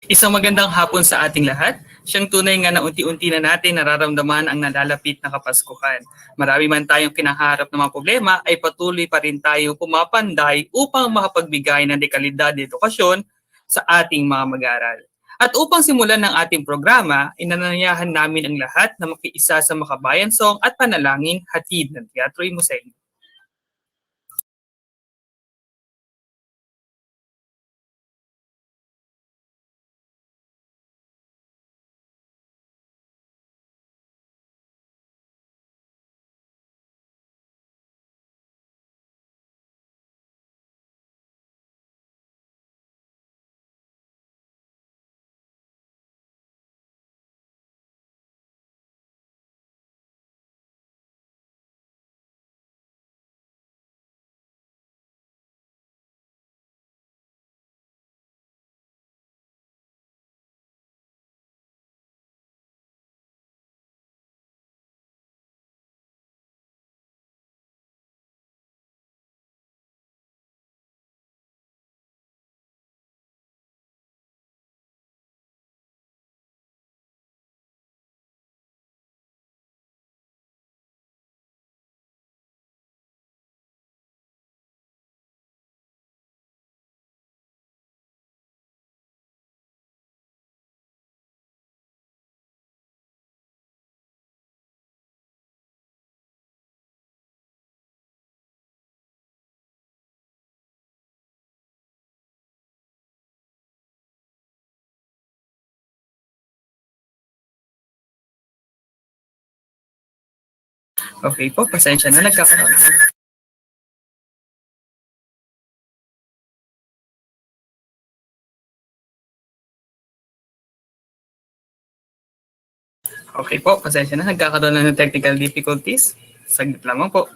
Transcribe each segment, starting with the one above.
Isang magandang hapon sa ating lahat. Siyang tunay nga na unti-unti na natin nararamdaman ang nalalapit na Kapaskuhan. Marami man tayong kinaharap ng mga problema ay patuloy pa rin tayo pumapanday upang makapagbigay ng dekalidad at edukasyon sa ating mga mag-aaral. At upang simulan ng ating programa, inananyahan namin ang lahat na makiisa sa makabayan song at panalangin hatid ng Teatro'y Museo. Okay po, pasensya na nagkakaroon. Okay po, pasensya na nagkakaroon na ng technical difficulties. Saglit lamang po.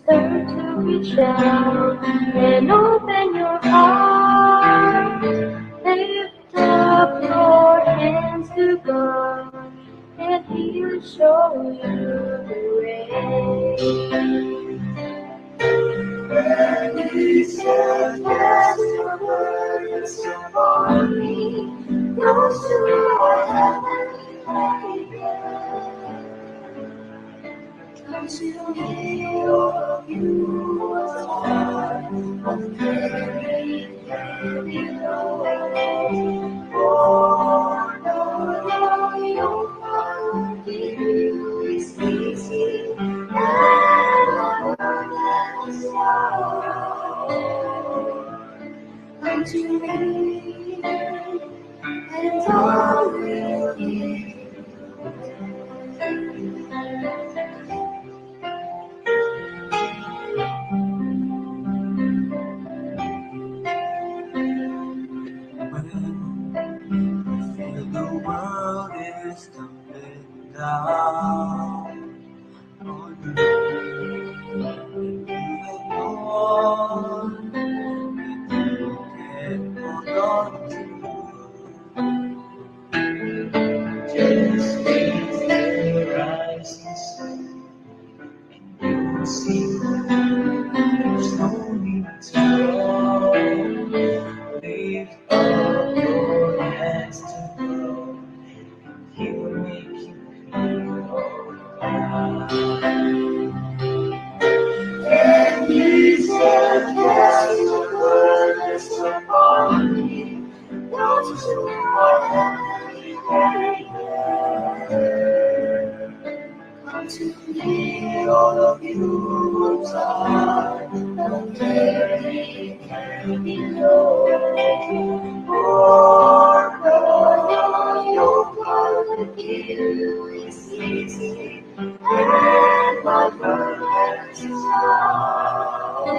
Learn to reach out and open your heart. Lift up your hands to God, and He'll show you the way. When He said, "Cast your burdens upon me," those who are heavenly minded. Come to me, all of you who are tired of carrying heavy loads. For the yoke I will give you is easy, and my burden is light. Come to me, and I will give you. Feel the world is tumbling down on you. You have gone, and you can't hold on to. Just raise your eyes and see, and you will see there's no need to run. Lift up your hands to God. He will make you feel alright. And He said, "Cast your burdens upon me, those who are heavy laden. Come to me, all of you who are tired of carrying heavy loads. For the yoke I will give you is easy, and my burden is light.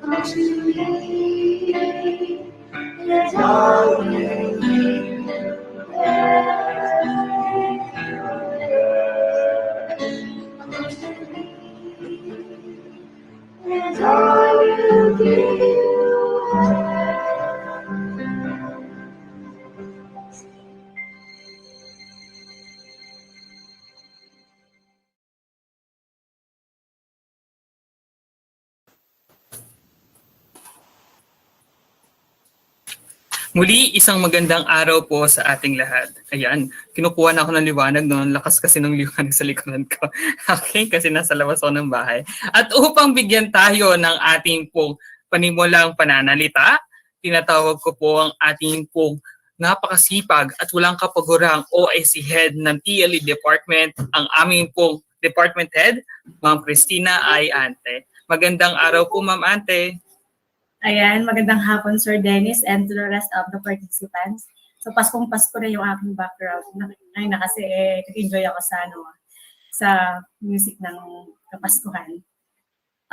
Come to me, and I will give you rest. Come to me, and I will give you rest. Muli, isang magandang araw po sa ating lahat. Ayan, kinukuha na ako ng liwanag noon. Lakas kasi ng liwanag sa likuran ko. Okay, kasi nasa labas ako ng bahay. At upang bigyan tayo ng ating pong panimulang pananalita, tinatawag ko po ang ating pong napakasipag at walang kapagurang OSC Head ng TLE Department, ang aming pong Department Head, Ma'am Christina I. Ante. Magandang araw po, Ma'am Ante. Ayan, magandang hapon Sir Dennis and to the rest of the participants. So Paskong Pasko na yung aking background. Ay na kasi nag-enjoy ako sa music ng Kapaskuhan.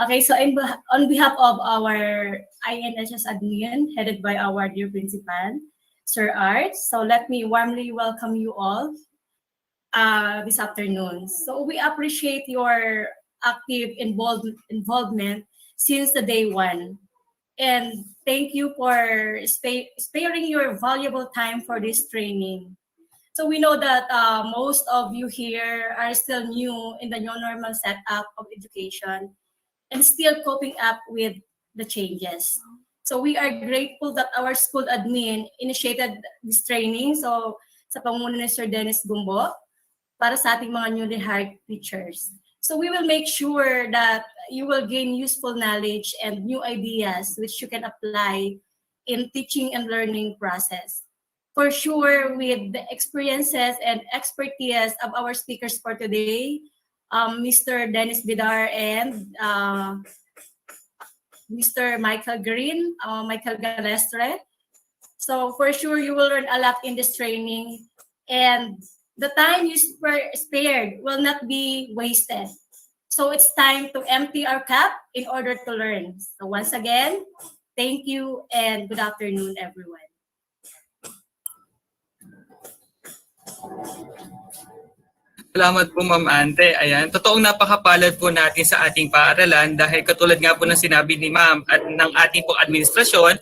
Okay, so on behalf of our INHS admin headed by our dear principal, Sir Art, so let me warmly welcome you all this afternoon. So we appreciate your active involvement since the day one. And thank you for sparing your valuable time for this training. So we know that most of you here are still new in the new normal setup of education and still coping up with the changes. So we are grateful that our school admin initiated this training. So sa pamumuno ni Sir Dennis Gumbo para sa ating mga newly hired teachers. So we will make sure that you will gain useful knowledge and new ideas which you can apply in teaching and learning process. For sure, with the experiences and expertise of our speakers for today, Mr. Dennis Vidar and Mr. Michael Green, Michael Galestre. So for sure, you will learn a lot in this training, and the time you spared will not be wasted. So it's time to empty our cup in order to learn. So once again, thank you and good afternoon, everyone. Salamat po, Ma'am Ante. Ayan, totoong napakapalad po natin sa ating paaralan dahil katulad nga po ng sinabi ni Ma'am at ng ating pong administrasyon,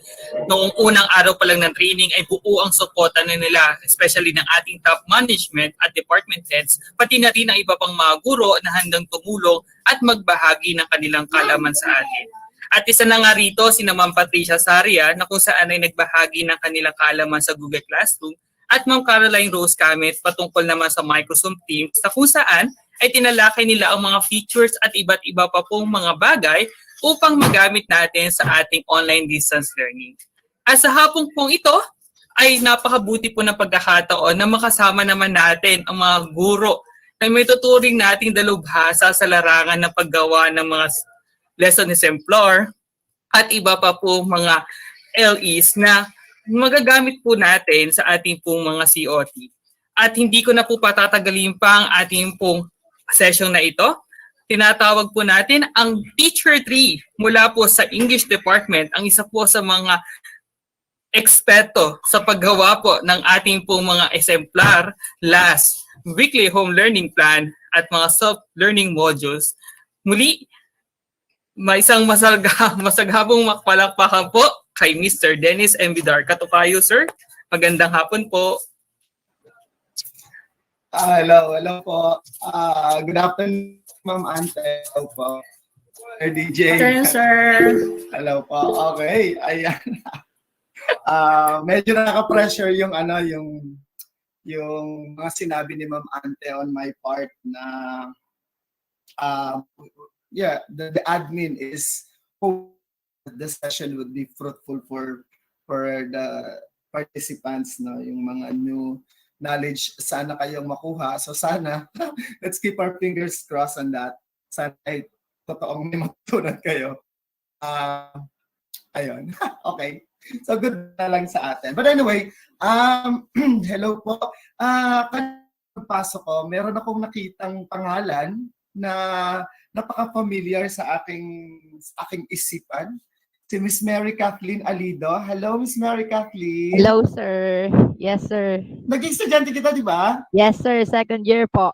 noong unang araw pa lang ng training ay buo ang suporta na nila, especially ng ating top management at department heads, pati na rin ang iba pang mga guro na handang tumulong at magbahagi ng kanilang kaalaman sa atin. At isa na nga rito, si Ma'am Patricia Saria na kung saan ay nagbahagi ng kanilang kaalaman sa Google Classroom, at Ma'am Caroline Rose Camet patungkol naman sa Microsoft Teams na kung saan ay tinalakay nila ang mga features at iba't iba pa pong mga bagay upang magamit natin sa ating online distance learning. At sa hapong pong ito ay napakabuti po ng pagkakataon na makasama naman natin ang mga guro na may tuturing nating dalubhasa sa larangan ng paggawa ng mga lesson exemplar at iba pa po mga LEs na magagamit po natin sa ating pong mga COT. At hindi ko na po patatagalin pa ang ating pong session na ito. Tinatawag po natin ang Teacher 3 mula po sa English Department, ang isa po sa mga eksperto sa paggawa po ng ating pong mga exemplar, last, weekly home learning plan at mga self-learning modules. Muli, may isang masaghabong makpalakpakan po kay Mr. Dennis M. Vidar. Katukayo, sir. Magandang hapon po. Hello po. Good afternoon, Ma'am Ante. Hello po. Sir DJ. Afternoon, sir. Hello po. Okay, ayan. Medyo nakaka-pressure yung yung mga sinabi ni Ma'am Ante on my part na the admin is hope the session would be fruitful for the participants, no, yung mga new knowledge sana kayong makuha. So sana let's keep our fingers crossed on that. Sana ay totoong may matutunan kayo. Ayun. Okay. So good na lang sa atin. But anyway, hello po. Pasok ko, meron akong nakitang pangalan na napaka-familiar sa aking isipan. Si Miss Mary Kathleen Alido. Hello, Miss Mary Kathleen. Hello, sir. Yes, sir. Naging estudyante kita, di ba? Yes, sir. Second year po.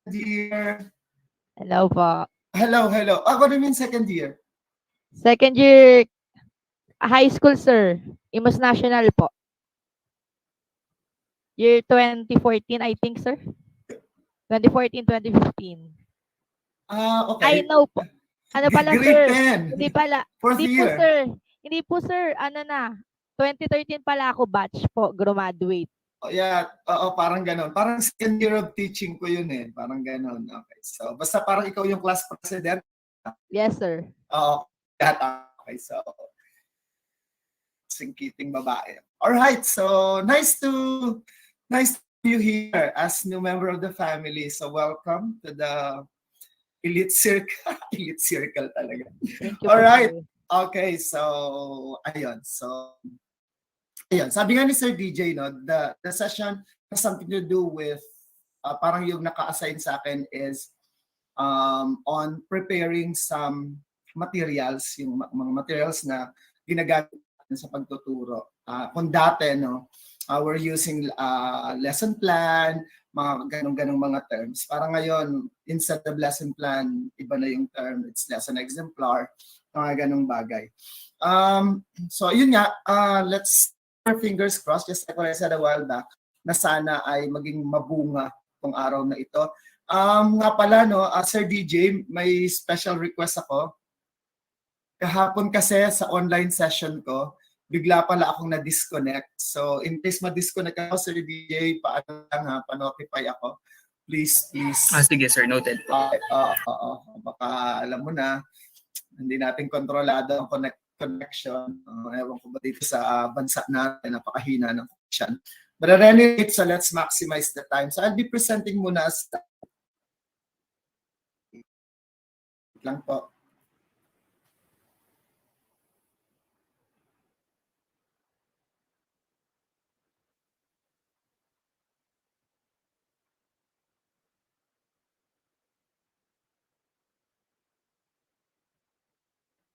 Year. Hello po. Hello. What do you mean second year? Second year, high school, sir. Imus National po. Year 2014, I think, sir. 2014, 2015. Okay. I know po. Ano pala, Grade sir? 10. Hindi pala. Fourth Hindi po, year. sir. Hindi po, sir. Ano na? 2013 pala ako batch po, graduate. Oh, yeah, oo, parang ganon. Parang second year of teaching ko yun eh. Parang ganon. Okay. So, basta parang ikaw yung class president. Yes, sir. Oo. Okay. So, singkiting babae. All right. So, nice to you here as new member of the family. So, welcome to the Elite Circle. Elite Circle talaga. Thank you. All right. Sir. Okay, so ayun. So ayun, sabi nga ni Sir DJ, no, the session has something to do with parang yung naka-assign sa akin is on preparing some materials, yung mga materials na ginagamit natin sa pagtuturo. Kung dati, no, we're using lesson plan, mga ganong mga terms. Parang ngayon, instead of lesson plan, iba na yung term, it's lesson exemplar. mga ganong bagay. So yun nga, let's keep our fingers crossed, just like what I said a while back, na sana ay maging mabunga tong araw na ito. Nga pala, no, Sir DJ, may special request ako. Kahapon kasi sa online session ko, bigla pala akong na-disconnect. So in case ma-disconnect ako, Sir DJ, paano lang ha, pa-notify ako. Please. Sige sir, noted po. Baka alam mo na, hindi natin kontrolado ang connection. Ewan ko ba dito sa bansa natin, napakahina ng connection. But at any rate, so let's maximize the time. So I'll be presenting muna as lang po.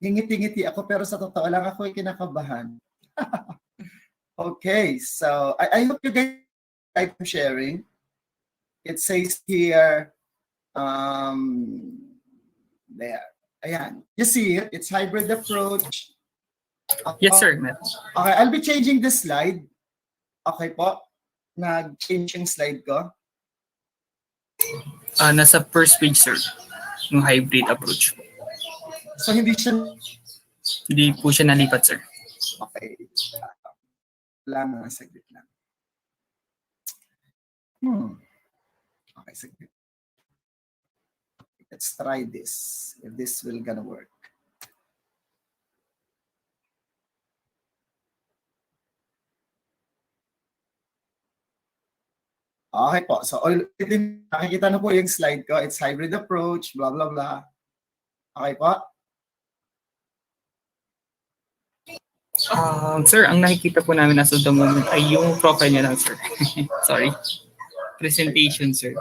Ngingiti-ngiti ako pero sa totoo lang ako ay kinakabahan. Okay, so I hope you guys like sharing. It says here, there. Ayan. You see it? It's hybrid approach. Yes sir. Okay, I'll be changing the slide. Okay po. Nag-change yung slide ko. Nasa first page sir, yung hybrid approach po. So hindi siya... Hindi po siya nalipat sir. Okay. Lang, saglit lang. Okay, saglit. Let's try this. If this will gonna work. Okay po. So, nakikita na po yung slide ko. It's hybrid approach, blah, blah, blah. Okay po. Sir, ang nakikita po namin as of the moment ay yung profile niya lang, sir. Sorry. Presentation, sir.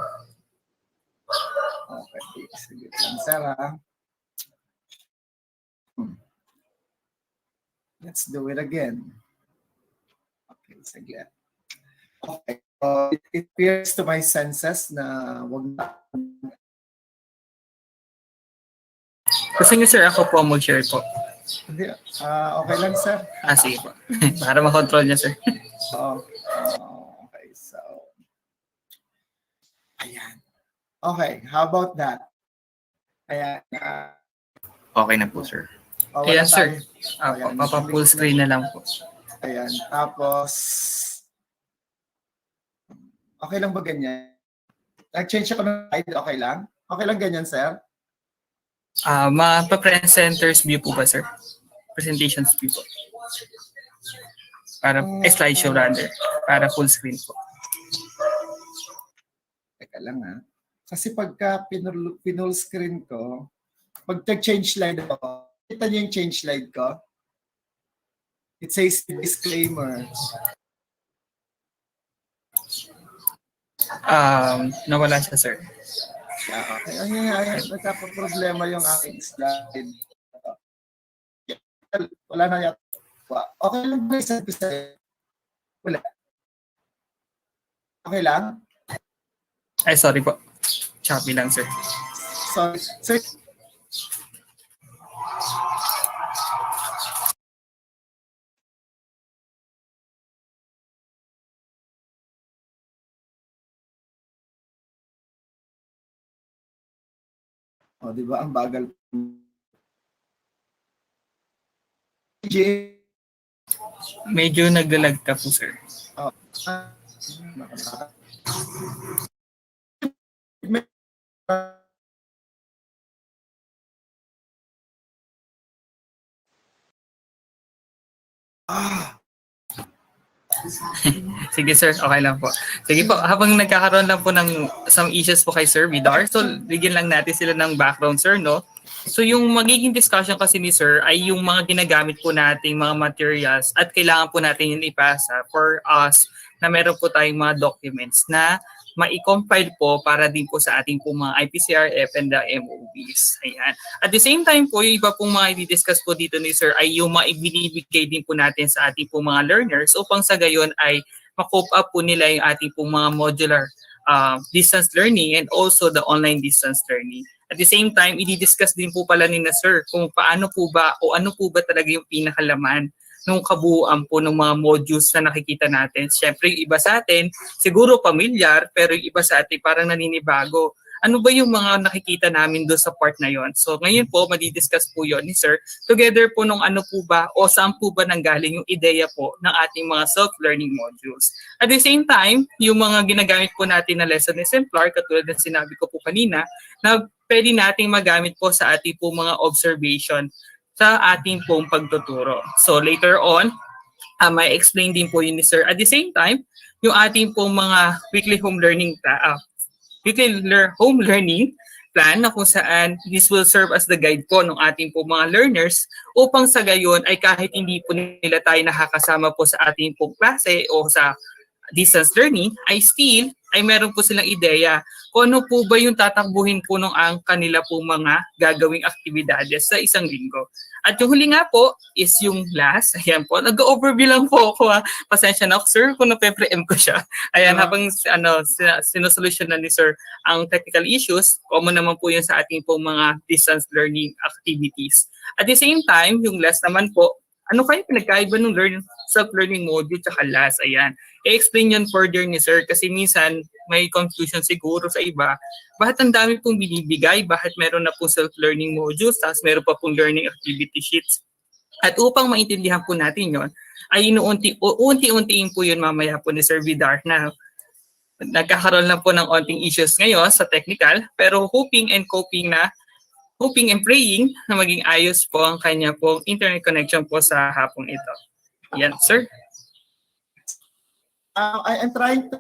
Okay. Sige lang, sir, ha? Let's do it again. Okay, sige. Okay. It appears to my senses na wag na. Kasi nga, sir, ako po ang mag-share po. Hindi. Okay lang, sir. Sige po. Para makontrol niya, sir. Okay, so. Ayan. Okay, how about that? Ayan. Okay na po, sir. Wala Ayan, sir. tayo. Ayan, Papa-full screen na lang po. Ayan. Tapos, okay lang ba ganyan? Nag-change ako ng slide, okay lang? Okay lang ganyan, sir? Ma-presenters view po ba, sir? Presentations view po. Para slideshow rather. Para full screen po. Teka lang ha. Kasi pagka pinull screen ko, pag change slide ako, kita niyo yung change slide ko? It says disclaimer. Nawala siya, sir. Okay. Ayan. Nagkapa-problema yung aking slide. Wala na yata. Okay lang ba isang pisa? Wala. Okay lang? Ay, sorry po. Choppy lang, sir. Sorry. Sir, di ba? Ang bagal. Medyo naglalag ka po, sir. Sige sir, okay lang po. Sige po, habang nagkakaroon lang po ng some issues po kay Sir Vidar, so bigyan lang natin sila ng background, sir, no? So yung magiging discussion kasi ni Sir ay yung mga ginagamit po nating mga materials at kailangan po natin yun ipasa for us na meron po tayong mga documents na ma-compile po para din po sa ating po mga IPCRF and the MOBs. Ayan. At the same time po, yung iba pong mga i-discuss po dito ni Sir ay yung mga ibinibigay din po natin sa ating po mga learners upang sa gayon ay ma-cope up po nila yung ating po mga modular distance learning and also the online distance learning. At the same time, i-discuss din po pala ni na sir kung paano po ba o ano po ba talaga yung pinakalaman ng kabuuan po ng mga modules na nakikita natin. Siyempre, yung iba sa atin, siguro pamilyar, pero yung iba sa atin parang naninibago. Ano ba yung mga nakikita namin doon sa part na yon? So ngayon po, madidiscuss po yon ni sir together po nung ano po ba o saan po ba nanggaling yung ideya po ng ating mga self-learning modules. At the same time, yung mga ginagamit po natin na lesson exemplar, katulad ng sinabi ko po kanina, na pwede nating magamit po sa ating po mga observation sa ating pong pagtuturo. So later on, may explain din po yun ni sir. At the same time, yung ating pong mga weekly home learning home learning plan na kung saan this will serve as the guide po ng ating po mga learners upang sa gayon ay kahit hindi po nila tayo nakakasama po sa ating pong klase o sa distance learning, ay still ay meron po silang ideya kung ano po ba yung tatakbuhin po ng ang kanila po mga gagawing aktibidades sa isang linggo. At yung huli nga po is yung last. Ayan po, nag-overview lang po ako. Pasensya na, sir, kung nape-preempt ko siya. Ayan, habang sinusolusyon na ni sir ang technical issues, common naman po yun sa ating po mga distance learning activities. At the same time, yung last naman po, ano kaya pinagkaiba ng self-learning module tsaka last? Ayan. I-explain yun further ni sir kasi minsan may confusion siguro sa iba. Bakit ang dami pong binibigay? Bakit meron na pong self-learning modules tapos meron pa pong learning activity sheets? At upang maintindihan po natin yon, ay unti-untiin po yun mamaya po ni Sir Vidar na nagkakaroon lang po ng onting issues ngayon sa technical pero hoping and praying na maging ayos po ang kanya pong internet connection po sa hapong ito. Yan, sir. I'm trying to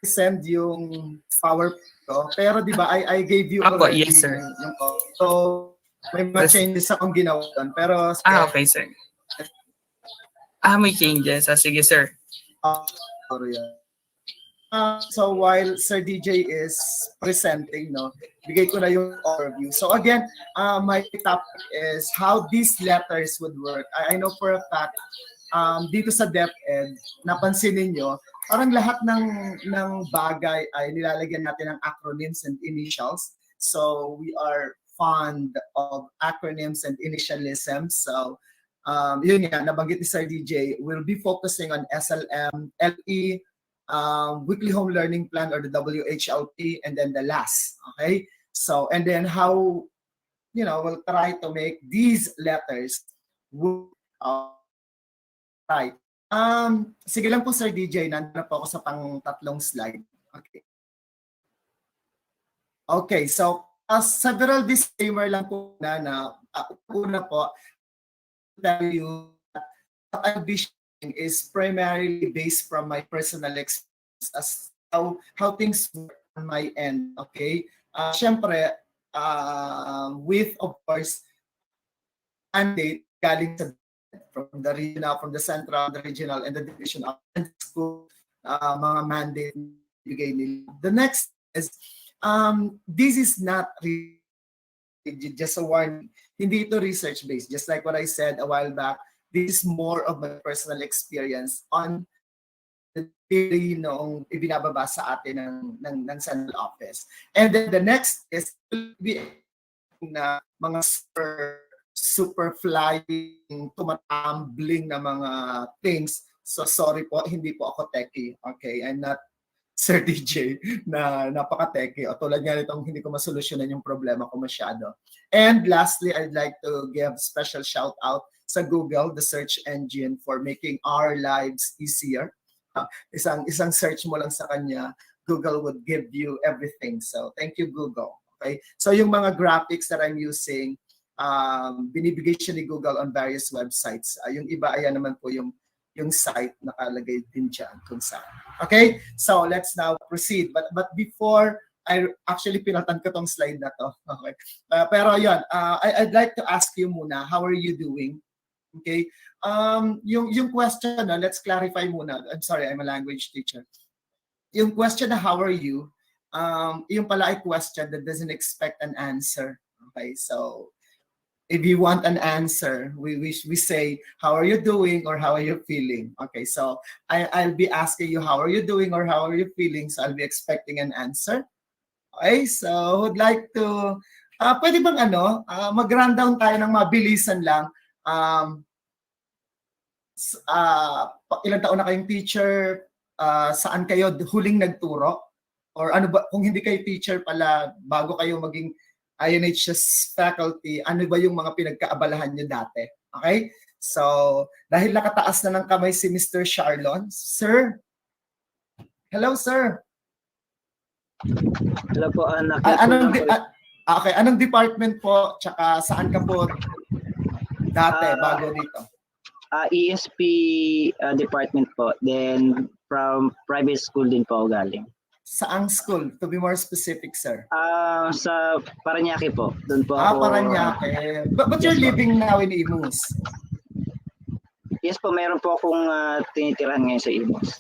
send yung PowerPoint, pero di ba I gave you Apo, already yes, sir. yung so may mga changes akong ginawa doon. Pero Okay, sir. May changes. Sige, sir. sorry. So while Sir DJ is presenting, no, bigay ko na yung overview. So again, my topic is how these letters would work. I know for a fact, dito sa DepEd, napansin ninyo, parang lahat ng bagay ay nilalagyan natin ng acronyms and initials. So we are fond of acronyms and initialisms. So yun nga, nabanggit ni Sir DJ, we'll be focusing on SLM, LE, weekly home learning plan or the WHLP, and then the last. Okay, so and then how we'll try to make these letters right. Sige lang po Sir DJ, nandun na po ako sa pang-tatlong slide. Okay, so several disclaimer lang po na una po, tell you what I'll be is primarily based from my personal experience as how things work on my end. Okay, syempre with of course mandate galing from the regional, from the central, the regional, and the division of school, mga mandate bigay nila. The next is this is not really just a warning. Hindi ito research based, just like what I said a while back. This is more of my personal experience on the theory noong ibinababa sa atin ng central office. And then the next is na mga super flying, tumatumbling na mga things. So sorry po, hindi po ako techie. Okay, I'm not Sir DJ na napaka-techie. O tulad nga nitong hindi ko masolusyonan yung problema ko masyado. And lastly, I'd like to give special shout out sa Google, the search engine, for making our lives easier. Isang search mo lang sa kanya, Google would give you everything. So thank you, Google. Okay, so yung mga graphics that I'm using, binibigay siya ni Google on various websites. Yung iba, ayan naman po yung site nakalagay din dyan kung saan. Okay, so let's now proceed. But before, I actually pinatan ko tong slide na to. Okay, pero yun, I'd like to ask you muna, how are you doing? Okay, yung question na, let's clarify muna. I'm sorry, I'm a language teacher. Yung question na how are you, yung pala ay question that doesn't expect an answer. Okay, so if you want an answer, we say, how are you doing or how are you feeling? Okay, so I'll be asking you, how are you doing or how are you feeling? So I'll be expecting an answer. Okay, so would like to Pwede bang mag-rundown tayo ng mabilisan lang. Ilang taon na kayong teacher? Saan kayo huling nagturo? Or ano ba, kung hindi kayo teacher pala, bago kayo maging INHS faculty, ano ba yung mga pinagkaabalahan nyo dati? Okay? So, dahil nakataas na ng kamay si Mr. Charlon, Sir? Hello, sir. Hello po, Anong department po, tsaka saan ka po dati, bago dito? ESP department po, then from private school din po ako galing. Saang school? To be more specific, sir. Sa Parañaque po, doon po ako. Parañaque. But you're living now in Imus? Yes po, meron po akong tinitirahan ngayon sa Imus.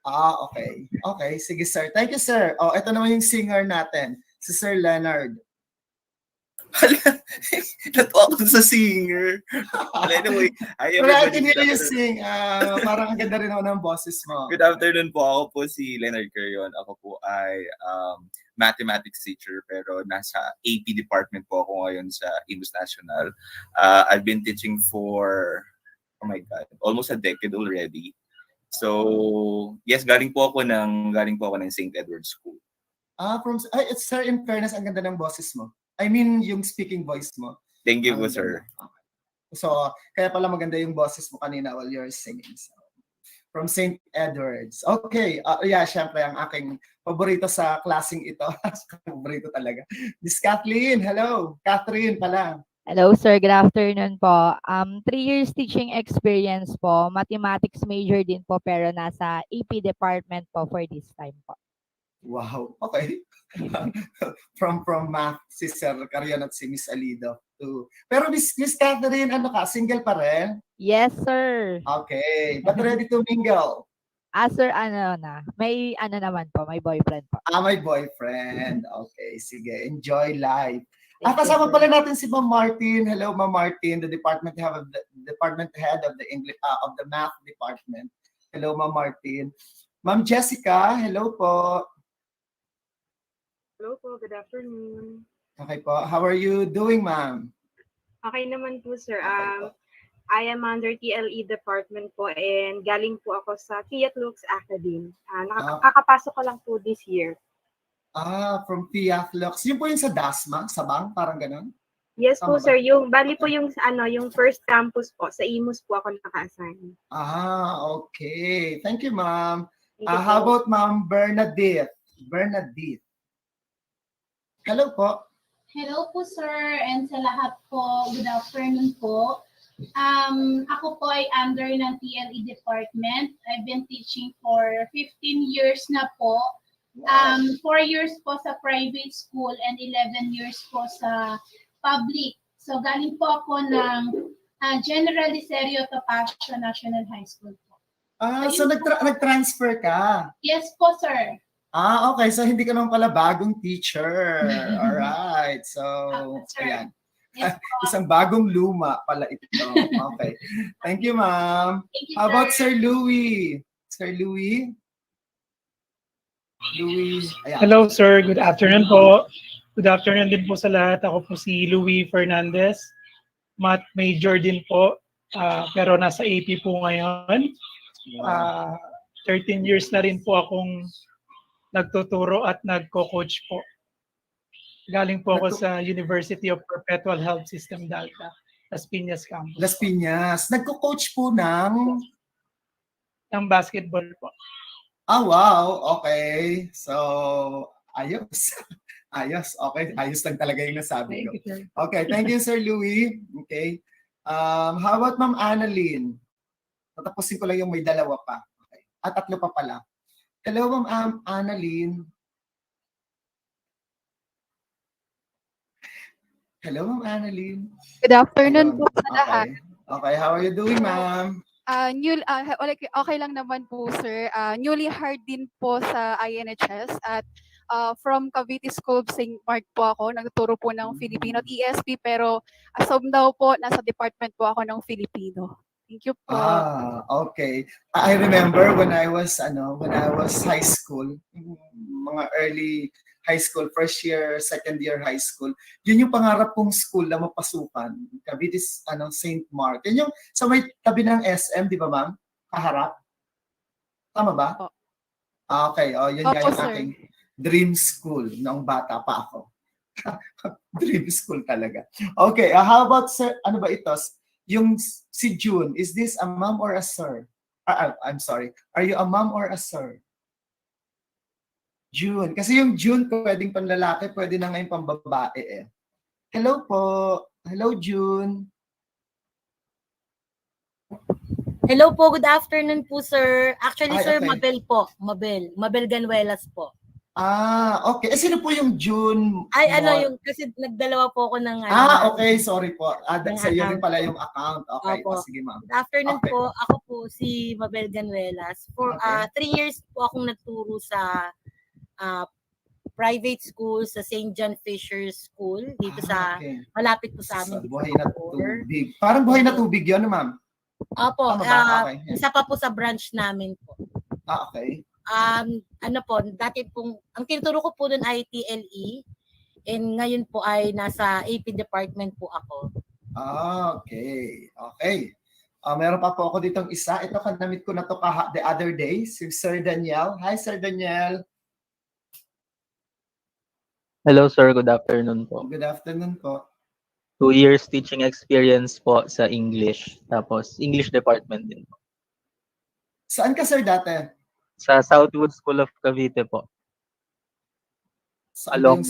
Okay. Okay, sige sir. Thank you, sir. Ito naman yung singer natin, si Sir Leonard. Natuwa ako sa singer. Anyway, I can hear you sing. Parang ang ganda rin ako ng boses mo. Good afternoon po. Ako po si Leonard Carion. Ako po ay mathematics teacher pero nasa AP department po ako ngayon sa Imus National. I've been teaching for, oh my God, almost a decade already. So, yes, galing po ako ng St. Edward's School. It's sir, in fairness, ang ganda ng boses mo. I mean, yung speaking voice mo. Thank you po, sir. Okay. So, kaya pala maganda yung boses mo kanina while you're singing. So, from St. Edward's. Okay. Syempre, ang aking paborito sa klaseng ito. Paborito talaga. Miss Kathleen, hello. Catherine pala. Hello, sir. Good afternoon po. 3 years teaching experience po. Mathematics major din po, pero nasa AP department po for this time po. Wow. Okay. from math, si Sir Carion at si Miss Alido. Pero Miss Catherine, single pa rin? Yes, sir. Okay. But ready to mingle? Sir, may naman po, may boyfriend po. May boyfriend. Okay, sige. Enjoy life. you, Kasama pala natin si Ma'am Martin. Hello, Ma'am Martin, the department head of the English of the math department. Hello, Ma'am Martin. Ma'am Jessica, hello po. Hello po, good afternoon. Okay po. How are you doing, ma'am? Okay naman po, sir. I am under TLE department po and galing po ako sa Fiat Lux Academy. Nakakapasok ko lang po this year. From Fiat Lux. Yun po yung sa DASMA, sa bank, parang ganun? Yes po, sir. Bali po yung first campus po, sa Imus po ako naka-assign. Okay. Thank you, ma'am. How about Ma'am Bernadette? Hello po. Hello po, sir, and sa lahat po, good afternoon po. Ako po ay under ng TLE department. I've been teaching for 15 years na po. 4 years po sa private school and 11 years po sa public. So galing po ako ng General Licerio Topacio National High School po. So nag-transfer ka? Yes po, sir. Okay. So hindi ka naman pala bagong teacher. Alright. So, ayan. Yes, Isang bagong luma pala ito. Okay. Thank you, ma'am. Thank you, How about sir. Sir Louis? Sir Louis? Ayan. Hello, sir. Good afternoon po. Good afternoon din po sa lahat. Ako po si Louis Fernandez. Math major din po. Pero nasa AP po ngayon. 13 years na rin po akong nagtuturo at nagko-coach po. Galing po ako sa University of Perpetual Health System Delta, Las Piñas Campus. Las Piñas. Nagko-coach po ng basketball po. Wow. Okay. So, ayos. Ayos. Okay. Ayos lang talaga yung nasabi ko. Okay. Thank you, Sir Louis. Okay. How about Ma'am Annalyn? Tatapusin ko lang yung may dalawa pa. Okay. At 3 pa pala. Hello, Ma'am Annalyn. Hello, Ma'am Annalyn. Good afternoon po sa lahat. Okay, how are you doing, ma'am? Okay lang naman po, sir. Newly hired din po sa INHS at from Cavite School of St. Mark po ako. Nagtuturo po ng Filipino at ESP pero as of now po, nasa department po ako ng Filipino. Thank you po. Okay. I remember when I was high school, mga early high school, first year, second year high school. Yun yung pangarap kong school na mapasukan. Cavites, St. Mark. Yun yung sa may tabi ng SM, di ba ma'am? Kaharap. Tama ba? Opo. Okay, yun nga Opo, yung sir. aking dream school noong bata pa ako. Dream school talaga. Okay, how about sir, ano ba ito? Yung si June, is this a mom or a sir? I'm sorry. Are you a mom or a sir? June. Kasi yung June, pwedeng panlalaki, pwede na ngayon pambabae eh. Hello po. Hello, June. Hello po, good afternoon po, sir. Actually, Ay, sir, okay. Mabel po. Mabel Ganuelas po. Okay. Sino po yung June? Ay, yung, kasi nagdalawa po ako ng, okay. Sorry po. Sa iyo rin account pala po. yung account. Okay. Opo. Sige, ma'am. Good afternoon Okay. po. Ako po si Mabel Ganuelas. For Okay. 3 years po akong nagturo sa private school sa St. John Fisher School dito sa Okay. malapit po sa amin. Sa dito buhay sa na Bacoor. tubig. Parang buhay na tubig yun, ma'am. Opo, Tama ba? Okay. isa pa po sa branch namin po. Okay. Dati pong, ang tinuturo ko po doon ay TLE, and ngayon po ay nasa AP department po ako. Okay. Okay. Meron pa po ako ditong isa. Ito, kanamit ko na to the other day. Si Sir Daniel. Hi, Sir Daniel. Hello sir, good afternoon po. Good afternoon po. 2 years teaching experience po sa English, tapos English department din po. Saan ka, Sir, dati? Sa Southwood School of Cavite po. Along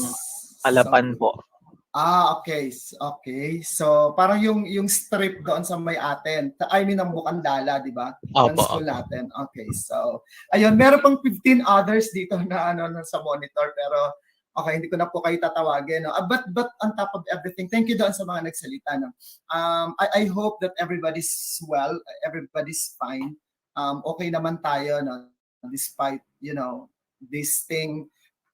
Alapan po. Okay. Okay. So, parang yung strip doon sa may atin. I mean, ang Bukandala, di ba? Ang Opo. school natin. Okay. So, ayun, meron pang 15 others dito na sa monitor, pero okay, hindi ko na po kayo tatawagin. No? But on top of everything, thank you doon sa mga nagsalita. No? I hope that everybody's well, everybody's fine. Okay naman tayo, no? Despite,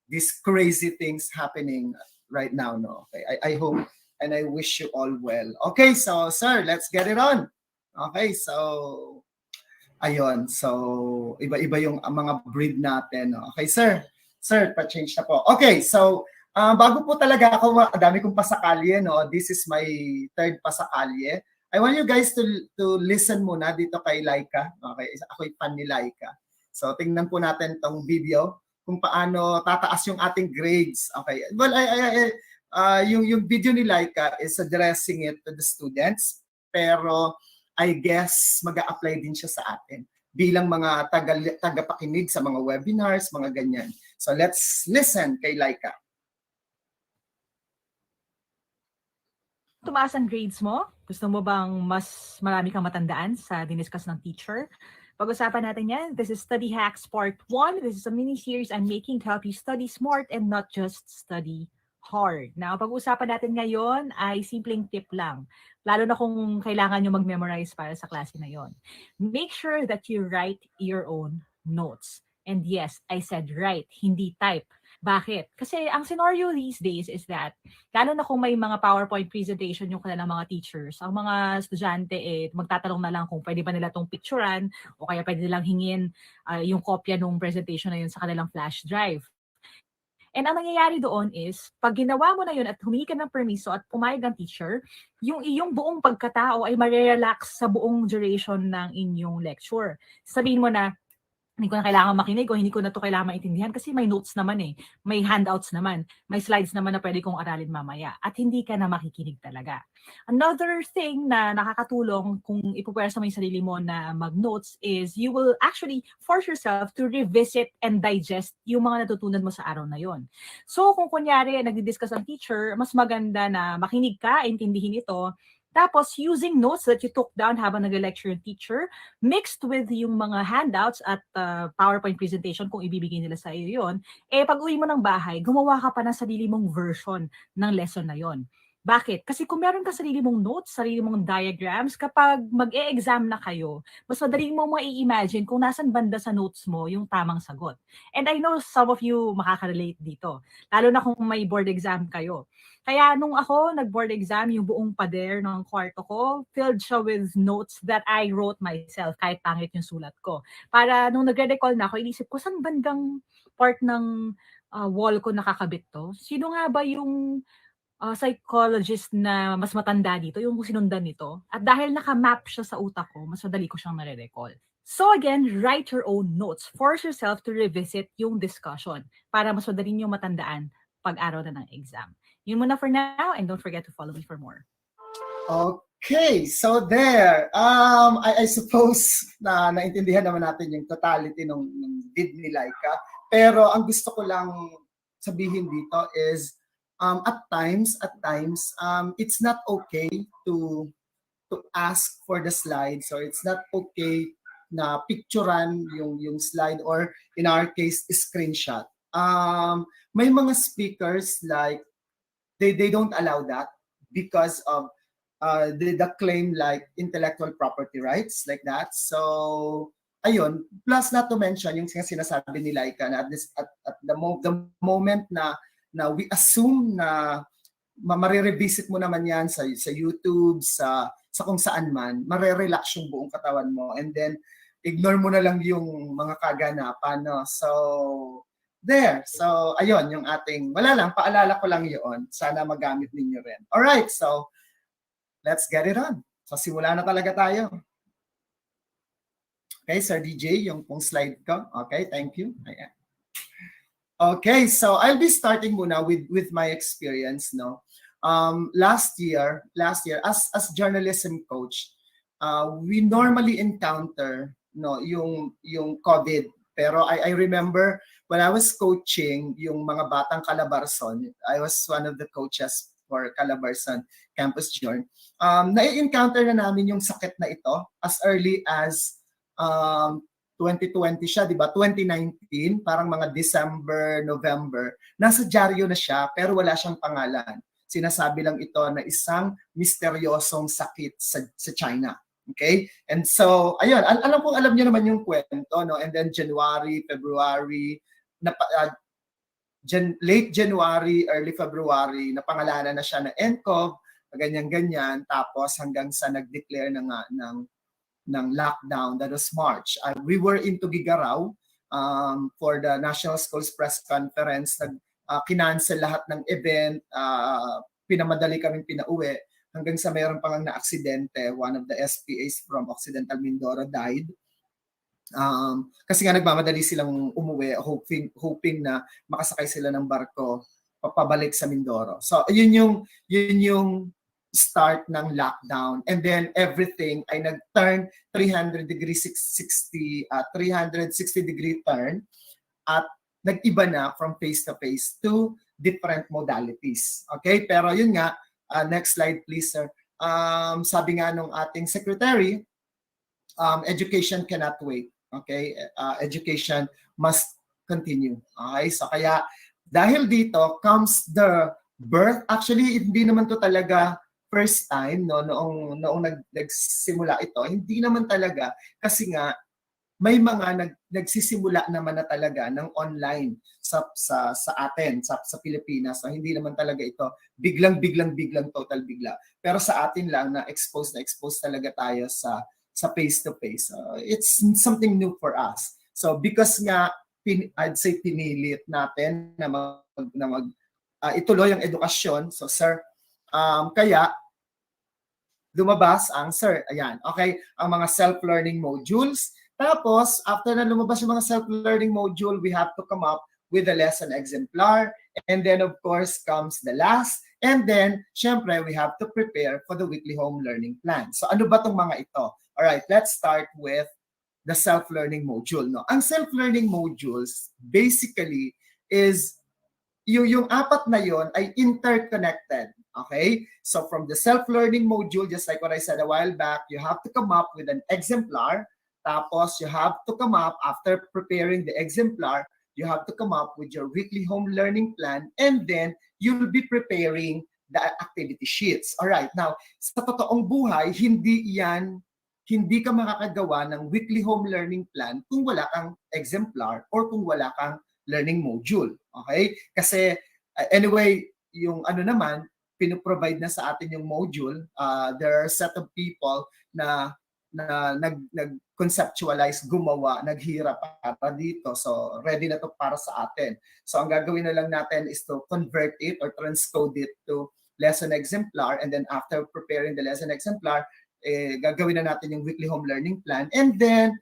these crazy things happening right now. No? Okay, I hope and I wish you all well. Okay, so sir, let's get it on. Okay, so ayun, so iba-iba yung mga breed natin. No? Okay, sir. Sir, pa-change na po. Okay, so bago po talaga ako, dami kong pasakalye, no? This is my third pasakalye. I want you guys to listen muna dito kay Laika. Okay, ako'y fan ni Laika. So tingnan po natin tong video kung paano tataas yung ating grades. Okay. Well, yung video ni Laika is addressing it to the students, pero I guess mag-a-apply din siya sa atin bilang mga tagapakinig sa mga webinars, mga ganyan. So let's listen kay Laika. Tumaas ang grades mo? Gusto mo bang mas marami kang matandaan sa diniscuss ng teacher? Pag-usapan natin yan. This is Study Hacks Part 1. This is a mini-series I'm making to help you study smart and not just study hard. Now, pag-usapan natin ngayon ay simpleng tip lang. Lalo na kung kailangan nyo mag-memorize para sa klase na yon. Make sure that you write your own notes. And yes, I said write, hindi type. Bakit? Kasi ang scenario these days is that, lalo na kung may mga PowerPoint presentation yung kanilang mga teachers, ang mga estudyante magtatanong na lang kung pwede ba nila itong picturean o kaya pwede nilang hingin yung kopya ng presentation na yun sa kanilang flash drive. And ang nangyayari doon is, pag ginawa mo na yun at humingi ka ng permiso at pumayag ang teacher, yung iyong buong pagkatao ay marerelax sa buong duration ng inyong lecture. Sabihin mo na, hindi ko na kailangan makinig o hindi ko na to kailangan maintindihan kasi may notes naman may handouts naman, may slides naman na pwede kong aralin mamaya at hindi ka na makikinig talaga. Another thing na nakakatulong kung ipupwersa mo yung sarili mo na mag-notes is you will actually force yourself to revisit and digest yung mga natutunan mo sa araw na yon. So kung kunyari nagdi-discuss ang teacher, mas maganda na makinig ka, intindihin ito, tapos, using notes that you took down habang nag-lecture yung teacher, mixed with yung mga handouts at PowerPoint presentation kung ibibigay nila sa iyo yun, pag uwi mo ng bahay, gumawa ka pa ng sarili mong version ng lesson na yon. Bakit? Kasi kung meron ka sarili mong notes, sarili mong diagrams, kapag mag-e-exam na kayo, mas madali mo mai-imagine kung nasan banda sa notes mo yung tamang sagot. And I know some of you makaka-relate dito, lalo na kung may board exam kayo. Kaya nung ako nag-board exam, yung buong pader ng kwarto ko, filled siya with notes that I wrote myself, kahit pangit yung sulat ko. Para nung nagre-recall na ako, inisip ko, saan bandang part ng wall ko nakakabit to? Sino nga ba yung psychologist na mas matanda dito, yung sinundan nito? At dahil naka-map siya sa utak ko, mas madali ko siyang nare-recall. So again, write your own notes. Force yourself to revisit yung discussion para mas madali niyo matandaan pag-araw na ng exam. Yun muna for now, and don't forget to follow me for more. Okay, so there. I suppose na naintindihan naman natin yung totality ng bid ni Laika. Pero ang gusto ko lang sabihin dito is at times, it's not okay to ask for the slides, or it's not okay na picturean yung slide, or in our case, screenshot. May mga speakers like they don't allow that because of the claim like intellectual property rights, like that. So ayun, plus not to mention yung sinasabi ni Laika na at the moment na we assume na marirevisit mo naman yan sa YouTube, sa kung saan man, marerelax yung buong katawan mo, and then ignore mo na lang yung mga kaganapan, no? So there. So ayun yung ating, wala lang, paalala ko lang yun. Sana magamit ninyo rin. Alright, so let's get it on. So simula na talaga tayo. Okay, Sir DJ, yung pong slide ko. Okay, thank you. Ayan. Okay, so I'll be starting muna with my experience, no. Last year as journalism coach, we normally encounter yung COVID. Pero I remember when I was coaching yung mga batang Calabarzon, I was one of the coaches for Calabarzon Campus Journey. Na-encounter na namin yung sakit na ito as early as 2020 siya, di ba? 2019, parang mga December, November. Nasa dyaryo na siya, pero wala siyang pangalan. Sinasabi lang ito na isang misteryosong sakit sa China. Okay? And so, ayun, alam niyo naman yung kwento, no? And then January, February, late January, early February, napangalanan na siya na NCOV, ganyan-ganyan, tapos hanggang sa nag-declare ng lockdown, that was March. We were in Tugigaraw for the National Schools Press Conference. Kinancel lahat ng event, pinamadali kaming pinauwi, hanggang sa mayroon pang na-aksidente. One of the SPAs from Occidental Mindoro died. Kasi nga nagmamadali silang umuwi, hoping na makasakay sila ng barko papabalik sa Mindoro. So yun yung start ng lockdown, and then everything ay nag-turn 360 degree turn, at nag-iba na from face-to-face to different modalities. Okay, pero yun nga, next slide please, sir. Sabi nga nung ating secretary, education cannot wait. Okay, education must continue. Okay, so kaya dahil dito comes the birth. Actually, hindi naman to talaga first time, no, noong nagsimula ito. Hindi naman talaga, kasi nga may mga nagsisimula naman na talaga ng online sa atin, sa Pilipinas. So, hindi naman talaga ito biglang total bigla. Pero sa atin lang na expose talaga tayo sa face-to-face. It's something new for us. So because nga I'd say pinilit natin na ituloy ang edukasyon. So sir, kaya lumabas ang ang mga self-learning modules. Tapos, after na lumabas yung mga self-learning module, we have to come up with a lesson exemplar. And then, of course, comes the last. And then, syempre, we have to prepare for the weekly home learning plan. So, ano ba itong mga ito? Alright, let's start with the self-learning module. No? Ang self-learning modules, basically, is yung apat na yon ay interconnected. Okay? So, from the self-learning module, just like what I said a while back, you have to come up with an exemplar. Tapos, you have to come up, after preparing the exemplar, you have to come up with your weekly home learning plan, and then you'll be preparing the activity sheets. Alright, now, sa totoong buhay, hindi ka makakagawa ng weekly home learning plan kung wala kang exemplar or kung wala kang learning module. Okay? Kasi anyway, yung ano naman, pinoprovide na sa atin yung module. There are a set of people na nag-conceptualize, gumawa, naghirap para dito. So, ready na to para sa atin. So, ang gagawin na lang natin is to convert it or transcode it to lesson exemplar, and then after preparing the lesson exemplar, gagawin na natin yung weekly home learning plan, and then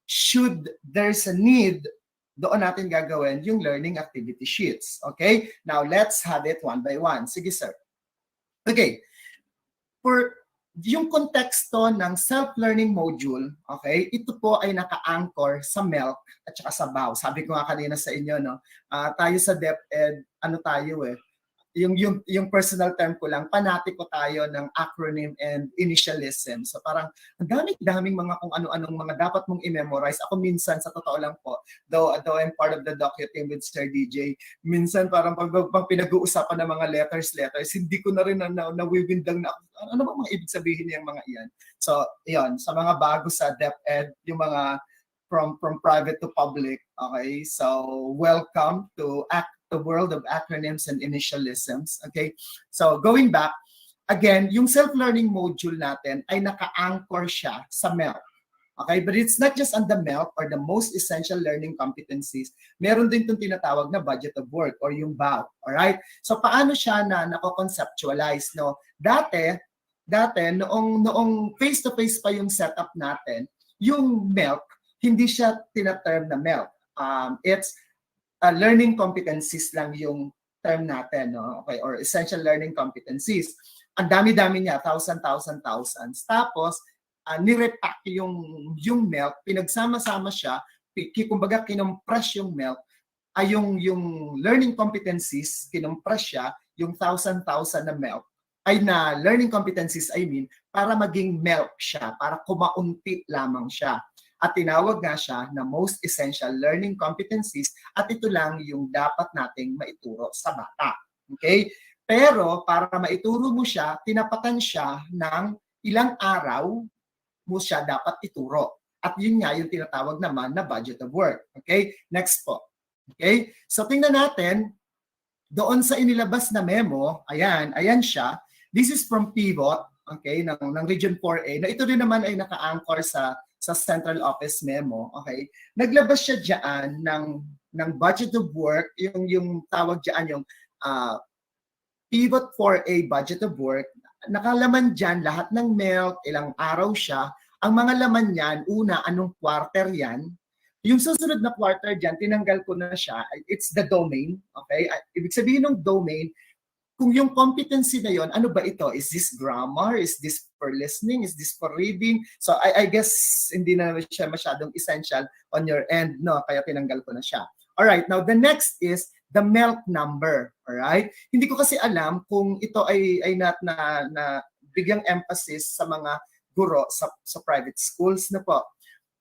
should there's a need, doon natin gagawin yung learning activity sheets. Okay? Now, let's have it one by one. Sige, sir. Okay. For yung konteksto ng self-learning module, okay, ito po ay naka-anchor sa MELC at saka sa BAW. Sabi ko nga kanina sa inyo, no, tayo sa DepEd, ano tayo yung personal term ko lang, panatiko tayo ng acronym and initialism. So parang ang daming mga kung ano-anong mga dapat mong i-memorize. Ako minsan, sa totoo lang po, though I'm part of the docu team with Sir DJ, minsan parang pag pinag-uusapan ng mga letters, hindi ko na rin nawiwindang na ano ba mga ibig sabihin yung mga iyan. So, yun, sa mga bago sa DepEd, yung mga from private to public, okay? So, welcome to the world of acronyms and initialisms. Okay, so going back, again, yung self-learning module natin ay naka-anchor siya sa MELC. Okay, but it's not just on the MELC or the most essential learning competencies. Meron din itong tinatawag na budget of work or yung BAW. Alright, so paano siya na nako-conceptualize? No? Dati noong face-to-face pa yung setup natin, yung MELC, hindi siya tinaterm na MELC. It's learning competencies lang yung term natin, no? Okay, or essential learning competencies. Ang dami-dami niya, thousands. Tapos, nirepack yung MELC, pinagsama-sama siya, kumbaga kinompress yung MELC, ay yung learning competencies, kinompress siya, yung thousand na MELC, ay na learning competencies, para maging MELC siya, para kumaunti lamang siya. At tinawag nga siya na most essential learning competencies, at ito lang yung dapat nating maituro sa bata. Okay? Pero para maituro mo siya, tinapatan siya ng ilang araw mo siya dapat ituro. At yun nga yung tinatawag naman na budget of work. Okay? Next po. Okay? So tingnan natin, doon sa inilabas na memo, ayan siya. This is from Pivot, okay, ng Region 4A, na ito rin naman ay naka-anchor sa central office memo, okay? Naglabas siya diyan ng budget of work, yung tawag diyan yung Pivot 4A budget of work. Nakalaman diyan lahat ng MELC, ilang araw siya. Ang mga laman niyan, una, anong quarter yan? Yung susunod na quarter diyan, tinanggal ko na siya. It's the domain, okay? Ibig sabihin ng domain, kung yung competency na yon, ano ba ito? Is this grammar? Is this for listening? Is this for reading? So I guess hindi na siya masyadong essential on your end, no? Kaya tinanggal ko na siya. Alright, now the next is the MELC number. Alright? Hindi ko kasi alam kung ito ay na bigyang emphasis sa mga guro sa private schools na po.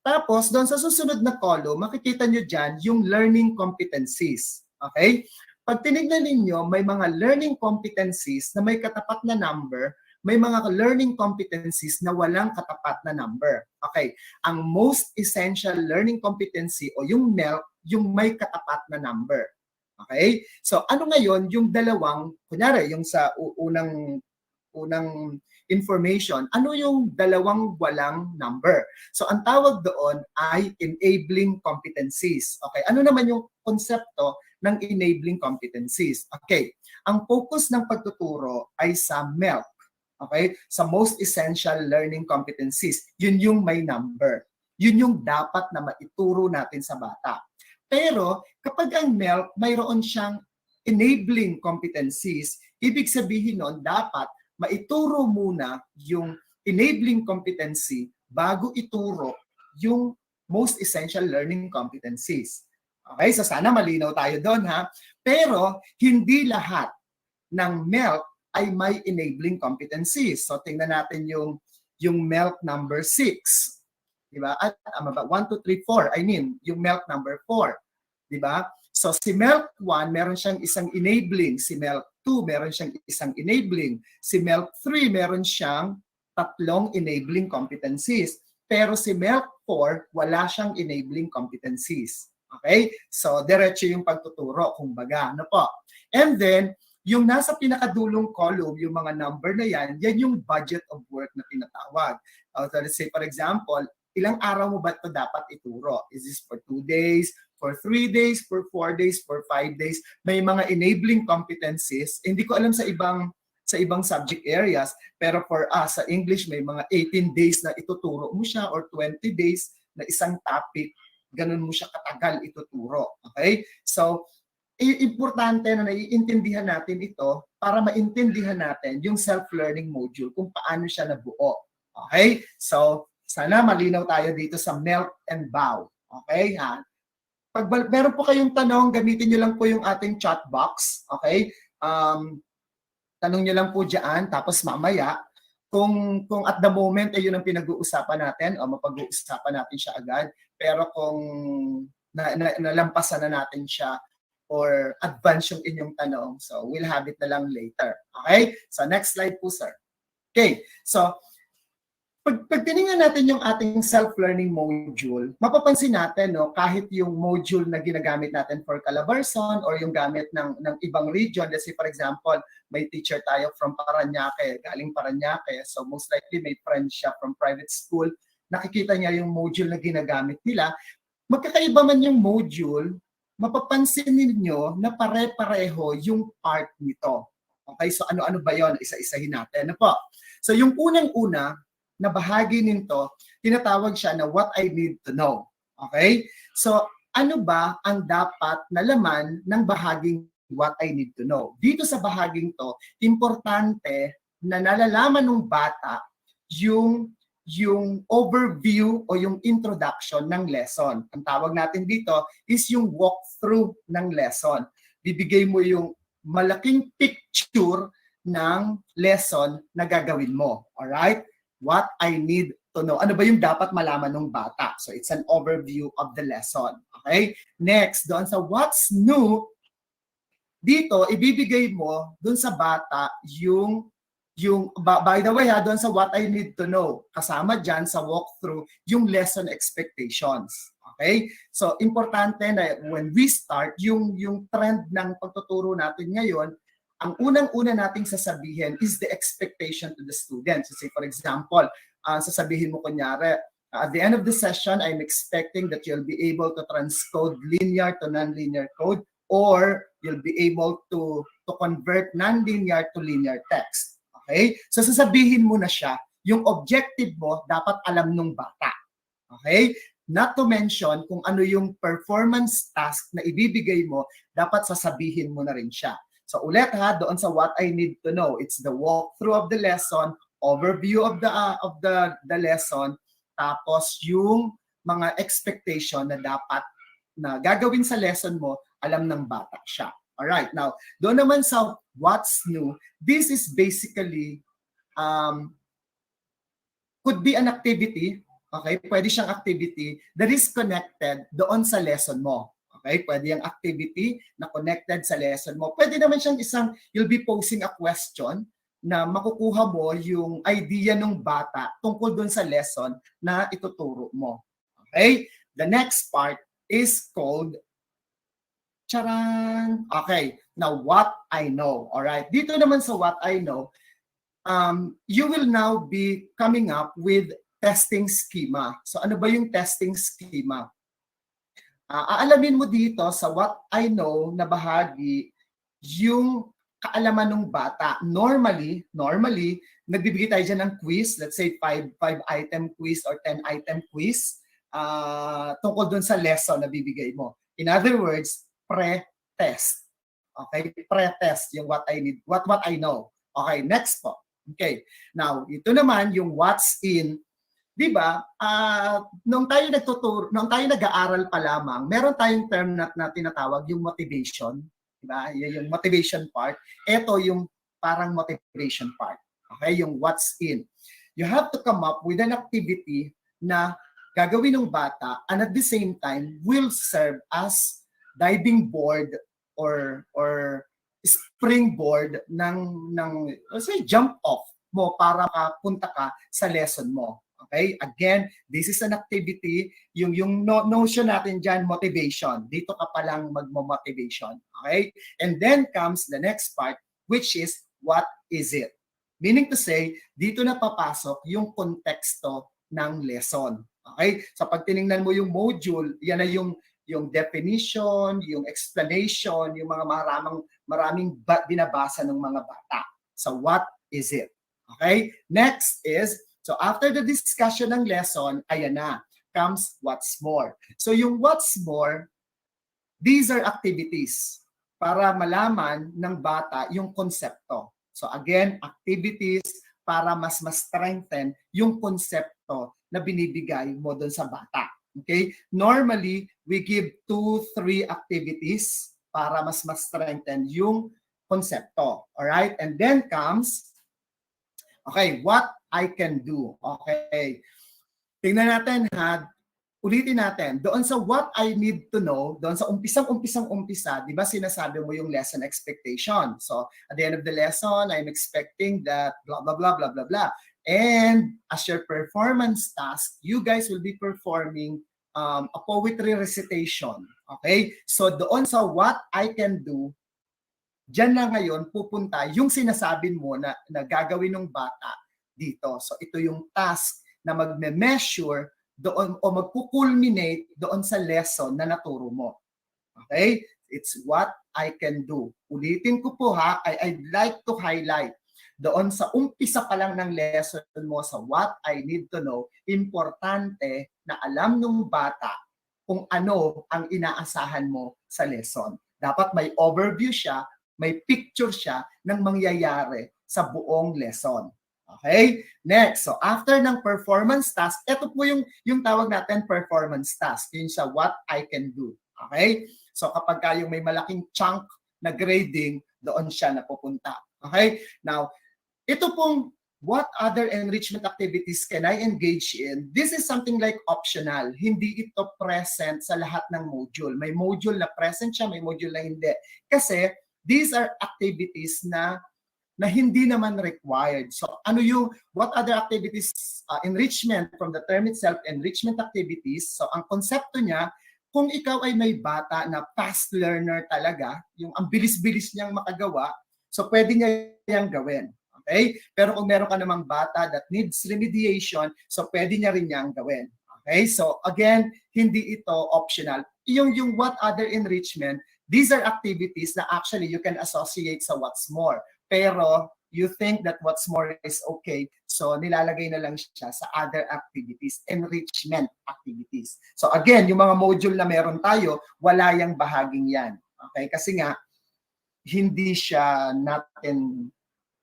Tapos, doon sa susunod na column, makikita nyo dyan yung learning competencies. Okay? Pag tinignan ninyo, may mga learning competencies na may katapat na number, may mga learning competencies na walang katapat na number. Okay, ang most essential learning competency o yung MELC, yung may katapat na number. Okay, so ano ngayon yung dalawang, kunyari yung sa unang information, ano yung dalawang walang number? So ang tawag doon ay enabling competencies. Okay, ano naman yung konsepto ng enabling competencies? Okay, ang focus ng pagtuturo ay sa MELC. Okay, sa most essential learning competencies. Yun yung may number. Yun yung dapat na maituro natin sa bata. Pero kapag ang MELC mayroon siyang enabling competencies, ibig sabihin nun dapat maituro muna yung enabling competency bago ituro yung most essential learning competencies. Okay, so sana malinaw tayo doon ha. Pero hindi lahat ng MELC ay may enabling competencies. So tingnan natin yung MELC number 6. Diba? At 1, 2, 3, 4. I mean, yung MELC number 4. Diba? So si MELC 1, meron siyang isang enabling, si MELC 2, meron siyang isang enabling. Si MELC 3, meron siyang 3 enabling competencies. Pero si MELC 4, wala siyang enabling competencies. Okay? So, diretso yung pagtuturo, kumbaga. Ano po? And then, yung nasa pinakadulong column, yung mga number na yan yung budget of work na tinatawag. So let's say, for example, ilang araw mo ba ito dapat ituro? Is this for 2 days, for 3 days, for 4 days, for 5 days? May mga enabling competencies. Hindi ko alam sa ibang subject areas, pero for us, sa English, may mga 18 days na ituturo mo siya or 20 days na isang topic, ganun mo siya katagal ituturo. Okay? So, importante na naiintindihan natin ito para maintindihan natin yung self-learning module kung paano siya nabuo. Okay? So, sana malinaw tayo dito sa melt and bow. Okay? Ha? Pag meron po kayong tanong, gamitin nyo lang po yung ating chat box. Okay? Tanong nyo lang po dyan, tapos mamaya, kung at the moment ay yun ang pinag-uusapan natin, o mapag-uusapan natin siya agad, pero kung nalampasan na natin siya, or advance yung inyong tanong. So, we'll have it na lang later. Okay? So, next slide po, sir. Okay. So, pag tinignan natin yung ating self-learning module, mapapansin natin, no, kahit yung module na ginagamit natin for Calabarzon or yung gamit ng ibang region, let's say, for example, may teacher tayo from Parañaque, galing Parañaque, so most likely may friend siya from private school, nakikita niya yung module na ginagamit nila. Magkakaiba man yung module, mapapansin ninyo na pare-pareho yung part nito. Okay, so ano-ano ba yon? Isa-isahin natin. Ano po? So yung unang-una na bahagi nito, tinatawag siya na what I need to know. Okay? So ano ba ang dapat na laman ng bahaging what I need to know? Dito sa bahaging to, importante na nalalaman ng bata yung overview o yung introduction ng lesson. Ang tawag natin dito is yung walkthrough ng lesson. Bibigay mo yung malaking picture ng lesson na gagawin mo. Alright? What I need to know. Ano ba yung dapat malaman ng bata? So it's an overview of the lesson. Okay? Next, doon sa what's new, dito, ibibigay mo doon sa bata yung by the way, doon sa what I need to know, kasama dyan sa walkthrough, yung lesson expectations. Okay? So, importante na when we start, yung trend ng pagtuturo natin ngayon, ang unang-una nating sasabihin is the expectation to the students. So, say, for example, sasabihin mo kunyari, at the end of the session, I'm expecting that you'll be able to transcode linear to nonlinear code, or you'll be able to convert nonlinear to linear text. Okay? So sasabihin mo na siya, yung objective mo dapat alam nung bata. Okay? Not to mention kung ano yung performance task na ibibigay mo, dapat sasabihin mo na rin siya. So ulit doon sa what I need to know, it's the walkthrough of the lesson, overview of the lesson, tapos yung mga expectation na dapat na gagawin sa lesson mo, alam ng bata siya. Alright, now, doon naman sa what's new, this is basically, could be an activity, okay? Pwede siyang activity that is connected doon sa lesson mo. Okay? Pwede yung activity na connected sa lesson mo. Pwede naman siyang you'll be posing a question na makukuha mo yung idea ng bata tungkol doon sa lesson na ituturo mo. Okay? The next part is called charan. Okay, now what I know. All right. Dito naman sa what I know, you will now be coming up with testing schema. So ano ba yung testing schema? Aalamin mo dito sa what I know na bahagi yung kaalaman ng bata. Normally, nagbibigay tayo dyan ng quiz. Let's say 5-item quiz or 10-item quiz tungkol dun sa lesson na bibigay mo. In other words, pre-test. Okay? Pre-test yung what I need, what I know. Okay, next po. Okay. Now, ito naman yung what's in. 'Di ba? Nung tayo nag-aaral pa lamang, meron tayong term na tinatawag yung motivation, 'di ba? Yung motivation part. Ito yung parang motivation part. Okay? Yung what's in. You have to come up with an activity na gagawin ng bata and at the same time will serve as diving board or springboard ng let's say jump off mo para punta ka sa lesson mo. Okay? Again, this is an activity, yung notion natin dyan, motivation. Dito ka palang magmo-motivation. Okay? And then comes the next part, which is, what is it? Meaning to say, dito na papasok yung konteksto ng lesson. Okay? So pag tiningnan mo yung module, yan na yung definition, yung explanation, yung mga maraming binabasa ng mga bata. So what is it? Okay? Next is, so after the discussion ng lesson, ayan na, comes what's more. So yung what's more, these are activities para malaman ng bata yung konsepto. So again, activities para mas strengthen yung konsepto na binibigay mo doon sa bata. Okay? Normally, we give 2-3 activities para mas strengthen yung konsepto. Alright? And then comes, okay, what I can do. Okay. Tingnan natin ha. Ulitin natin. Doon sa what I need to know, doon sa umpisa, di ba sinasabi mo yung lesson expectation. So, at the end of the lesson, I'm expecting that blah, blah, blah, blah, blah, blah. And as your performance task, you guys will be performing a poetry recitation. Okay? So, doon sa what I can do, diyan na ngayon pupunta yung sinasabi mo na gagawin ng bata dito. So ito yung task na magme-measure doon o magkukulminate doon sa lesson na naturo mo. Okay? It's what I can do. Ulitin ko po ha, I'd like to highlight doon sa umpisa pa lang ng lesson mo sa what I need to know, importante na alam ng bata kung ano ang inaasahan mo sa lesson. Dapat may overview siya, may picture siya ng mangyayari sa buong lesson. Okay? Next, so after ng performance task, ito po yung tawag natin performance task. Yun sa what I can do. Okay? So kapag yung may malaking chunk na grading, doon siya napupunta. Okay? Now, ito pong what other enrichment activities can I engage in? This is something like optional. Hindi ito present sa lahat ng module. May module na present siya, may module na hindi. Kasi these are activities na hindi naman required. So ano yung, what other activities, enrichment from the term itself, enrichment activities. So ang konsepto niya, kung ikaw ay may bata na fast learner talaga, yung ang bilis-bilis niyang makagawa, so pwede niya yang gawin. Okay? Pero kung meron ka namang bata that needs remediation, so pwede niya rin yang gawin. Okay? So again, hindi ito optional. Yung what other enrichment, these are activities na actually you can associate sa what's more. Pero you think that what's more is okay, so nilalagay na lang siya sa other activities, enrichment activities. So again, yung mga module na meron tayo, wala yang bahaging yan. Okay? Kasi nga, hindi siya natin,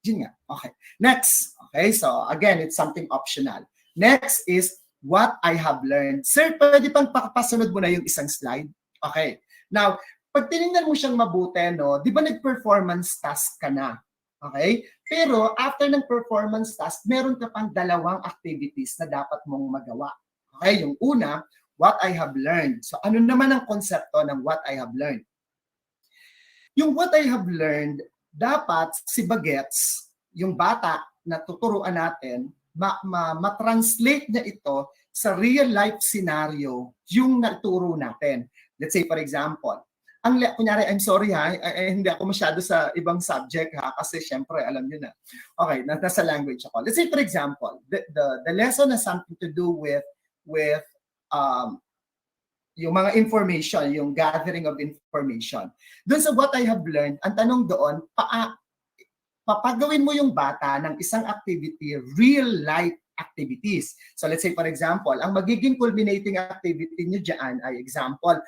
yun nga. Okay. Next. Okay, so again, it's something optional. Next is what I have learned. Sir, pwede pang pasunod mo na yung isang slide? Okay. Now, pag tinignan mo siyang mabuti, no, di ba nag-performance task ka na? Okay? Pero after ng performance task, meron ka pang 2 activities na dapat mong magawa. Okay? Yung una, what I have learned. So ano naman ang konsepto ng what I have learned? Yung what I have learned, dapat si Bagets, yung bata na tuturuan natin, ma-translate niya ito sa real life scenario yung naturo natin. Let's say for example, kunyari, I'm sorry ha, hindi ako masyado sa ibang subject ha, kasi syempre alam niyo na. Okay, nasa language ako. Let's say for example, the lesson has something to do with yung mga information, yung gathering of information. Doon sa what I have learned, ang tanong doon, papagawin mo yung bata ng isang activity, real life activities. So let's say for example, ang magiging culminating activity niyo dyan ay example,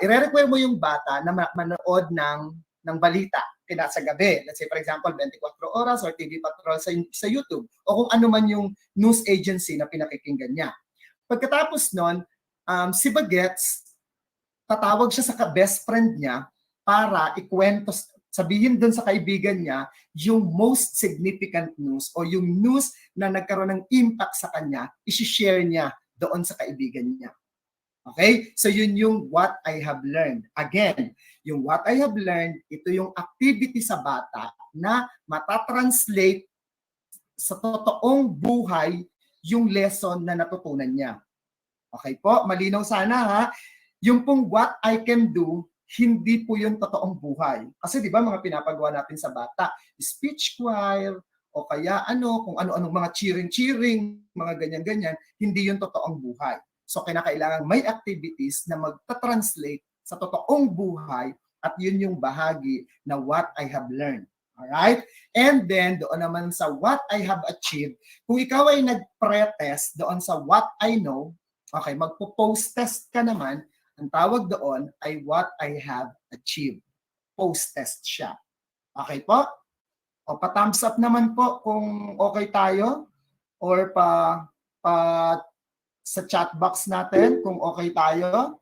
i-require mo yung bata na manood ng balita kina sa gabi. Let's say for example, 24 oras or TV Patrol sa YouTube o kung ano man yung news agency na pinakikinggan niya. Pagkatapos nun, si Bagets, tatawag siya sa best friend niya para ikwento, sabihin dun sa kaibigan niya yung most significant news o yung news na nagkaroon ng impact sa kanya, isi-share niya doon sa kaibigan niya. Okay? So yun yung what I have learned. Again, yung what I have learned, ito yung activity sa bata na matatranslate sa totoong buhay yung lesson na natutunan niya. Okay po? Malinaw sana ha? Yung pong what I can do, hindi po yung totoong buhay. Kasi di ba mga pinapagawa natin sa bata, speech choir, o kaya kung ano-anong mga cheering-cheering, mga ganyan-ganyan, hindi yung totoong buhay. So kinakailangan may activities na magta-translate sa totoong buhay at yun yung bahagi na what I have learned. Alright? And then, doon naman sa what I have achieved, kung ikaw ay nag-pre-test doon sa what I know, okay, magpo-post-test ka naman, ang tawag doon ay what I have achieved. Post-test siya. Okay po? O pa-thumbs up naman po kung okay tayo or pa sa chat box natin kung okay tayo.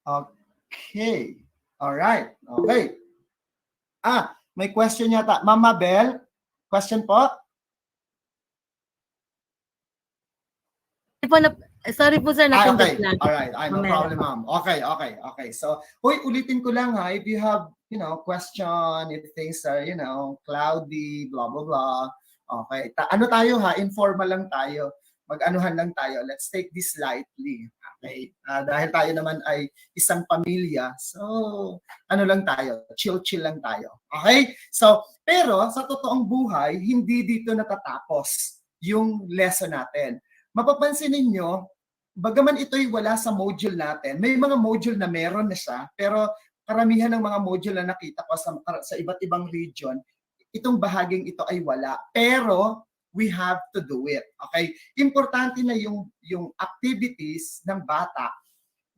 Okay. Alright. Okay. May question yata. Mama Bell, question po? Sorry po sir, napindot Okay. lang. Alright. No Mamaya problem, na po. ma'am. Okay. So, ulitin ko lang ha, if you have, question, if things are, cloudy, blah, blah, blah. Okay. Ano tayo ha? Informal lang tayo. Mag-anuhan lang tayo. Let's take this lightly. Okay. Dahil tayo naman ay isang pamilya. So, lang tayo. Chill-chill lang tayo. Okay? So, pero sa totoong buhay, hindi dito natatapos yung lesson natin. Mapapansin ninyo, bagaman ito'y wala sa module natin, may mga module na meron na siya, pero karamihan ng mga module na nakita ko sa iba't ibang region, itong bahaging ito ay wala. Pero, we have to do it. Okay? Importante na yung activities ng bata,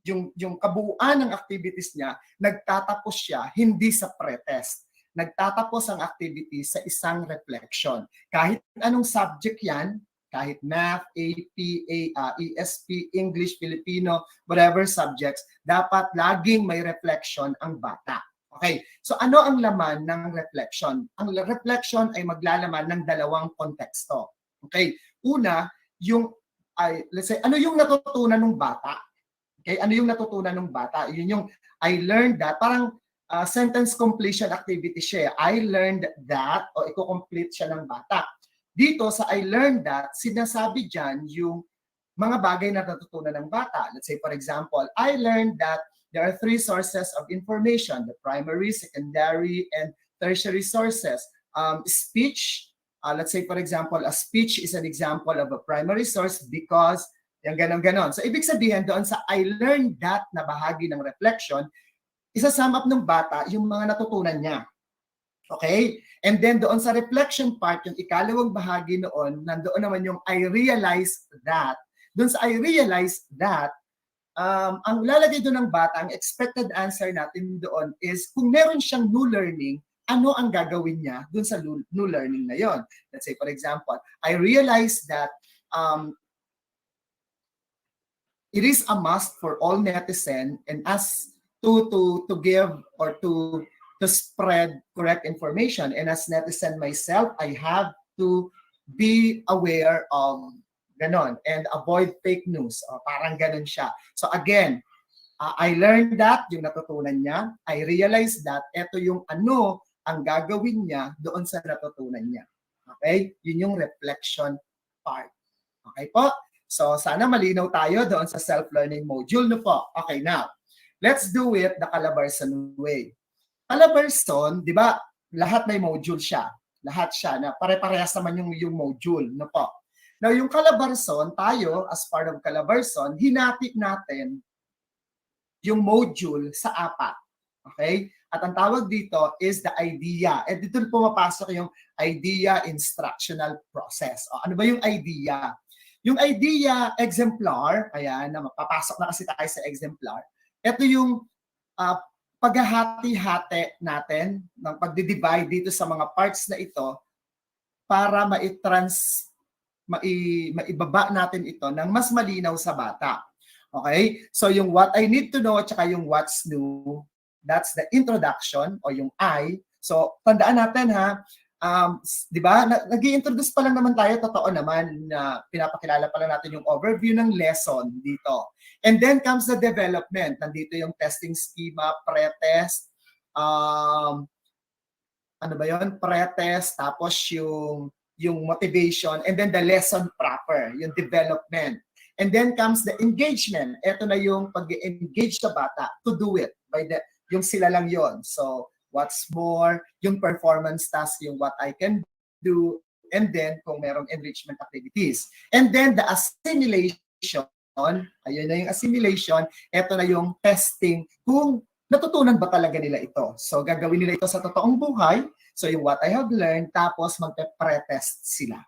yung kabuuan ng activities niya, nagtatapos siya hindi sa pretest. Nagtatapos ang activities sa isang reflection. Kahit anong subject yan, kahit math, AP, ESP, English, Filipino, whatever subjects, dapat laging may reflection ang bata. Okay, so ano ang laman ng reflection? Ang reflection ay maglalaman ng dalawang konteksto. Okay, una, let's say, ano yung natutunan ng bata? Okay, ano yung natutunan ng bata? Yun yung, I learned that, parang sentence completion activity siya. I learned that, o i-complete siya ng bata. Dito sa I learned that, sinasabi dyan yung mga bagay na natutunan ng bata. Let's say, for example, I learned that there are 3 sources of information, the primary, secondary, and tertiary sources. Speech, let's say, for example, a speech is an example of a primary source because, yung ganon-ganon. So, ibig sabihin doon sa I learned that na bahagi ng reflection, isa-sum up ng bata yung mga natutunan niya. Okay? And then doon sa reflection part, yung ikalawang bahagi noon, nandoon naman yung I realized that. Doon sa I realized that, ang lalagay doon ng bata, ang expected answer natin doon is kung meron siyang new learning, ano ang gagawin niya doon sa new learning na yon? Let's say, for example, I realized that it is a must for all netizens and us to give or to spread correct information. And as netizen myself, I have to be aware of ganon and avoid fake news. Parang ganon siya. So again, I learned that, yung natutunan niya. I realized that, ito yung ano ang gagawin niya doon sa natutunan niya. Okay? Yun yung reflection part. Okay po? So sana malinaw tayo doon sa self-learning module no po. Okay, now, let's do it the Calabarzon way. Calabarzon, di ba, lahat may module siya. Lahat siya, na pare-parehas naman yung module. No po. Now, yung Calabarzon, tayo, as part of Calabarzon, hinati natin yung module sa 4. Okay? At ang tawag dito is the idea. At dito pumapasok yung idea instructional process. Ano ba yung idea? Yung idea exemplar, ayan, na mapapasok na kasi tayo sa exemplar. Ito yung paghahati-hati natin ng pagdi-divide dito sa mga parts na ito para maibaba natin ito ng mas malinaw sa bata. Okay? So yung what I need to know at saka yung what's new, that's the introduction o yung I. So tandaan natin ha, Di ba? Nag-i-introduce pa lang naman tayo, totoo naman na pinapakilala pa lang natin yung overview ng lesson dito. And then comes the development. Nandito yung testing schema, pre-test, ano ba yun? Pre-test, tapos yung motivation, and then the lesson proper, yung development. And then comes the engagement. Ito na yung pag-engage sa bata to do it. Yung sila lang yon. So, what's more, yung performance task, yung what I can do, and then kung merong enrichment activities. And then the assimilation, ayun na yung assimilation, ito na yung testing, kung natutunan ba talaga nila ito. So, gagawin nila ito sa totoong buhay. So, yung what I have learned, tapos magpe-pretest sila.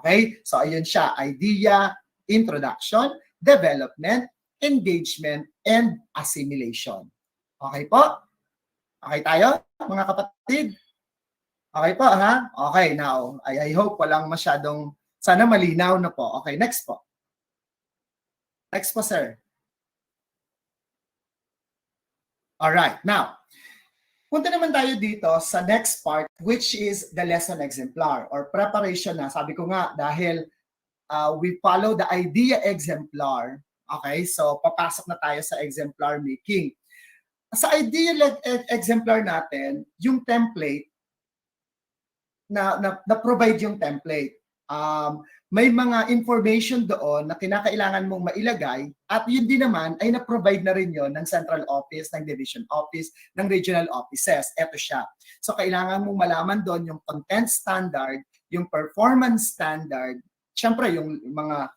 Okay? So, ayun siya, idea, introduction, development, engagement, and assimilation. Okay po? Okay tayo, mga kapatid? Okay po, ha? Okay, now, I hope walang masyadong, sana malinaw na po. Okay, next po. Next po, sir. Alright, now, punta naman tayo dito sa next part, which is the lesson exemplar or preparation na. Sabi ko nga, dahil we follow the idea exemplar, okay, so papasok na tayo sa exemplar making. Sa idea exemplar natin, yung template, na-provide yung template. May mga information doon na kinakailangan mong mailagay at yun din naman ay na-provide na rin yon ng central office, ng division office, ng regional offices. Ito siya. So kailangan mong malaman doon yung content standard, yung performance standard, syempre yung mga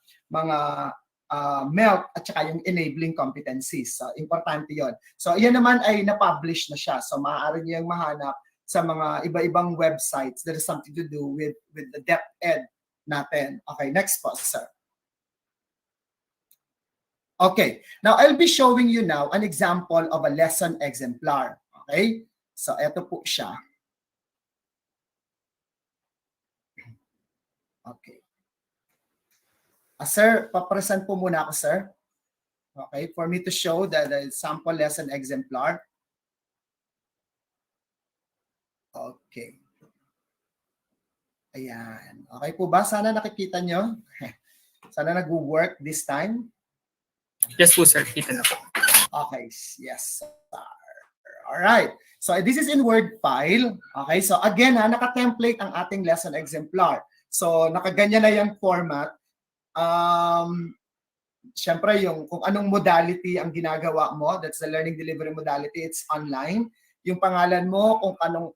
MELC at saka yung enabling competencies. So importante yon. So yan naman ay na-publish na siya. So maaari niyang mahanap sa mga iba-ibang websites that has something to do with the DepEd natin. Okay, next po, sir. Okay, now I'll be showing you now an example of a lesson exemplar. Okay, so ito po siya. Okay. Sir, papresent po muna ako, sir. Okay, for me to show the sample lesson exemplar. Okay. Ayan. Okay po ba? Sana nakikita nyo. Sana nag-work this time. Yes po, sir. Kita na po. Okay. Yes, sir. Alright. So, this is in Word file. Okay. So, again, naka-template ang ating lesson exemplar. So, nakaganyan na yung format. Siyempre, yung kung anong modality ang ginagawa mo, that's the learning delivery modality, it's online. Yung pangalan mo, kung anong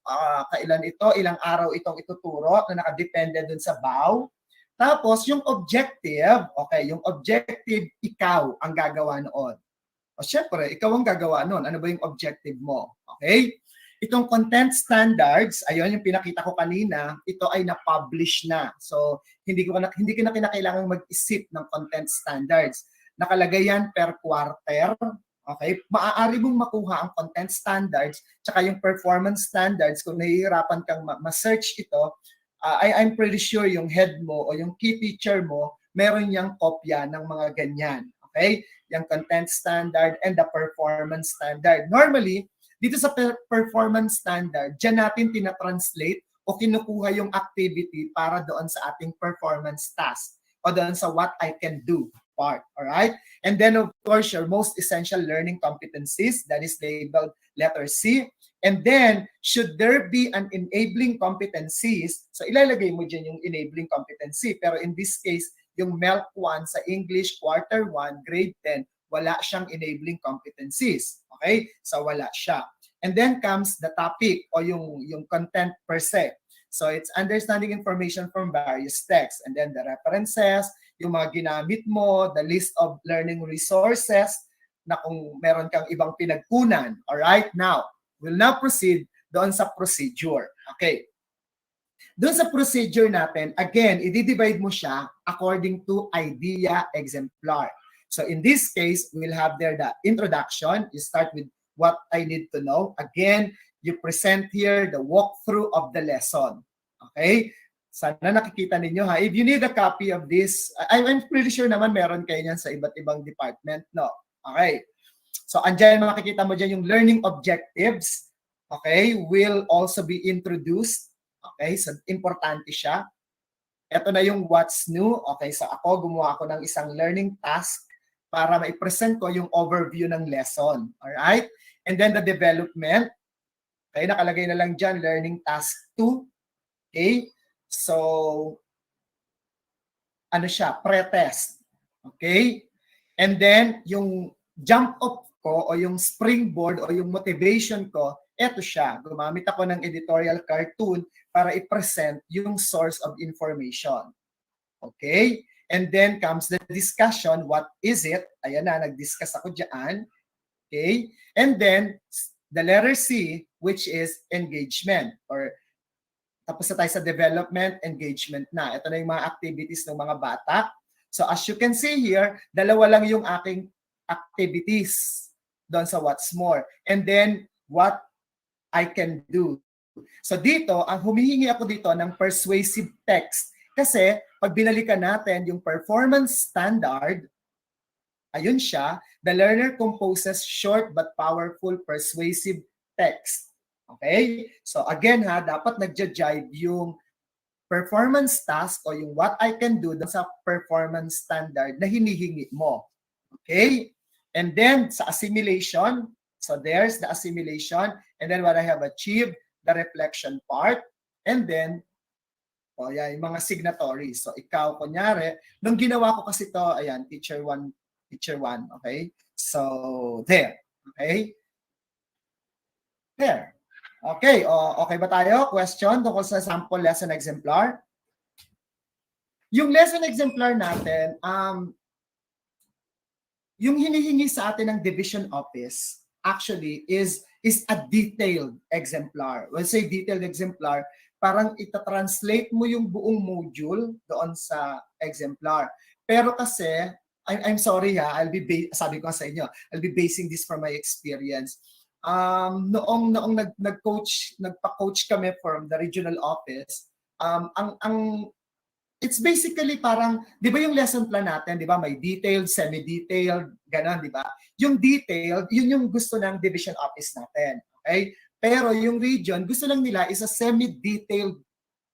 kailan ito, ilang araw itong ituturo na nakadepende dun sa BAW. Tapos, yung objective, okay, yung objective, ikaw ang gagawa noon. O syempre, ikaw ang gagawa noon. Ano ba yung objective mo? Okay? Itong content standards, ayun yung pinakita ko kanina, ito ay na-publish na. So, hindi ko na kinakailangang mag-isip ng content standards. Nakalagay yan per quarter. Okay? Maaari mong makuha ang content standards tsaka yung performance standards kung nahihirapan kang ma-search ito. I'm pretty sure yung head mo o yung key teacher mo, meron niyang kopya ng mga ganyan. Okay? Yung content standard and the performance standard. Normally, dito sa performance standard, dyan natin tinatranslate o kinukuha yung activity para doon sa ating performance task o doon sa what I can do part. Alright? And then, of course, your most essential learning competencies, that is labeled letter C. And then, should there be an enabling competencies, so ilalagay mo dyan yung enabling competency. Pero in this case, yung MELC 1 sa English quarter 1, grade 10, wala siyang enabling competencies. Okay? So, wala siya. And then comes the topic o yung content per se. So, it's understanding information from various texts. And then the references, yung mga ginamit mo, the list of learning resources na kung meron kang ibang pinagkunan. Alright? Now, we'll now proceed doon sa procedure. Okay. Doon sa procedure natin, again, i-divide mo siya according to idea exemplar. So in this case, we'll have there the introduction. You start with what I need to know. Again, you present here the walkthrough of the lesson. Okay? Sana nakikita ninyo ha. If you need a copy of this, I'm pretty sure naman meron kayo yan sa iba't ibang department. No? Okay. So andyan makikita mo dyan yung learning objectives. Okay? Will also be introduced. Okay, so importante siya. Ito na yung what's new. Okay, so ako gumawa ako ng isang learning task para ma-present ko yung overview ng lesson. Alright? And then the development. Okay, nakalagay na lang dyan, learning task 2. Okay, so ano siya, pre-test. Okay? And then, yung jump off ko o yung springboard o yung motivation ko, eto siya. Gumamit ako ng editorial cartoon para i-present yung source of information. Okay? And then comes the discussion, what is it? Ayan na, nag-discuss ako dyan. Okay? And then, the letter C, which is engagement or tapos na tayo sa development, engagement na. Ito na yung mga activities ng mga bata. So as you can see here, dalawa lang yung aking activities doon sa what's more. And then what I can do. So dito, ang humihingi ako dito ng persuasive text. Kasi pag binalikan natin yung performance standard, ayun siya, the learner composes short but powerful persuasive text. Okay? So again ha, dapat nagja-jive yung performance task o yung what I can do sa performance standard na hinihingi mo. Okay? And then sa assimilation, so there's the assimilation, and then what I have achieved, the reflection part, and then yan, yung mga signatories. So ikaw, kunyari, nung ginawa ko kasi to, ayan, teacher 1, okay? So there, okay? There. Okay, okay ba tayo? Question tungkol sa sample lesson exemplar? Yung lesson exemplar natin, yung hinihingi sa atin ng division office actually is a detailed exemplar. When I say detailed exemplar, parang ita-translate mo yung buong module doon sa exemplar. Pero kasi, I'm sorry ha, sabi ko sa inyo, I'll be basing this from my experience. Noong nagpa-coach kami from the regional office, it's basically parang, di ba yung lesson plan natin, di ba, may detailed, semi-detailed, gano'n, di ba? Yung detailed, yun yung gusto ng division office natin, okay? Pero yung region, gusto lang nila is a semi-detailed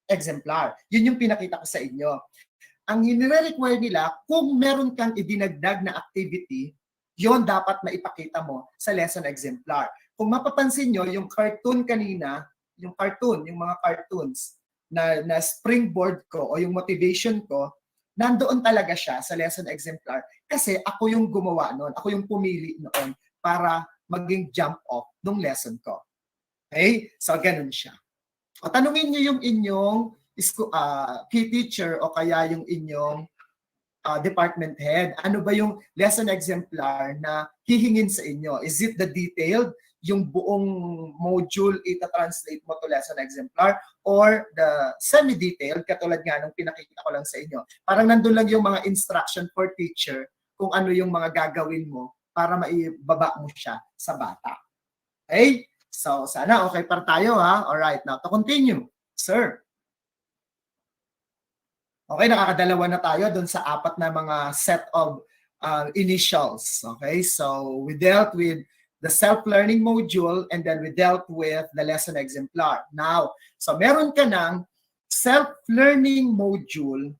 exemplar. Yun yung pinakita ko sa inyo. Ang hinire-require nila, kung meron kang idinagdag na activity, yon dapat maipakita mo sa lesson exemplar. Kung mapapansin nyo, yung cartoon kanina, yung mga cartoons na springboard ko o yung motivation ko, nandoon talaga siya sa lesson exemplar kasi ako yung gumawa noon, ako yung pumili noon para maging jump off ng lesson ko. Okay? So, ganun siya. O tanungin nyo yung inyong key teacher o kaya yung inyong department head. Ano ba yung lesson exemplar na hihingin sa inyo? Is it the detailed, yung buong module ita-translate mo to lesson exemplar, or the semi-detailed, katulad nga nung pinakita ko lang sa inyo? Parang nandun lang yung mga instruction for teacher kung ano yung mga gagawin mo para maibaba mo siya sa bata. Okay? So, sana okay para tayo ha. Alright, now to continue. Sir. Okay, nakakadalawa na tayo dun sa apat na mga set of initials. Okay, so we dealt with the self-learning module and then we dealt with the lesson exemplar. Now, so meron ka ng self-learning module,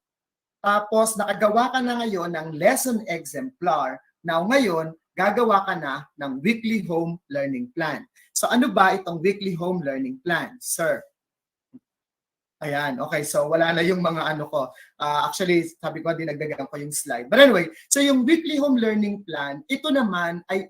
tapos nakagawa ka na ngayon ng lesson exemplar. Now ngayon, gagawa ka na ng weekly home learning plan. So ano ba itong weekly home learning plan, sir? Ayan, okay. So wala na yung mga ano ko. Actually, sabi ko, dinagdagan ko yung slide. But anyway, so yung weekly home learning plan, ito naman ay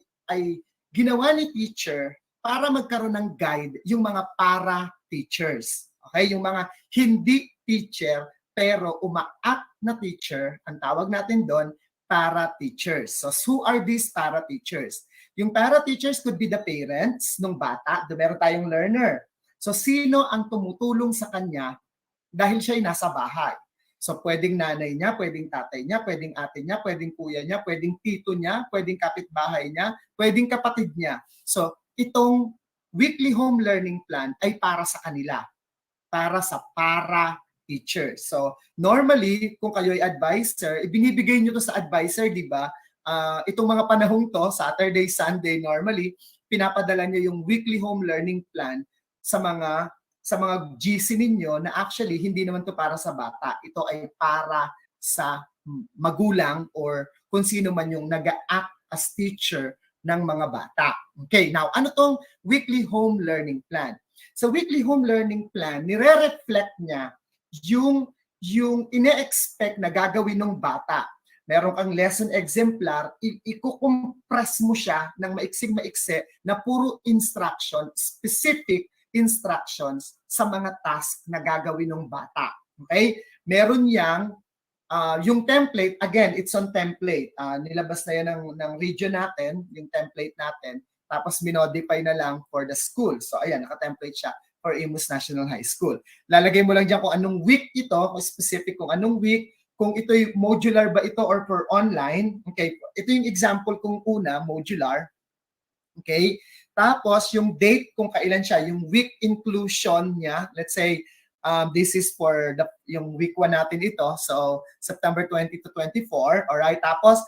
ginawa ni teacher para magkaroon ng guide yung mga para-teachers. Okay? Yung mga hindi teacher pero umaak na teacher, ang tawag natin doon, para-teachers. So who are these para-teachers? Yung para-teachers could be the parents ng bata. Meron tayong learner. So, sino ang tumutulong sa kanya dahil siya ay nasa bahay? So, pwedeng nanay niya, pwedeng tatay niya, pwedeng ate niya, pwedeng kuya niya, pwedeng tito niya, pwedeng kapitbahay niya, pwedeng kapatid niya. So, itong weekly home learning plan ay para sa kanila, para sa para-teachers. So, normally, kung kayo ay advisor, ibinibigay nyo to sa advisor, di ba? Itong mga panahong to, Saturday, Sunday, normally, pinapadala nyo yung weekly home learning plan sa mga sa mga GC ninyo na actually hindi naman to para sa bata. Ito ay para sa magulang or kung sino man yung nag-act as teacher ng mga bata. Okay, now ano tong weekly home learning plan? Sa weekly home learning plan, nire-reflect niya yung ine-expect na gagawin ng bata. Meron kang lesson exemplar, i-compress mo siya ng maiksing-maikse na puro instruction, specific instructions sa mga task na gagawin ng bata. Okay? Meron yang yung template, again, it's on template. Nilabas na yan ng region natin, yung template natin. Tapos minodify na lang for the school. So ayan, naka-template siya for Imus National High School. Lalagay mo lang dyan kung anong week ito, kung specific kung anong week, kung ito'y modular ba ito or for online. Okay, ito yung example kung una, modular. Okay, tapos yung date kung kailan siya, yung week inclusion niya, let's say, this is for yung week 1 natin ito, so September 20 to 24, alright? Tapos,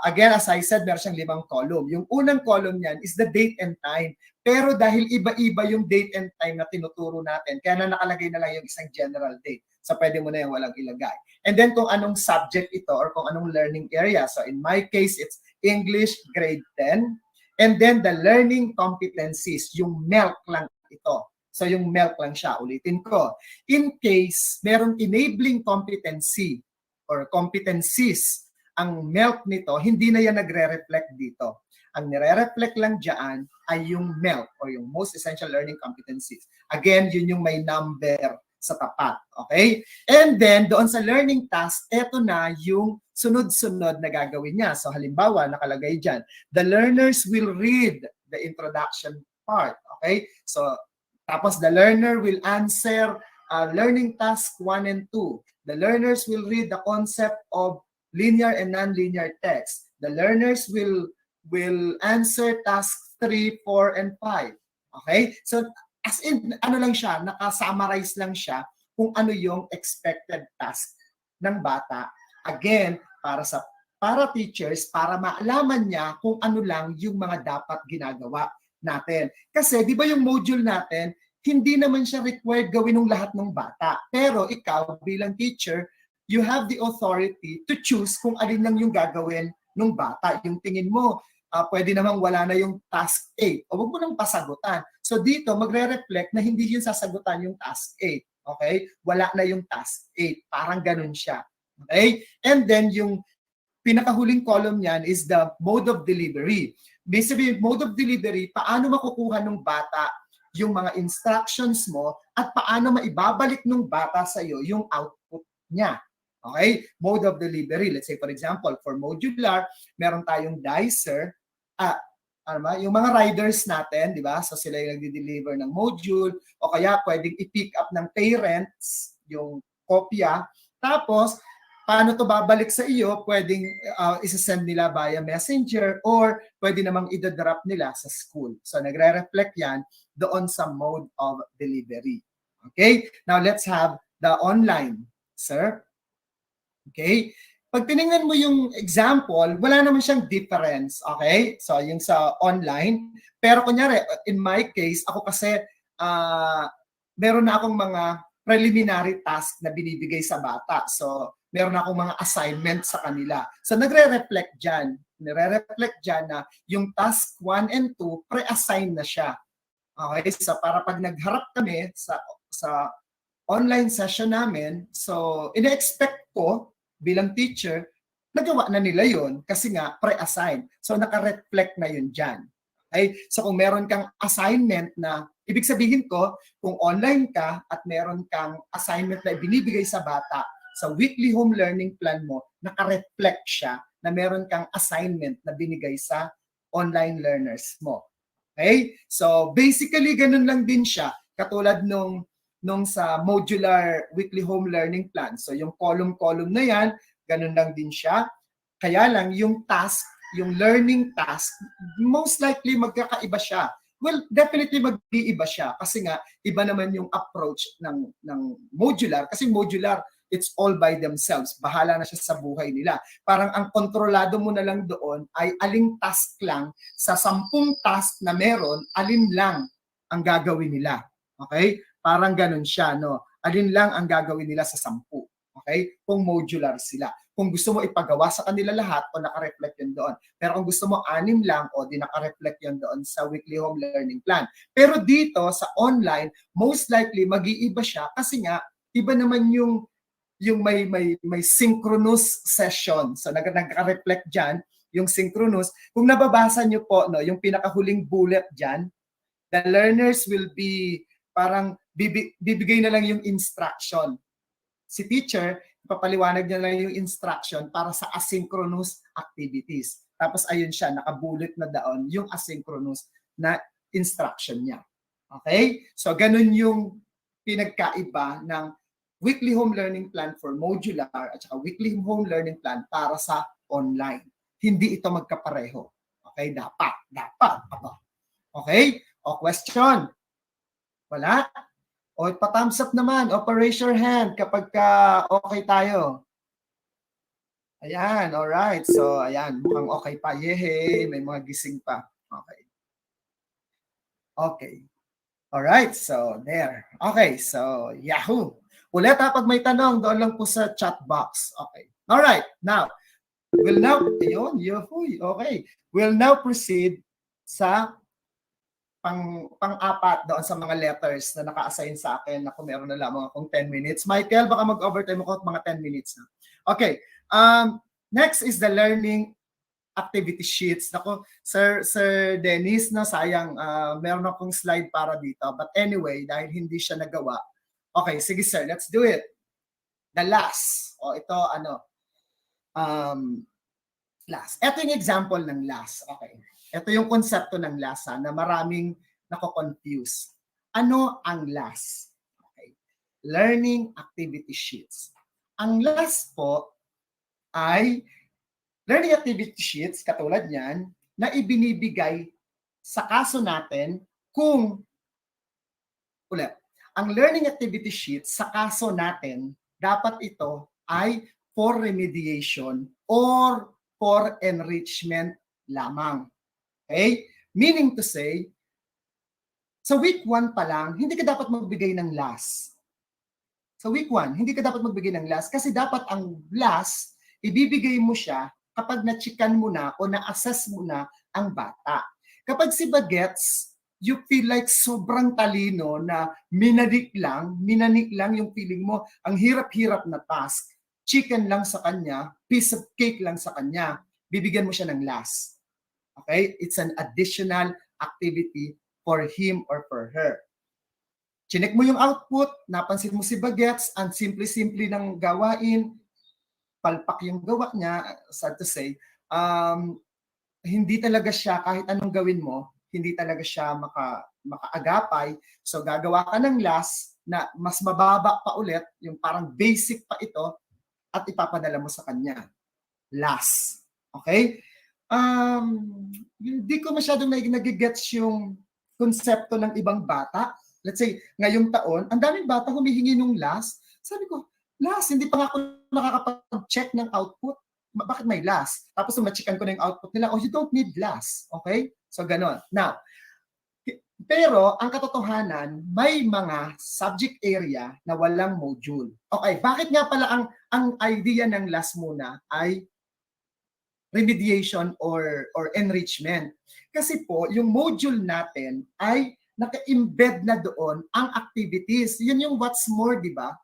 again, as I said, meron siyang 5 column. Yung unang column niyan is the date and time. Pero dahil iba-iba yung date and time na tinuturo natin, kaya na nakalagay na lang yung isang general date. So pwede mo na yung walang ilagay. And then kung anong subject ito or kung anong learning area. So in my case, it's English grade 10. And then the learning competencies, yung MELC lang ito. So yung MELC lang siya, ulitin ko. In case merong enabling competency or competencies ang MELC nito, hindi na yan nagre-reflect dito. Ang nire-reflect lang dyan ay yung MELC or yung Most Essential Learning Competencies. Again, yun yung may number sa tapat. Okay? And then, doon sa learning task, eto na yung sunod-sunod na gagawin niya. So halimbawa, nakalagay dyan, the learners will read the introduction part. Okay? So, tapos the learner will answer learning task 1 and 2. The learners will read the concept of linear and non-linear text. The learners will answer task 3, 4, and 5. Okay? So, as in, ano lang siya, naka-summarize lang siya kung ano yung expected task ng bata. Again, para teachers, para maalaman niya kung ano lang yung mga dapat ginagawa natin. Kasi, di ba yung module natin, hindi naman siya required gawin ng lahat ng bata. Pero ikaw, bilang teacher, you have the authority to choose kung alin lang yung gagawin ng bata. Yung tingin mo, pwede namang wala na yung task 8 o wag mo nang pasagutan. So dito, magre-reflect na hindi yun sasagutan yung task 8. Okay? Wala na yung task 8. Parang ganun siya. Okay? And then yung pinakahuling column niyan is the mode of delivery. Basically, mode of delivery, paano makukuha ng bata yung mga instructions mo at paano maibabalik ng bata sa iyo yung output niya. Okay? Mode of delivery. Let's say, for example, for modular, meron tayong dicer. Yung mga riders natin, di ba? So sila yung nagdi-deliver ng module o kaya pwedeng i-pick up ng parents yung kopya. Tapos, paano to babalik sa iyo? Pwedeng isa-send nila via messenger or pwede namang i-drop nila sa school. So nagre-reflect yan doon sa mode of delivery. Okay? Now, let's have the online, sir. Okay? Pag tinignan mo yung example, wala naman siyang difference. Okay? So, yung sa online. Pero kunyari, in my case, ako kasi meron na akong mga preliminary task na binibigay sa bata. So, meron na akong mga assignment sa kanila. So, nagre-reflect dyan. Nire-reflect dyan na yung task 1 and 2, pre-assign na siya. Okay? So, para pag nagharap kami sa online session namin, so, ina-expect ko, bilang teacher, nagawa na nila yon kasi nga pre-assign. So naka-reflect na yun dyan. Okay? So kung meron kang assignment na, ibig sabihin ko, kung online ka at meron kang assignment na ibinibigay sa bata, sa weekly home learning plan mo, naka-reflect siya na meron kang assignment na binigay sa online learners mo. Okay? So basically, ganun lang din siya. Katulad nung sa modular weekly home learning plan. So yung column-column na yan, ganun lang din siya. Kaya lang yung task, yung learning task, most likely magkakaiba siya. Well, definitely mag-iiba siya kasi nga iba naman yung approach ng modular. Kasi modular, it's all by themselves. Bahala na siya sa buhay nila. Parang ang kontrolado mo na lang doon ay aling task lang sa 10 task na meron, alin lang ang gagawin nila. Okay? Parang ganun siya, no? Alin lang ang gagawin nila sa 10. Okay? Kung modular sila. Kung gusto mo ipagawa sa kanila lahat, o naka-reflect yun doon. Pero kung gusto mo 6 lang, o di naka-reflect yun doon sa weekly home learning plan. Pero dito, sa online, most likely, mag-iiba siya kasi nga, iba naman yung may synchronous session. So nagka-reflect diyan yung synchronous. Kung nababasa niyo po no, yung pinakahuling bullet diyan, the learners will be parang bibigay na lang yung instruction. Si teacher, ipapaliwanag niya lang yung instruction para sa asynchronous activities. Tapos ayun siya, nakabullet na doon yung asynchronous na instruction niya. Okay? So ganun yung pinagkaiba ng weekly home learning plan for modular at saka weekly home learning plan para sa online. Hindi ito magkapareho. Okay? Dapat. Okay? O question? Wala? O pa-thumbs up naman. O pa-raise your hand kapag okay tayo. Ayan, alright. So, ayan. Mukhang okay pa. Yehey! May mga gising pa. Okay. Okay. Alright. So, there. Okay. So, yahoo! Ulit pag may tanong, doon lang po sa chat box. Okay. Alright. Now, we'll now, ayun, yahoo! Okay. We'll now proceed sa pang-apat doon sa mga letters na naka-assign sa akin na kung meron na lamang akong 10 minutes. Michael, baka mag-overtime ako at mga 10 minutes na. Okay. Next is the learning activity sheets. Nako, Sir Dennis, no, sayang, meron akong slide para dito. But anyway, dahil hindi siya nagawa. Okay, sige sir, let's do it. The last. O ito, last. Ito yung example ng last. Okay. Ito yung konsepto ng last na maraming nako-confuse. Ano ang last? Okay. Learning activity sheets. Ang last po ay learning activity sheets, katulad niyan, na ibinibigay sa kaso natin kung, ang learning activity sheets sa kaso natin, dapat ito ay for remediation or for enrichment lamang. Okay? Meaning to say, sa week 1 pa lang, hindi ka dapat magbigay ng last. Sa week 1, hindi ka dapat magbigay ng last kasi dapat ang last, ibibigay mo siya kapag na-checkan mo na o na-assess mo na ang bata. Kapag si Bagets, you feel like sobrang talino na minanik lang yung feeling mo, ang hirap-hirap na task, chicken lang sa kanya, piece of cake lang sa kanya, bibigyan mo siya ng last. Okay? It's an additional activity for him or for her. Chinek mo yung output, napansin mo si Bagets, ang simple-simple ng gawain, palpak yung gawa niya, sad to say, hindi talaga siya, kahit anong gawin mo, hindi talaga siya makaagapay. So gagawa ka ng last na mas mababa pa ulit, yung parang basic pa ito, at ipapadala mo sa kanya. Last. Okay? Hindi ko masyadong nagigets yung konsepto ng ibang bata. Let's say, ngayong taon, ang daming bata humihingi nung last. Sabi ko, last, hindi pa nga ako nakakapag-check ng output. Bakit may last? Tapos ma-checkan ko na yung output nila, oh, you don't need last. Okay? So, ganon. Now, pero ang katotohanan, may mga subject area na walang module. Okay, bakit nga pala ang idea ng last muna ay remediation or enrichment? Kasi po, yung module natin ay naka-embed na doon ang activities. Yun yung what's more, di ba?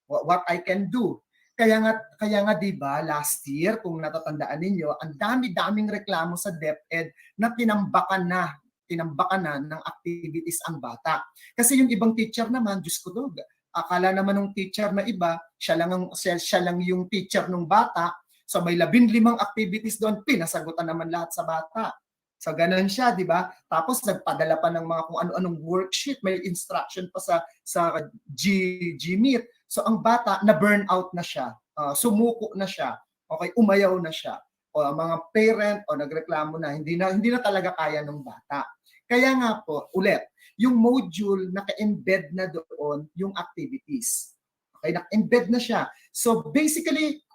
What I can do. Kaya nga 'di ba last year kung natatandaan ninyo, ang dami-daming reklamo sa DepEd na tinambakan na ng activities ang bata. Kasi yung ibang teacher naman, Diyos ko dog, akala naman ng teacher na iba, siya lang yung teacher ng bata. So may 15 activities doon, pinasagutan naman lahat sa bata. So ganun siya, 'di ba? Tapos nagpadala pa ng mga kung ano-anong worksheet, may instruction pa sa Gmeet. So ang bata na burn out na siya, sumuko na siya, okay, umayaw na siya. O ang mga parent o nagreklamo na hindi na talaga kaya ng bata. Kaya nga po, ulit, yung module naka-embed na doon yung activities. Okay, naka-embed na siya. So basically,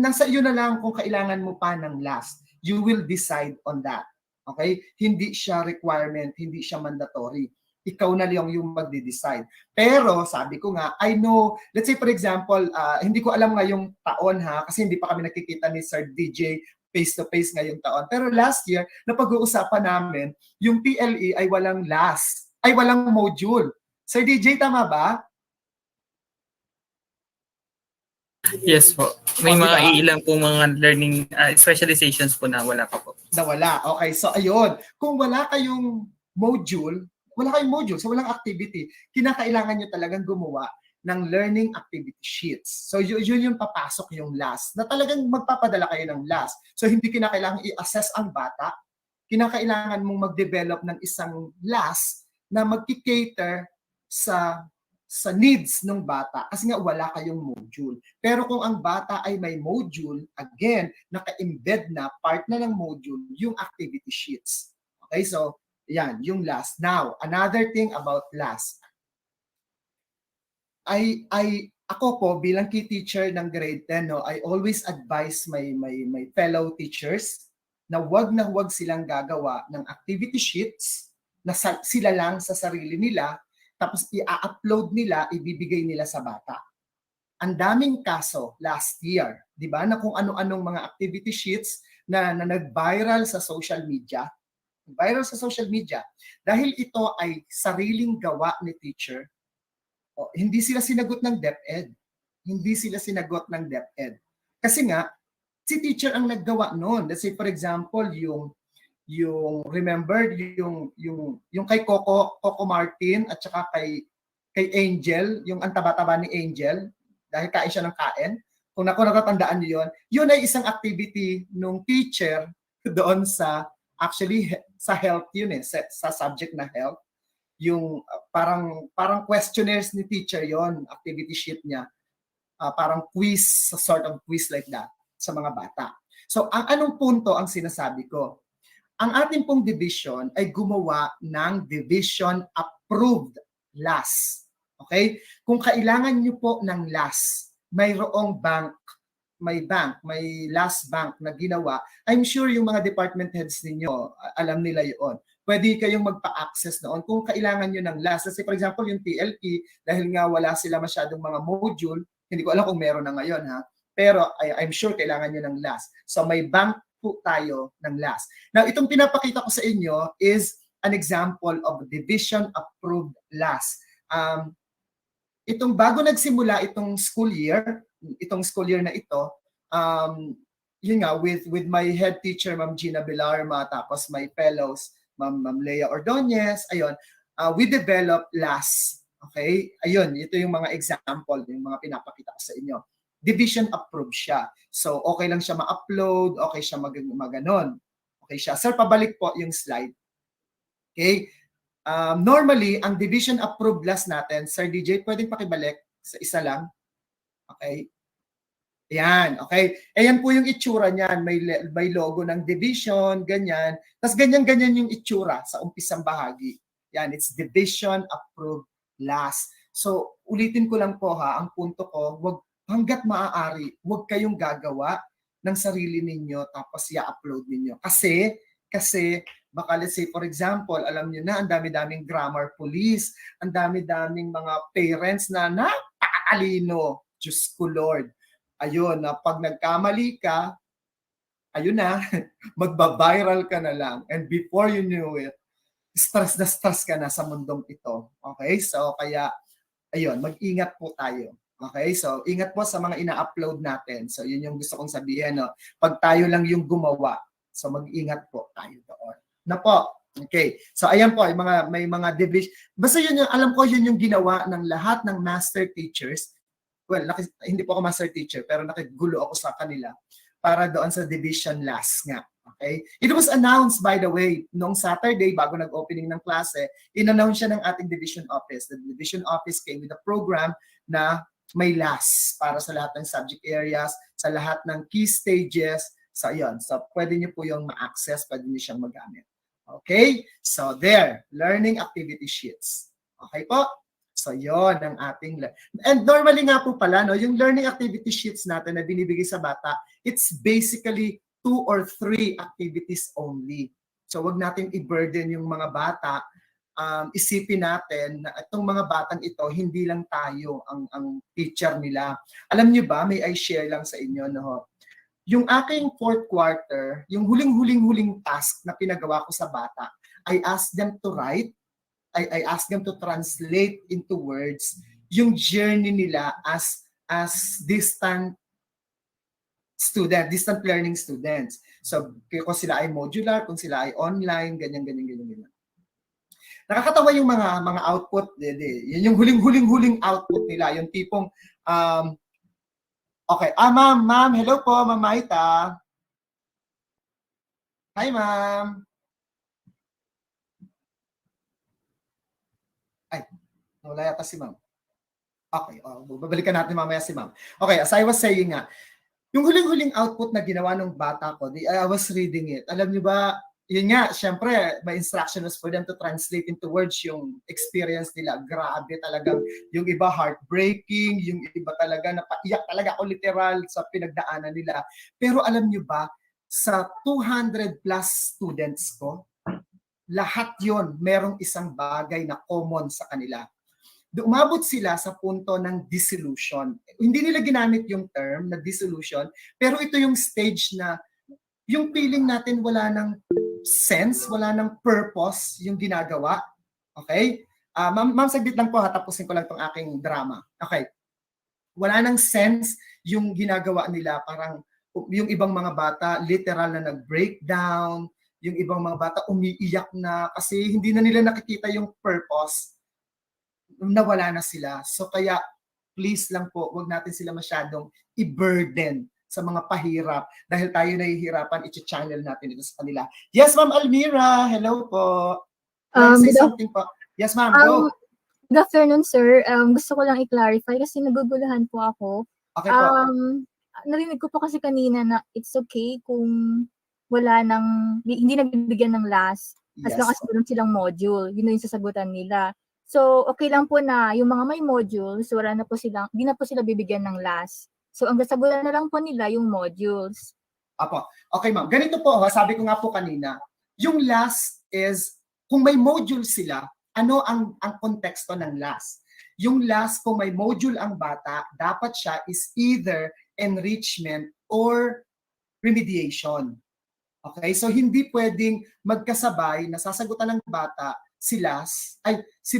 nasa iyo na lang kung kailangan mo pa ng last. You will decide on that. Okay? Hindi siya requirement, hindi siya mandatory. ikaw na lang yung magde-decide. Pero sabi ko nga, I know, let's say for example, hindi ko alam ngayong taon ha, kasi hindi pa kami nakikita ni Sir DJ face-to-face ngayong taon. Pero last year, napag-uusapan namin, yung PLE ay walang walang module. Sir DJ, tama ba? Yes po. May Oh, mga diba? iilang po mga learning specializations po na wala pa po. Nawala. Okay, so ayun. Kung wala kayong module, so walang activity, kinakailangan nyo talagang gumawa ng learning activity sheets. So yun yung papasok yung last, na talagang magpapadala kayo ng last. So hindi kinakailangan i-assess ang bata, kinakailangan mong mag-develop ng isang last na mag-cater sa needs ng bata kasi nga wala kayong module. Pero kung ang bata ay may module, again, naka-embed na part na ng module yung activity sheets. Okay, so yan, yung last. Now, another thing about last. Ako po bilang key teacher ng grade 10, no, I always advise my fellow teachers na wag silang gagawa ng activity sheets na sila lang sa sarili nila, tapos i-upload nila, ibibigay nila sa bata. Ang daming kaso last year, di ba, na kung ano-anong mga activity sheets na nag-viral sa social media. Dahil ito ay sariling gawa ni teacher, hindi sila sinagot ng DepEd. Kasi nga, si teacher ang naggawa noon. Let's say, for example, yung remember yung kay Coco Martin at saka kay Angel, yung ang taba-taba ni Angel dahil kain siya ng kain. Kung natatandaan niyo yun ay isang activity nung teacher doon sa health yun sa subject na health. Yung parang questionnaires ni teacher yon, activity sheet niya. Parang quiz, sort of quiz like that sa mga bata. So ang anong punto ang sinasabi ko? Ang ating pong division ay gumawa ng division-approved LAS. Okay? Kung kailangan nyo po ng LAS, mayroong may LAS bank na ginawa, I'm sure yung mga department heads ninyo, alam nila yun. Pwede kayong magpa-access noon kung kailangan nyo ng LAS. Kasi for example, yung PLE, dahil nga wala sila masyadong mga module, hindi ko alam kung meron na ngayon ha, pero I'm sure kailangan nyo ng LAS. So may bank po tayo ng LAS. Now, itong pinapakita ko sa inyo is an example of division-approved LAS. Itong bago nagsimula itong school year na ito, yun nga, with my head teacher, Ma'am Gina Belarma, tapos my fellows, Ma'am Lea Ordonez, ayun, we developed LAS. Okay? Ayun, ito yung mga example, yung mga pinapakita ko sa inyo. Division approved siya. So, okay lang siya ma-upload, okay siya maganon. Okay siya. Sir, pabalik po yung slide. Okay? Normally, ang division approved LAS natin, Sir DJ, pwedeng pakibalik sa isa lang. Okay? Ayan, okay. Ayan po yung itsura niyan. May logo ng division, ganyan. Tapos ganyan-ganyan yung itsura sa umpisang bahagi. Yan, it's division approved LAS. So, ulitin ko lang po ha, ang punto ko, hanggat maaari, huwag kayong gagawa ng sarili ninyo tapos i-upload ninyo. Kasi baka let's say for example, alam niyo na ang dami-daming grammar police, ang dami-daming mga parents na napakalino. Diyos ko Lord. Ayun, na pag nagkamali ka, ayun na, magba-viral ka na lang. And before you knew it, stress ka na sa mundong ito. Okay? So kaya, ayun, mag-ingat po tayo. Okay, so ingat po sa mga ina-upload natin. So yun yung gusto kong sabihin. No? Pag tayo lang yung gumawa, so mag-ingat po tayo doon. Na po. Okay, so ayan po, may mga division. Basta yun yung, alam ko yun yung ginawa ng lahat ng master teachers. Well, hindi po ako master teacher, pero nakigulo ako sa kanila para doon sa division LAS nga. Okay? It was announced, by the way, noong Saturday, bago nag-opening ng klase, in-announce siya ng ating division office. The division office came with a program na may LAS para sa lahat ng subject areas, sa lahat ng key stages. So, yun. So, pwede niyo po yung ma-access, pwede niyo siyang magamit. Okay? So, there. Learning activity sheets. Okay po? So, yun ang ating... And normally nga po pala, no, yung learning activity sheets natin na binibigay sa bata, it's basically 2 or 3 activities only. So, wag natin i-burden yung mga bata isipin natin na itong mga batang ito, hindi lang tayo ang teacher nila. Alam niyo ba, may I share lang sa inyo, no? Yung aking fourth quarter, yung huling task na pinagawa ko sa bata, I asked them to write, I asked them to translate into words yung journey nila as distant learning students. So, kung sila ay modular, kung sila ay online, ganyan. Nakakatawa yung mga output, yun yung huling output nila, yung tipong okay, ma'am, hello po, Ma'am Maita. Hi, ma'am. Ay, wala yata si ma'am. Okay, babalikan natin mamaya si ma'am. Okay, as I was saying nga, yung huling output na ginawa ng bata ko, I was reading it. Alam niyo ba, yun nga, syempre, may instruction was for them to translate into words yung experience nila. Grabe talagang, yung iba heartbreaking, yung iba talaga napaiyak talaga ako literal sa pinagdaanan nila. Pero alam niyo ba, sa 200 plus students ko, lahat yon merong isang bagay na common sa kanila. Umabot sila sa punto ng disillusion. Hindi nila ginamit yung term na disillusion, pero ito yung stage na yung feeling natin wala ng sense, wala ng purpose yung ginagawa. Okay? Ma'am, saglit lang po, tapusin ko lang tong aking drama. Okay. Wala ng sense yung ginagawa nila, parang yung ibang mga bata literal na nag-breakdown, yung ibang mga bata umiiyak na kasi hindi na nila nakikita yung purpose, nawala na sila. So kaya please lang po, wag natin sila masyadong i-burden sa mga pahirap dahil tayo nahihirapan, i-channel natin ito sa kanila. Yes, Ma'am Almira. Hello po. Say something po. Yes, ma'am. Go. Good afternoon, sir. Gusto ko lang i-clarify kasi naguguluhan po ako. Okay po. Narinig ko po kasi kanina na it's okay kung wala nang, hindi nagbibigyan ng last. As long as meron silang module. Yun na yung sasagutan nila. So, okay lang po na yung mga may modules, wala na po silang, hindi na po sila bibigyan ng last. So, ang sasagutan na lang po nila yung modules. Apo. Okay, ma'am. Ganito po, sabi ko nga po kanina, yung last is, kung may module sila, ano ang konteksto ng last? Yung last, kung may module ang bata, dapat siya is either enrichment or remediation. Okay? So, hindi pwedeng magkasabay na sasagutan ng bata si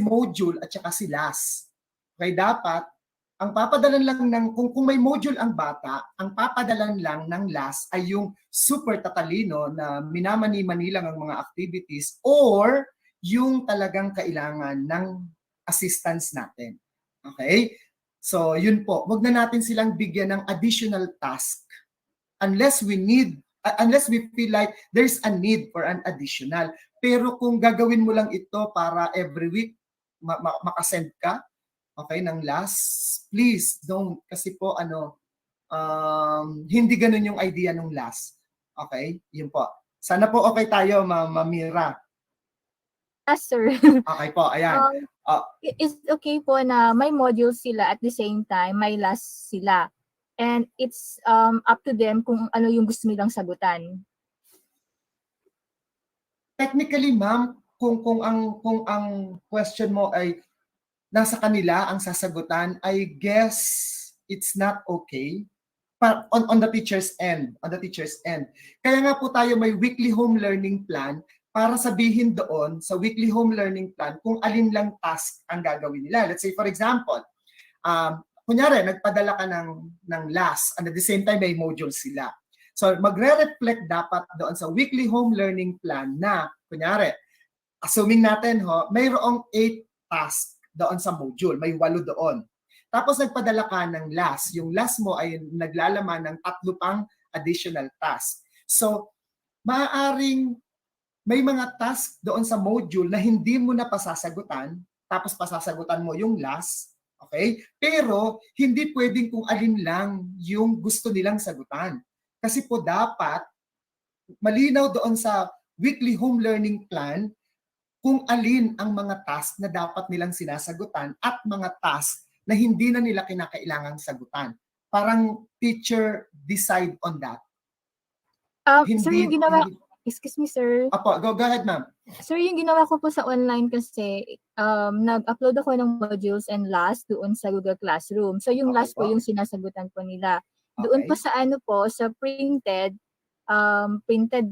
module at saka si last. Okay? Dapat, ang papadalan lang kung may module ang bata, ang papadalan lang ng last ay yung super tatalino na minamani-mani lang ang mga activities or yung talagang kailangan ng assistance natin. Okay? So, yun po. Wag na natin silang bigyan ng additional task unless we feel like there's a need for an additional. Pero kung gagawin mo lang ito para every week makasend ka, okay, ng last, please don't. Kasi po, hindi ganun yung idea ng last. Okay? Yun po. Sana po okay tayo, Ma'am Mira. Yes, sir. Okay po, ayan. It's okay po na may modules sila at the same time, may last sila. And it's up to them kung ano yung gusto nilang sagutan. Technically, ma'am, kung ang question mo ay nasa kanila ang sasagutan, I guess it's not okay on the teacher's end. Kaya nga po tayo may weekly home learning plan para sabihin doon sa weekly home learning plan kung alin lang task ang gagawin nila. Let's say for example, kunyari nagpadala ka ng last and at the same time may module sila. So magre-reflect dapat doon sa weekly home learning plan na kunyari, assuming natin mayroong 8 tasks doon sa module, may 8 doon. Tapos nagpadala ka ng last. Yung last mo ay naglalaman ng 3 pang additional task. So, maaaring may mga task doon sa module na hindi mo na pasasagutan, tapos pasasagutan mo yung last, okay? Pero, hindi pwedeng kung alin lang yung gusto nilang sagutan. Kasi po dapat, malinaw doon sa weekly home learning plan, kung alin ang mga task na dapat nilang sinasagutan at mga task na hindi na nila kinakailangang sagutan. Parang teacher decide on that. Sir, yung Excuse me, sir. Apo, go ahead, ma'am. Sir, yung ginawa ko po sa online kasi, nag-upload ako ng modules and last doon sa Google Classroom. So, yung last po yung sinasagutan po nila. Doon po sa sa printed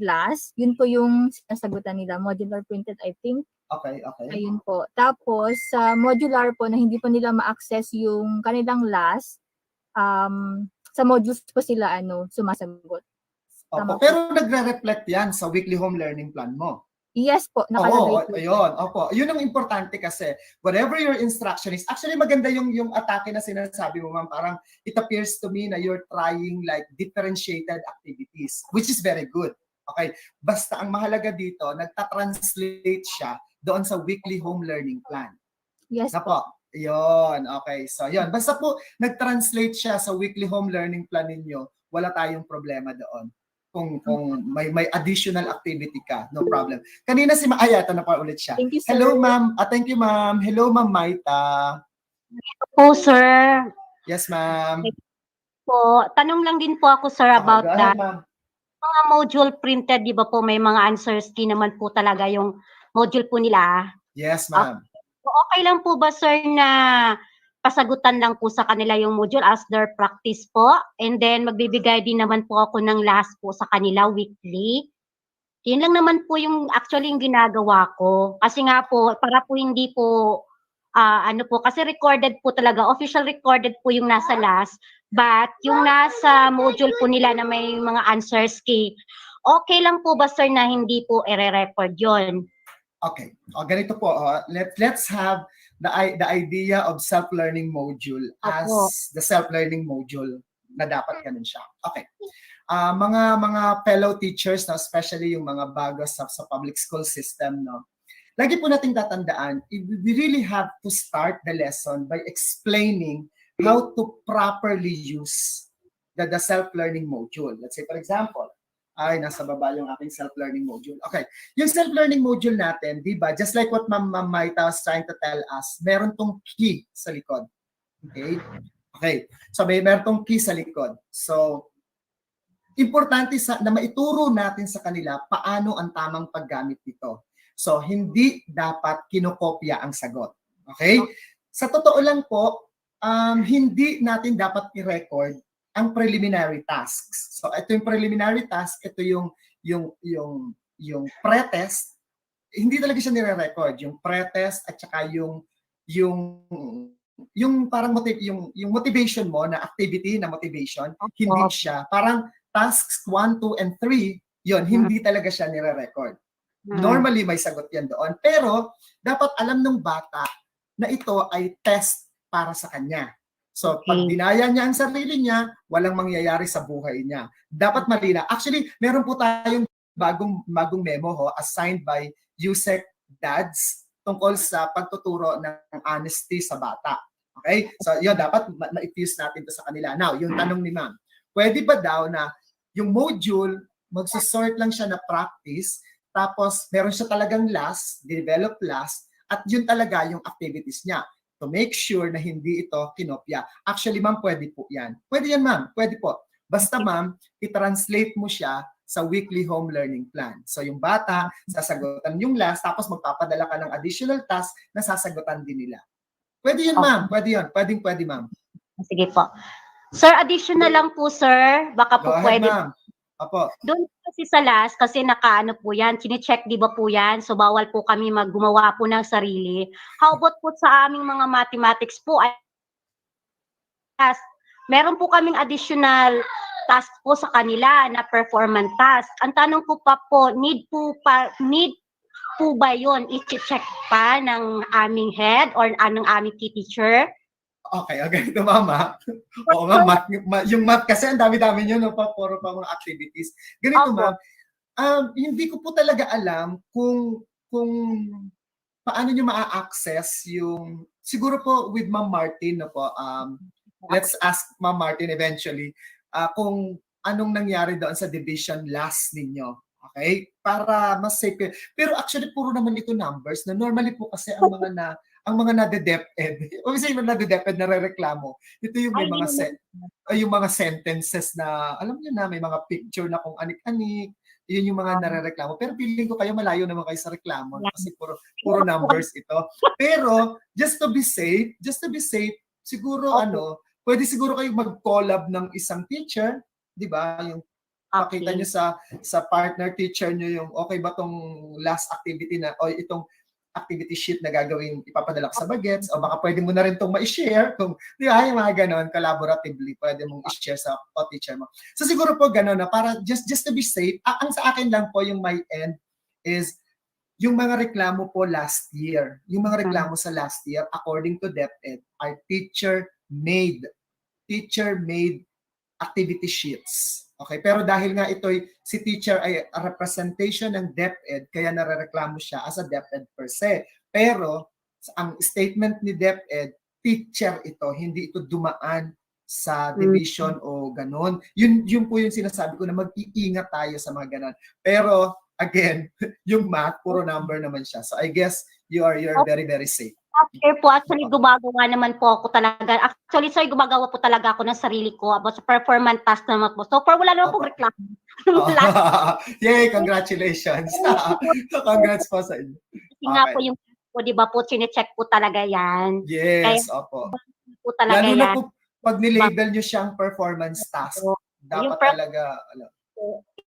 last, yun po yung sinasagutan nila. Modular printed, I think. Okay. Ayun po. Tapos, sa modular po na hindi po nila ma-access yung kanilang last, sa modules po sila sumasagot. Opo, pero nagre-reflect yan sa weekly home learning plan mo. Yes po, nakalagay po. Ayun, opo. Yun ang importante kasi whatever your instruction is, actually maganda yung atake na sinasabi mo, ma'am. Parang it appears to me na you're trying like differentiated activities, which is very good. Okay? Basta ang mahalaga dito, nagta-translate siya doon sa weekly home learning plan. Yes po. Yun, okay. So, yun. Basta po nag-translate siya sa weekly home learning plan ninyo, wala tayong problema doon. Kung may additional activity ka, no problem. Kanina si ito na pa ulit siya. Thank you, sir. Hello, ma'am. Thank you, ma'am. Hello, ma'am Maita. Po, sir. Yes, ma'am. Po, tanong lang din po ako, sir, about go that. ahead, ma'am. Mga module printed, di ba po, may mga answers key naman po talaga yung module po nila. Yes, ma'am. Okay lang po ba, sir, na pasagutan lang po sa kanila yung module as their practice po? And then, magbibigay din naman po ako ng last po sa kanila weekly. Yun lang naman po yung actually yung ginagawa ko. Kasi nga po, para po hindi po, kasi recorded po talaga, official recorded po yung nasa last. But yung nasa module po nila na may mga answers key, okay lang po ba, sir, na hindi po i-record yun? Okay. Ganito po. Let's have the idea of self-learning module as the self-learning module na dapat ganun siya. Okay. Mga fellow teachers, no, especially yung mga bago sa public school system, no, lagi po nating tatandaan, we really have to start the lesson by explaining how to properly use the self-learning module. Let's say, for example, nasa baba yung aking self-learning module. Okay. Yung self-learning module natin, di ba, just like what Ma'am Maita was trying to tell us, meron tong key sa likod. Okay? Okay. So, meron tong key sa likod. So, importante na maituro natin sa kanila paano ang tamang paggamit nito. So, hindi dapat kinokopya ang sagot. Okay? Sa totoo lang po, hindi natin dapat i-record ang preliminary tasks. So, ito yung preliminary task, ito yung pre-test. Hindi talaga siya nire-record. Yung pre-test at saka yung parang yung motivation mo na activity na motivation, hindi siya. Parang tasks 1, 2, and 3, yun, hindi talaga siya nire-record. Normally, may sagot yan doon. Pero, dapat alam ng bata na ito ay test para sa kanya. So, pag dinaya niya ang sarili niya, walang mangyayari sa buhay niya. Dapat malina. Actually, meron po tayong bagong memo assigned by USEC DADS tungkol sa pagtuturo ng honesty sa bata. Okay? So, yun, dapat ma-infuse natin ito sa kanila. Now, yung tanong ni ma'am, pwede ba daw na yung module, magsasort lang siya na practice, tapos meron siya talagang last, develop last, at yun talaga yung activities niya. To make sure na hindi ito kinopya. Actually, ma'am, pwede po yan. Pwede yan, ma'am. Pwede po. Basta, ma'am, i-translate mo siya sa weekly home learning plan. So, yung bata, sasagutan yung last, tapos magpapadala ka ng additional task na sasagutan din nila. Pwede yun, ma'am. Pwede yun. Pwede, ma'am. Sige po. Sir, additional lang po, sir. Baka po Go ahead, pwede. ma'am. Opo. Doon kasi sa last, kasi nakaano po yan, chinecheck di ba po yan? So bawal po kami gumawa po ng sarili. How about po sa aming mga mathematics po? Meron po kaming additional task po sa kanila na performance task. Ang tanong ko pa po, need po ba yun i-check pa ng aming head or anong aming key teacher? Okay, ganito, mama. Oo nga, yung math kasi ang dami-dami nyo, no? Puro pa mga activities. Ganito, ma'am. Hindi ko po talaga alam kung paano nyo ma-access yung, siguro po with Ma'am Martin, no po, let's ask Ma'am Martin eventually, kung anong nangyari doon sa division last ninyo. Okay? Para mas safe. Pero actually, puro naman ito numbers na normally po kasi ang mga nade-DepEd, obviously yung nade-DepEd na re-reklamo, ito yung may mga yung mga sentences na, alam niyo na, may mga picture na kung anik-anik, Yun yung mga narereklamo. Pero feeling ko kayo malayo naman kayo sa reklamo kasi puro numbers ito. Pero just to be safe, siguro pwede siguro kayo mag-collab ng isang teacher, 'di ba? Yung pakita nyo sa partner teacher nyo yung okay ba tong last activity na o itong activity sheet na gagawin ipapadala ko sa bagets o baka pwede mo na rin itong ma-share kung di ba yung mga ganon collaboratively pwede mong i-share sa teacher mo. So siguro po ganon na para just to be safe, ang sa akin lang po yung my end is yung mga reklamo po last year. Yung mga reklamo sa last year according to DepEd are teacher-made activity sheets. Okay, pero dahil nga si teacher ay a representation ng DepEd, kaya narereklamo siya as a DepEd per se. Pero ang statement ni DepEd, teacher ito, hindi ito dumaan sa division o ganon. Yun po yung sinasabi ko na mag-iingat tayo sa mga ganon. Pero again, yung math, puro number naman siya. So I guess you're very, very safe. After po, actually, gumagawa naman po ako talaga. Actually, sir, gumagawa po talaga ako ng sarili ko about sa performance task naman po. So far, wala naman pong reklamo. Yay, congratulations. Congrats po sa inyo. Kasi nga po yung po, di ba po, chinecheck po talaga yan. Yes, kaya, opo. Po talaga lalo yan. na po, pag nilabel nyo siyang performance task, dapat talaga,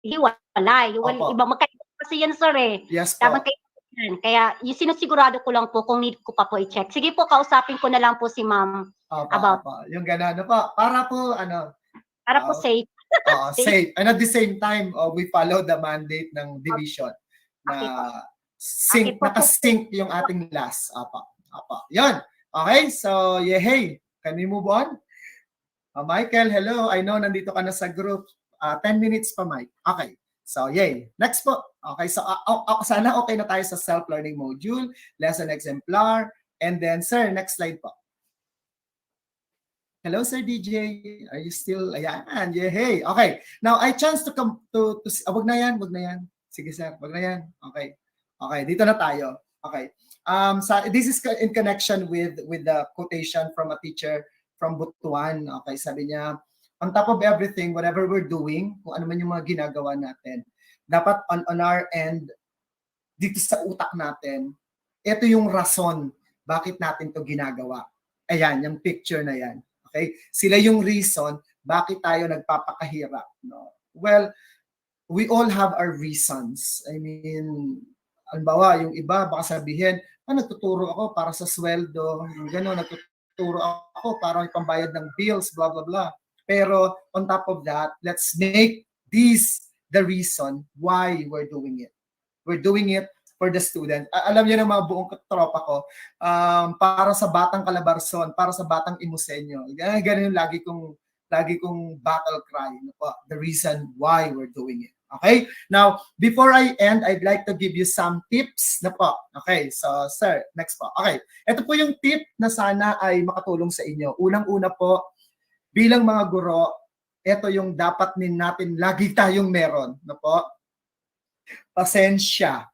Hindi, wala. Iba, magkaiba kasi yan, sir, eh. Yes po. Dapat kaya yung sinusigurado ko lang po kung need ko pa po i-check. Sige po, kausapin ko na lang po si ma'am about. Yung gano'n po. Para po, para po safe. Safe. And at the same time, we follow the mandate ng division na nakasync yung ating last. Yan. Okay, so hey, can we move on? Michael, hello. I know nandito ka na sa group. 10 minutes pa, Mike. Okay. So, yay. Next po. Okay, so sana okay na tayo sa self-learning module, lesson exemplar, and then, sir, next slide po. Hello, Sir DJ. Are you still, ayan, yay. Okay, now, I chance to come to wag na yan. Sige, sir, wag na yan. Okay, dito na tayo. Okay. This is in connection with the quotation from a teacher from Butuan. Okay, sabi niya, on top of everything, whatever we're doing, kung ano man yung mga ginagawa natin, dapat on our end, dito sa utak natin, ito yung rason bakit natin to ginagawa. Ayan, yung picture na yan. Okay? Sila yung reason bakit tayo nagpapakahirap. No? Well, we all have our reasons. I mean, halimbawa, yung iba, baka sabihin, nagtuturo ako para sa sweldo, yung gano'n, nagtuturo ako para may pambayad ng bills, blah, blah, blah. Pero on top of that, let's make this the reason why we're doing it. We're doing it for the student. Alam niyo ng mga buong tropa ko, para sa batang Calabarzon, para sa batang Imuseño. Ganun yung lagi kong battle cry. The reason why we're doing it. Okay? Now, before I end, I'd like to give you some tips na po. Okay, so sir, next po. Okay, ito po yung tip na sana ay makatulong sa inyo. Unang-una po, bilang mga guro, ito yung dapat natin lagi tayong meron. Na po? Pasensya.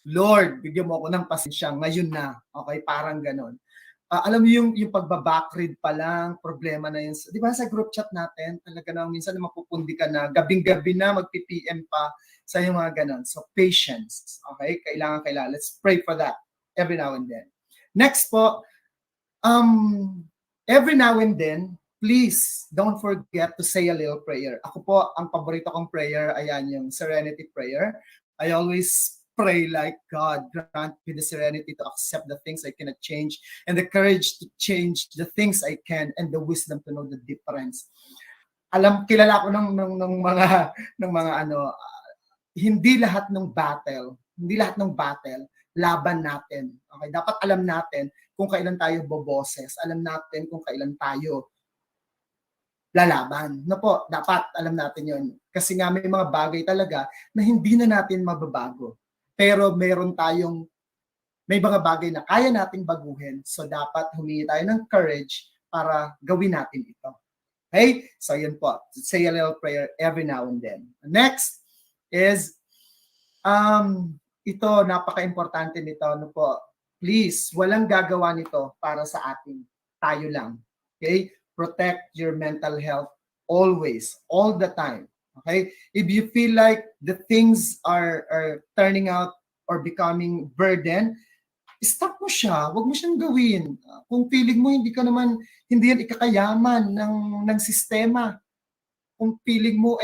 Lord, bigyan mo ako ng pasensya. Ngayon na. Okay, parang ganon. Alam mo yung pagbabackread pa lang, problema na yun. Di ba sa group chat natin, talaga na minsan mapupundi ka na, gabing-gabi na, magpi-PM pa sa yung mga ganon. So, patience. Okay? Kailangan. Let's pray for that every now and then. Next po, every now and then, please don't forget to say a little prayer. Ako po, ang paborito kong prayer, ayan yung serenity prayer. I always pray like, God, grant me the serenity to accept the things I cannot change and the courage to change the things I can and the wisdom to know the difference. Kilala ko ng mga hindi lahat ng battle laban natin. Okay, dapat alam natin kung kailan tayo boboses, alam natin kung kailan tayo lalaban. Dapat alam natin 'yon. Kasi nga may mga bagay talaga na hindi na natin mababago. Pero may mga bagay na kaya nating baguhin. So dapat humingi tayo ng courage para gawin natin ito. Okay? So yun po. Say a little prayer every now and then. Next is ito, napaka-importante nito. Please, walang gagawa nito para sa atin. Tayo lang. Okay? Protect your mental health always, all the time. Okay? If you feel like the things are turning out or becoming burden, stop mo siya. Huwag mo siyang gawin. Kung feeling mo hindi yan ikakayaman ng sistema. Kung feeling mo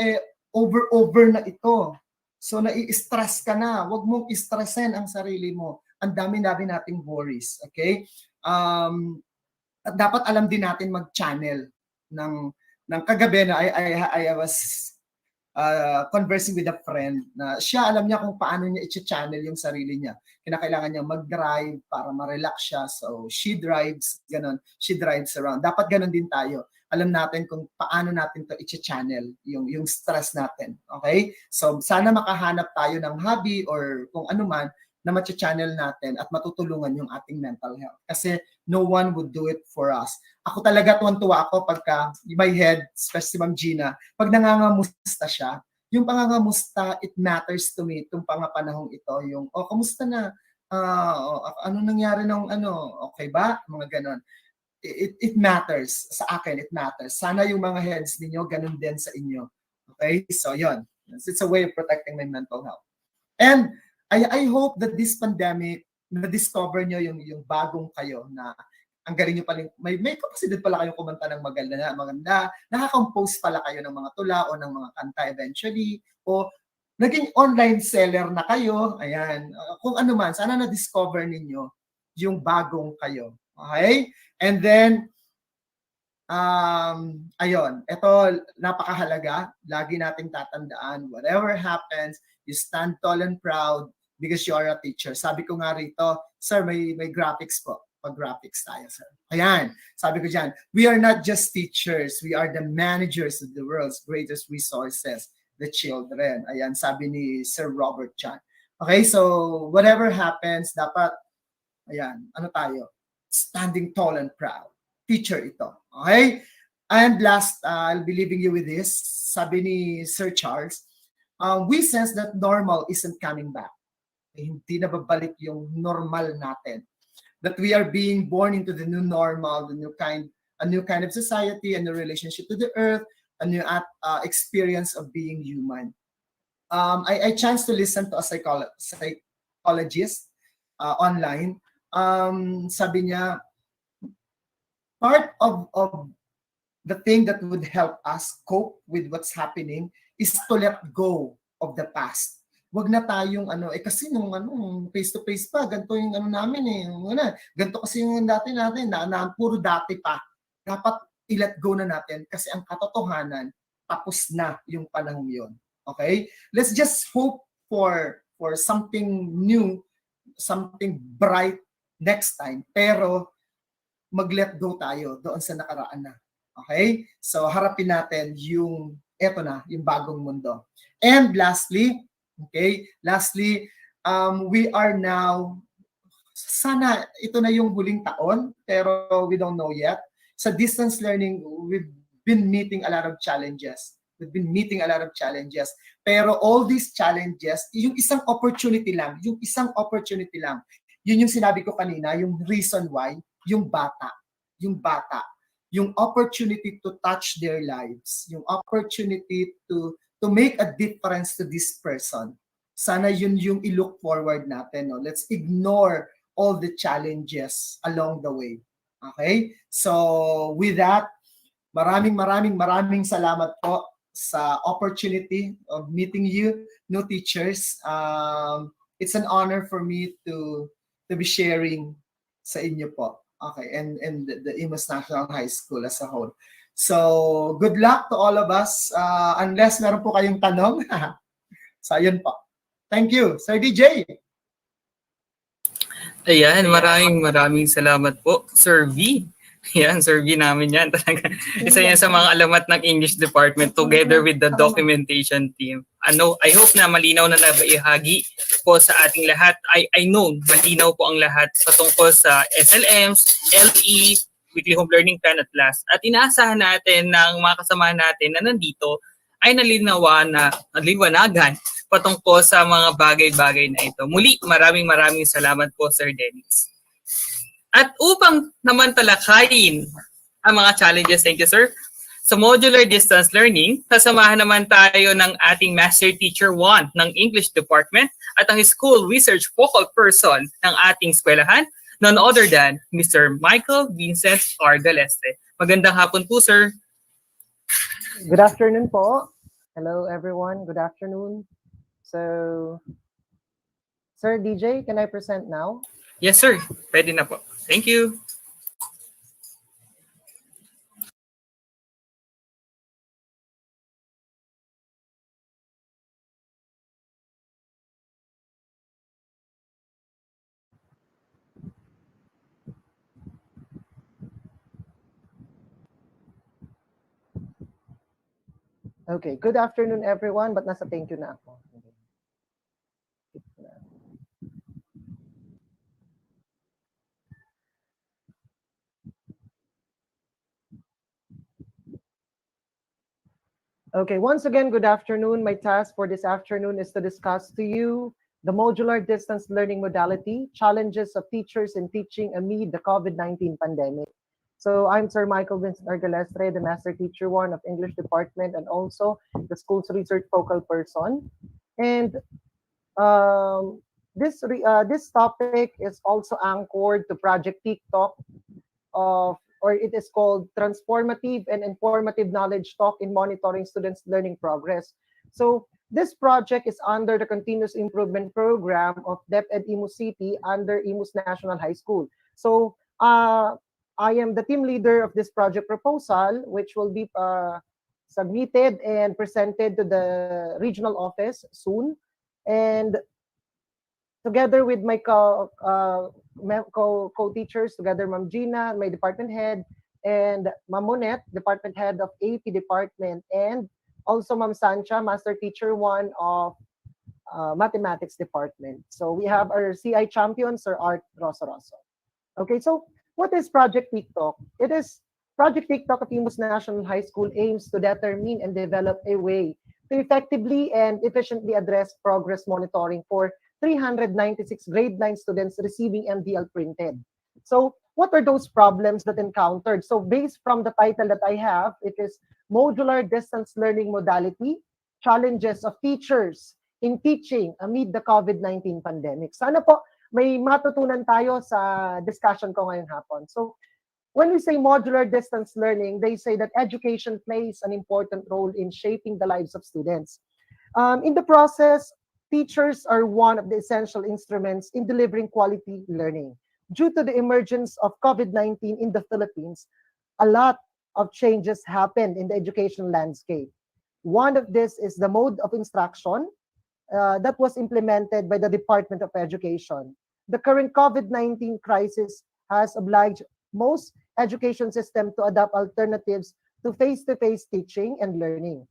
over na ito. So nai-stress ka na. Huwag mong stressin ang sarili mo. Ang dami-dami nating worries. Okay? At dapat alam din natin mag-channel ng kagabi na I was conversing with a friend na siya alam niya kung paano niya i-channel yung sarili niya. Kinakailangan niya mag-drive para ma-relax siya. So she drives, ganun. She drives around. Dapat ganun din tayo. Alam natin kung paano natin to i-channel yung stress natin. Okay? So sana makahanap tayo ng hobby or kung ano man na ma-channel natin at matutulungan yung ating mental health. Kasi no one would do it for us. Ako talaga tuwan-tuwa ako pagka my head, especially si Ma'am Gina, pag nangangamusta siya, yung pangangamusta, it matters to me itong pangapanahong ito. Yung, kamusta na? Ano nangyari ng okay ba? Mga ganon. It matters. Sa akin, it matters. Sana yung mga heads ninyo, ganun din sa inyo. Okay? So, yun. It's a way of protecting my mental health. And I hope that this pandemic, na-discover nyo yung bagong kayo na ang galing nyo pala, may kapasidad pala kayong kumanta ng maganda, nakaka-compose pala kayo ng mga tula o ng mga kanta eventually, o naging online seller na kayo, ayan, kung ano man, sana na-discover ninyo yung bagong kayo. Okay? And then, ayun, ito napakahalaga, lagi nating tatandaan, whatever happens, you stand tall and proud because you are a teacher. Sabi ko nga rito, sir, may graphics po. Pag-graphics tayo, sir. Ayan, sabi ko dyan, we are not just teachers, we are the managers of the world's greatest resources, the children. Ayan, sabi ni Sir Robert Chan. Okay, so whatever happens, dapat, ayan, ano tayo? Standing tall and proud. Teacher ito. Okay? And last, I'll be leaving you with this. Sabi ni Sir Charles, we sense that normal isn't coming back. Hindi na babalik yung normal natin. That we are being born into the new normal, a new kind of society, a new relationship to the earth, a new experience of being human. I chanced to listen to a psychologist online. Sabi niya, part of the thing that would help us cope with what's happening is to let go of the past. Wag na tayong kasi nung face to face pa, ganito yung namin ganito kasi yung dati natin na puro dati pa. Dapat i-let go na natin kasi ang katotohanan tapos na yung panahon yon. Okay? Let's just hope for something new, something bright next time, pero mag-let go tayo doon sa nakaraan na. Okay? So harapin natin yung bagong mundo. And lastly, we are now, sana ito na yung huling taon, pero we don't know yet. Sa distance learning, we've been meeting a lot of challenges. Pero all these challenges, yung isang opportunity lang. Yun yung sinabi ko kanina, yung reason why, yung bata. Yung opportunity to touch their lives, yung opportunity to make a difference to this person. Sana yun yung i-look forward natin. No? Let's ignore all the challenges along the way. Okay? So with that, maraming salamat po sa opportunity of meeting you, new teachers. It's an honor for me to be sharing sa inyo po. Okay, and the Imus National High School as a whole. So, good luck to all of us. Unless meron po kayong tanong. So, ayun po. Thank you, Sir DJ. Ayan, maraming salamat po, Sir V. Yan, Sir V namin yan. Talaga. Isa yan sa mga alamat ng English Department together with the documentation team. I hope na malinaw na nabaihagi po sa ating lahat. I know malinaw po ang lahat patungkol sa SLMs, LE, Weekly Home Learning Plan at last. At inaasahan natin ng mga kasamahan natin na nandito ay naliwanagan patungkol sa mga bagay-bagay na ito. Muli, maraming salamat po, Sir Dennis. At upang naman talakayin ang mga challenges, thank you, sir. Sa modular distance learning, sasamahan naman tayo ng ating Master Teacher 1 ng English Department at ang School Research Focal Person ng ating eskwelahan, none other than Mr. Michael Vincent R. Galestre. Magandang hapon po, sir. Good afternoon po. Hello everyone, good afternoon. So, Sir DJ, can I present now? Yes, sir. Pwede na po. Thank you. Okay, good afternoon everyone, but nasa thank you na ako. Okay, once again, good afternoon. My task for this afternoon is to discuss to you the modular distance learning modality, challenges of teachers in teaching amid the COVID-19 pandemic. So I'm Sir Michael Vincent Galestre, the Master Teacher 1 of English Department and also the school's research focal person. And this topic is also anchored to Project TikTok or it is called Transformative and Informative Knowledge Talk in Monitoring Students' Learning Progress. So this project is under the Continuous Improvement Program of DepEd Imus City under Imus National High School. So I am the team leader of this project proposal, which will be submitted and presented to the regional office soon. And together with my co-teachers, together Ma'am Gina, my department head, and Ma'am Monet, department head of AP department, and also Ma'am Sancha, Master Teacher 1 of Mathematics department. So we have our CI champion, Sir Art Rosso. Okay, so what is Project TikTok? It is Project TikTok of Imus National High School aims to determine and develop a way to effectively and efficiently address progress monitoring for 396 grade 9 students receiving MDL printed. So what are those problems that encountered? So based from the title that I have, it is Modular Distance Learning Modality, Challenges of Teachers in Teaching Amid the COVID-19 Pandemic. Sana po may matutunan tayo sa discussion ko ngayong hapon. So when we say modular distance learning, they say that education plays an important role in shaping the lives of students. In the process, teachers are one of the essential instruments in delivering quality learning. Due to the emergence of COVID-19 in the Philippines, a lot of changes happened in the education landscape. One of this is the mode of instruction that was implemented by the Department of Education. The current COVID-19 crisis has obliged most education systems to adopt alternatives to face-to-face teaching and learning.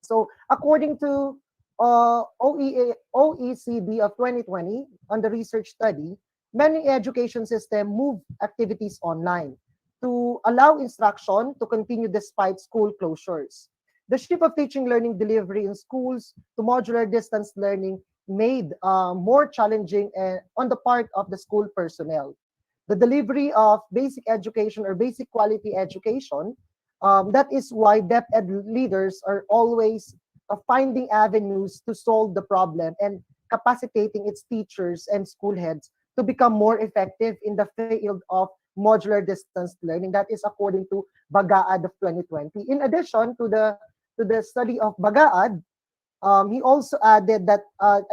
So according to OECD of 2020 on the research study, many education systems move activities online to allow instruction to continue despite school closures. The shift of teaching learning delivery in schools to modular distance learning made more challenging on the part of the school personnel. The delivery of basic education or basic quality education, that is why DepEd leaders are always finding avenues to solve the problem and capacitating its teachers and school heads to become more effective in the field of modular distance learning. That is according to Bagaad of 2020. In addition to the study of Bagaad, he also added that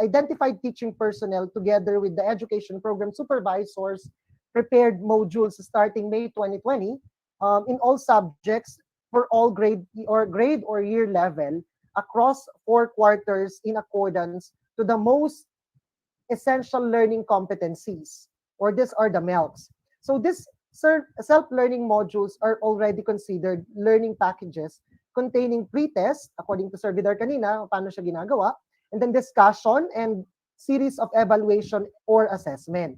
identified teaching personnel together with the education program supervisors prepared modules starting May 2020 in all subjects for all grade or year level across 4 quarters in accordance to the most essential learning competencies, or these are the MELCs. So these self-learning modules are already considered learning packages containing pre-test, according to Sir Vidar kanina, paano siya ginagawa, and then discussion and series of evaluation or assessment.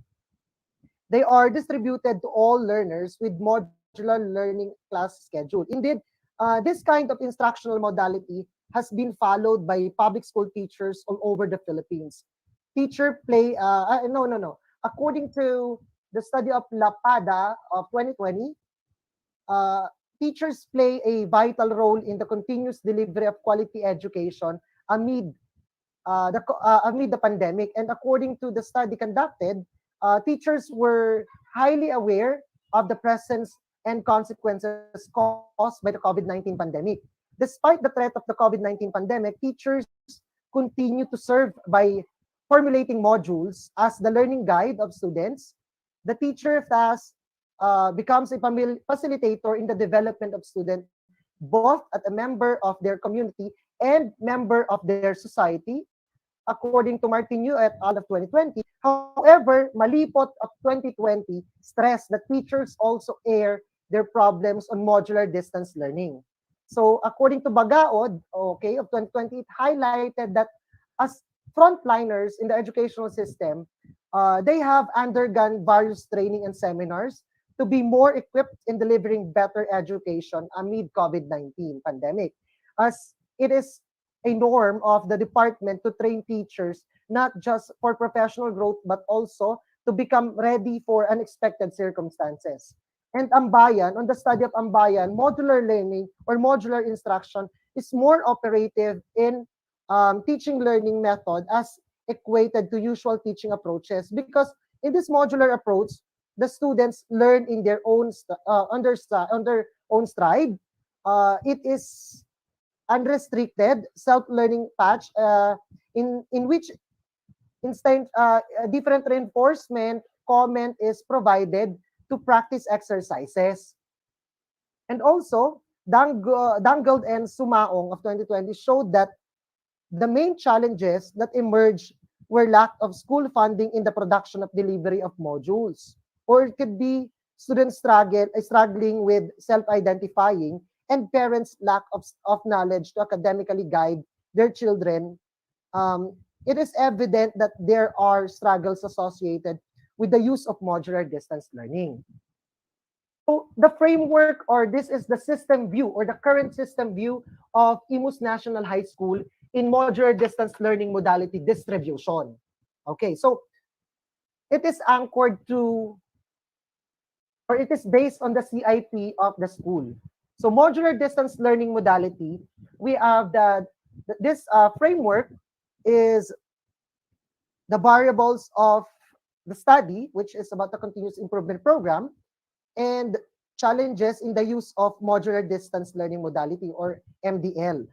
They are distributed to all learners with modular learning class schedule. Indeed, this kind of instructional modality has been followed by public school teachers all over the Philippines. According to the study of Lapada of 2020, teachers play a vital role in the continuous delivery of quality education amid amid the pandemic. And according to the study conducted, teachers were highly aware of the presence and consequences caused by the COVID-19 pandemic. Despite the threat of the COVID-19 pandemic, teachers continue to serve by formulating modules as the learning guide of students. The teacher thus becomes a facilitator in the development of students, both as a member of their community and member of their society, according to Martinez et al. Of 2020. However, Malipot of 2020 stressed that teachers also air their problems on modular distance learning. So according to Bagaod, okay, of 2020, it highlighted that as frontliners in the educational system, they have undergone various training and seminars to be more equipped in delivering better education amid COVID-19 pandemic. As it is a norm of the department to train teachers, not just for professional growth, but also to become ready for unexpected circumstances. And Ambayan, on the study of Ambayan, modular learning or modular instruction is more operative in teaching learning method as equated to usual teaching approaches, because in this modular approach, the students learn in their own on their own stride. It is unrestricted self-learning patch in which instant different reinforcement comment is provided to practice exercises. And also, Dangold and Sumaong of 2020 showed that the main challenges that emerged were lack of school funding in the production of delivery of modules, or it could be students struggling with self-identifying, and parents' lack of knowledge to academically guide their children. It is evident that there are struggles associated with the use of modular distance learning. So the framework, or this is the system view or the current system view of Imus National High School in modular distance learning modality distribution. Okay, so it is anchored to, or it is based on the CIP of the school. So modular distance learning modality, we have this framework is the variables of the study, which is about the continuous improvement program, and challenges in the use of modular distance learning modality, or MDL.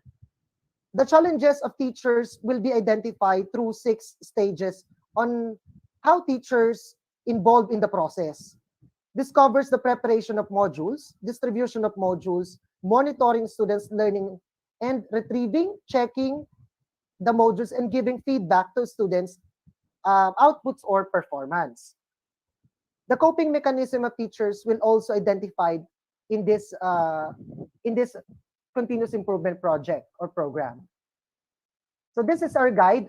The challenges of teachers will be identified through 6 stages on how teachers involved in the process. This covers the preparation of modules, distribution of modules, monitoring students' learning, and retrieving, checking the modules, and giving feedback to students' outputs or performance. The coping mechanism of teachers will also identified in this continuous improvement project or program. So this is our guide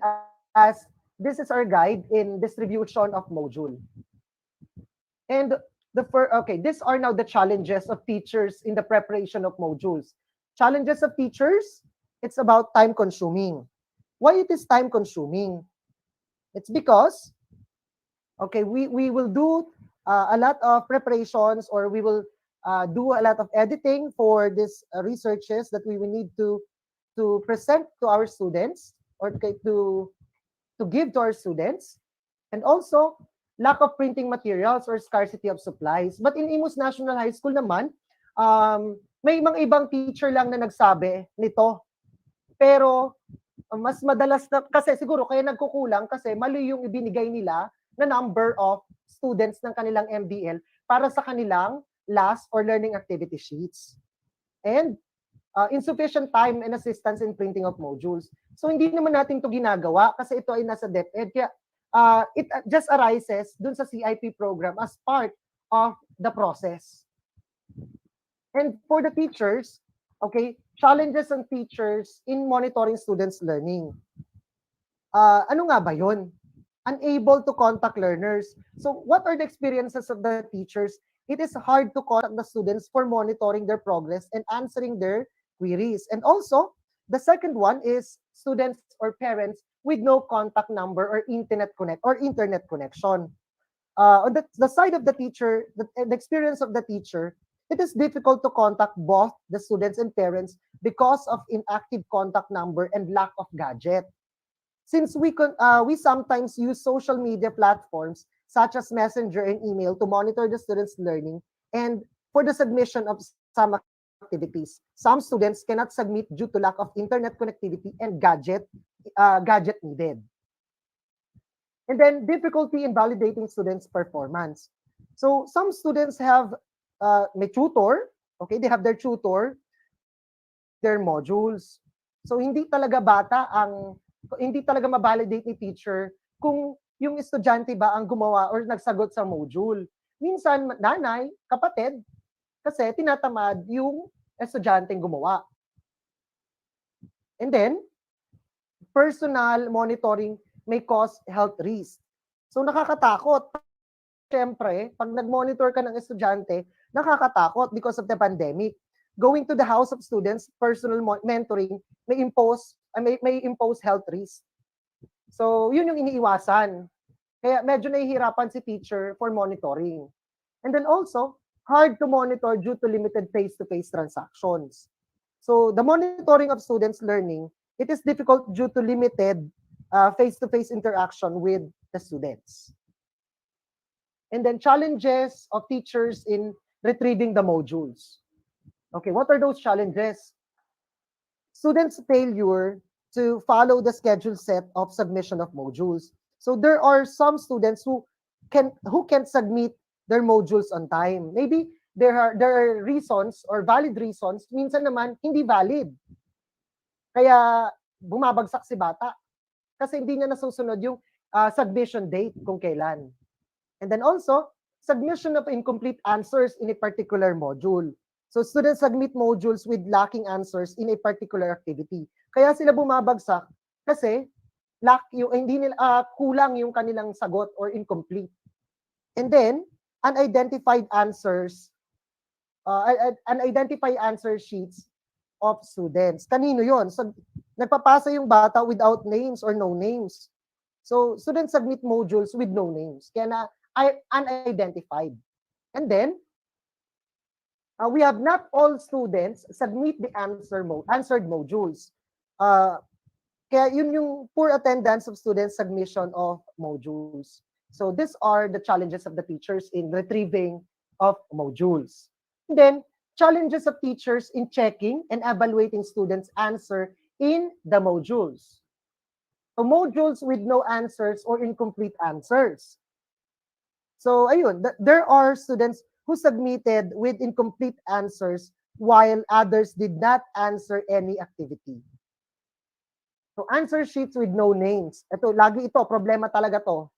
in distribution of module. And these are now the challenges of teachers in the preparation of modules. Challenges of teachers, it's about time consuming. Why it is time consuming? It's because, we will do a lot of preparations, or we will do a lot of editing for these researches that we will need to present to our students, or to give to our students. And also, lack of printing materials or scarcity of supplies. But in Imus National High School naman, may mga ibang teacher lang na nagsabi nito. Pero mas madalas na, kasi siguro kaya nagkukulang kasi mali yung ibinigay nila na number of students ng kanilang MDL para sa kanilang last or learning activity sheets. And insufficient time and assistance in printing of modules. So hindi naman natin to ginagawa kasi ito ay nasa DepEd. Kaya it just arises dun sa CIP program as part of the process. And for the teachers, challenges on teachers in monitoring students' learning. Ano nga ba yun? Unable to contact learners. So what are the experiences of the teachers? It is hard to contact the students for monitoring their progress and answering their queries. And also, the second one is students or parents with no contact number or internet connection. On the side of the teacher, the experience of the teacher, it is difficult to contact both the students and parents because of inactive contact number and lack of gadget. Since we sometimes use social media platforms such as Messenger and email to monitor the students' learning and for the submission of some activities. Some students cannot submit due to lack of internet connectivity and gadget needed. And then difficulty in validating students' performance. So some students have may tutor, okay, they have their tutor with their modules. So hindi talaga ma-validate ni teacher kung yung estudyante ba ang gumawa or nagsagot sa module. Minsan nanay, kapatid, kasi tinatamad yung estudyanteng gumawa. And then personal monitoring may cause health risk. So nakakatakot. Siyempre, pag nag-monitor ka ng estudyante, nakakatakot because of the pandemic. Going to the house of students, personal mentoring may impose health risk. So, yun yung iniiwasan. Kaya medyo nahihirapan si teacher for monitoring. And then also, hard to monitor due to limited face-to-face transactions. So, the monitoring of students' learning, it is difficult due to limited face-to-face interaction with the students. And then challenges of teachers in retrieving the modules. Okay, what are those challenges? Students' failure to follow the schedule set of submission of modules. So there are some students who can't submit their modules on time. Maybe there are reasons or valid reasons, minsan naman hindi valid. Kaya bumabagsak si bata kasi hindi niya nasusunod yung submission date kung kailan. And then also, submission of incomplete answers in a particular module. So students submit modules with lacking answers in a particular activity. Kaya sila bumabagsak kasi kulang yung kanilang sagot or incomplete. And then, unidentified answer sheets of students. Kanino yon? So, nagpapasa yung bata without names or no names. So, students submit modules with no names. Kaya unidentified. And then, we have not all students submit the answered modules. Kaya yun yung poor attendance of students' submission of modules. So these are the challenges of the teachers in retrieving of modules. And then, challenges of teachers in checking and evaluating students' answer in the modules. So modules with no answers or incomplete answers. So ayun, there are students who submitted with incomplete answers while others did not answer any activity. So answer sheets with no names. Lagi ito, problema talaga to.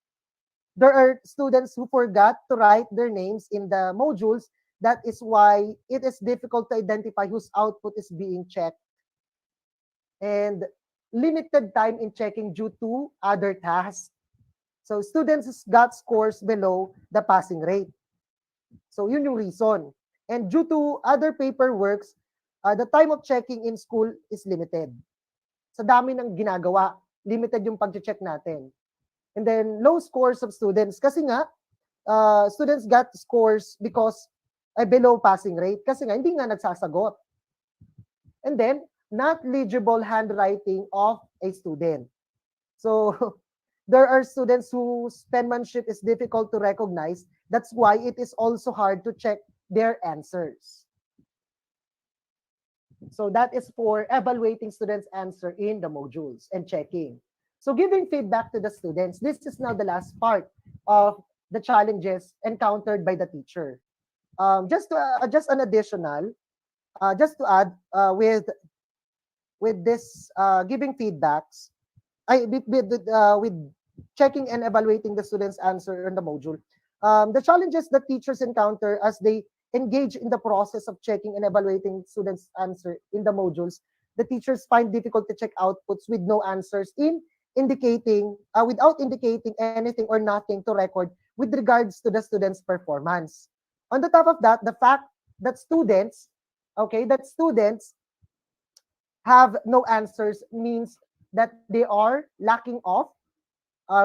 There are students who forgot to write their names in the modules. That is why it is difficult to identify whose output is being checked. And limited time in checking due to other tasks. So students got scores below the passing rate. So yun yung reason. And due to other paperworks, the time of checking in school is limited. Sa dami ng ginagawa, limited yung pag-check natin. And then low scores of students. Kasi nga, students got scores because below passing rate. Kasi nga, hindi nga nagsasagot. And then, not legible handwriting of a student. So, there are students whose penmanship is difficult to recognize. That's why it is also hard to check their answers. So that is for evaluating students' answer in the modules and checking. So giving feedback to the students. This is now the last part of the challenges encountered by the teacher. Just an additional, just to add with this giving feedbacks, with checking and evaluating the students' answer in the module. The challenges that teachers encounter as they engage in the process of checking and evaluating students' answer in the modules, the teachers find difficult to check outputs with no answers without indicating anything or nothing to record with regards to the students' performance. On the top of that, the fact that students have no answers means that they are lacking of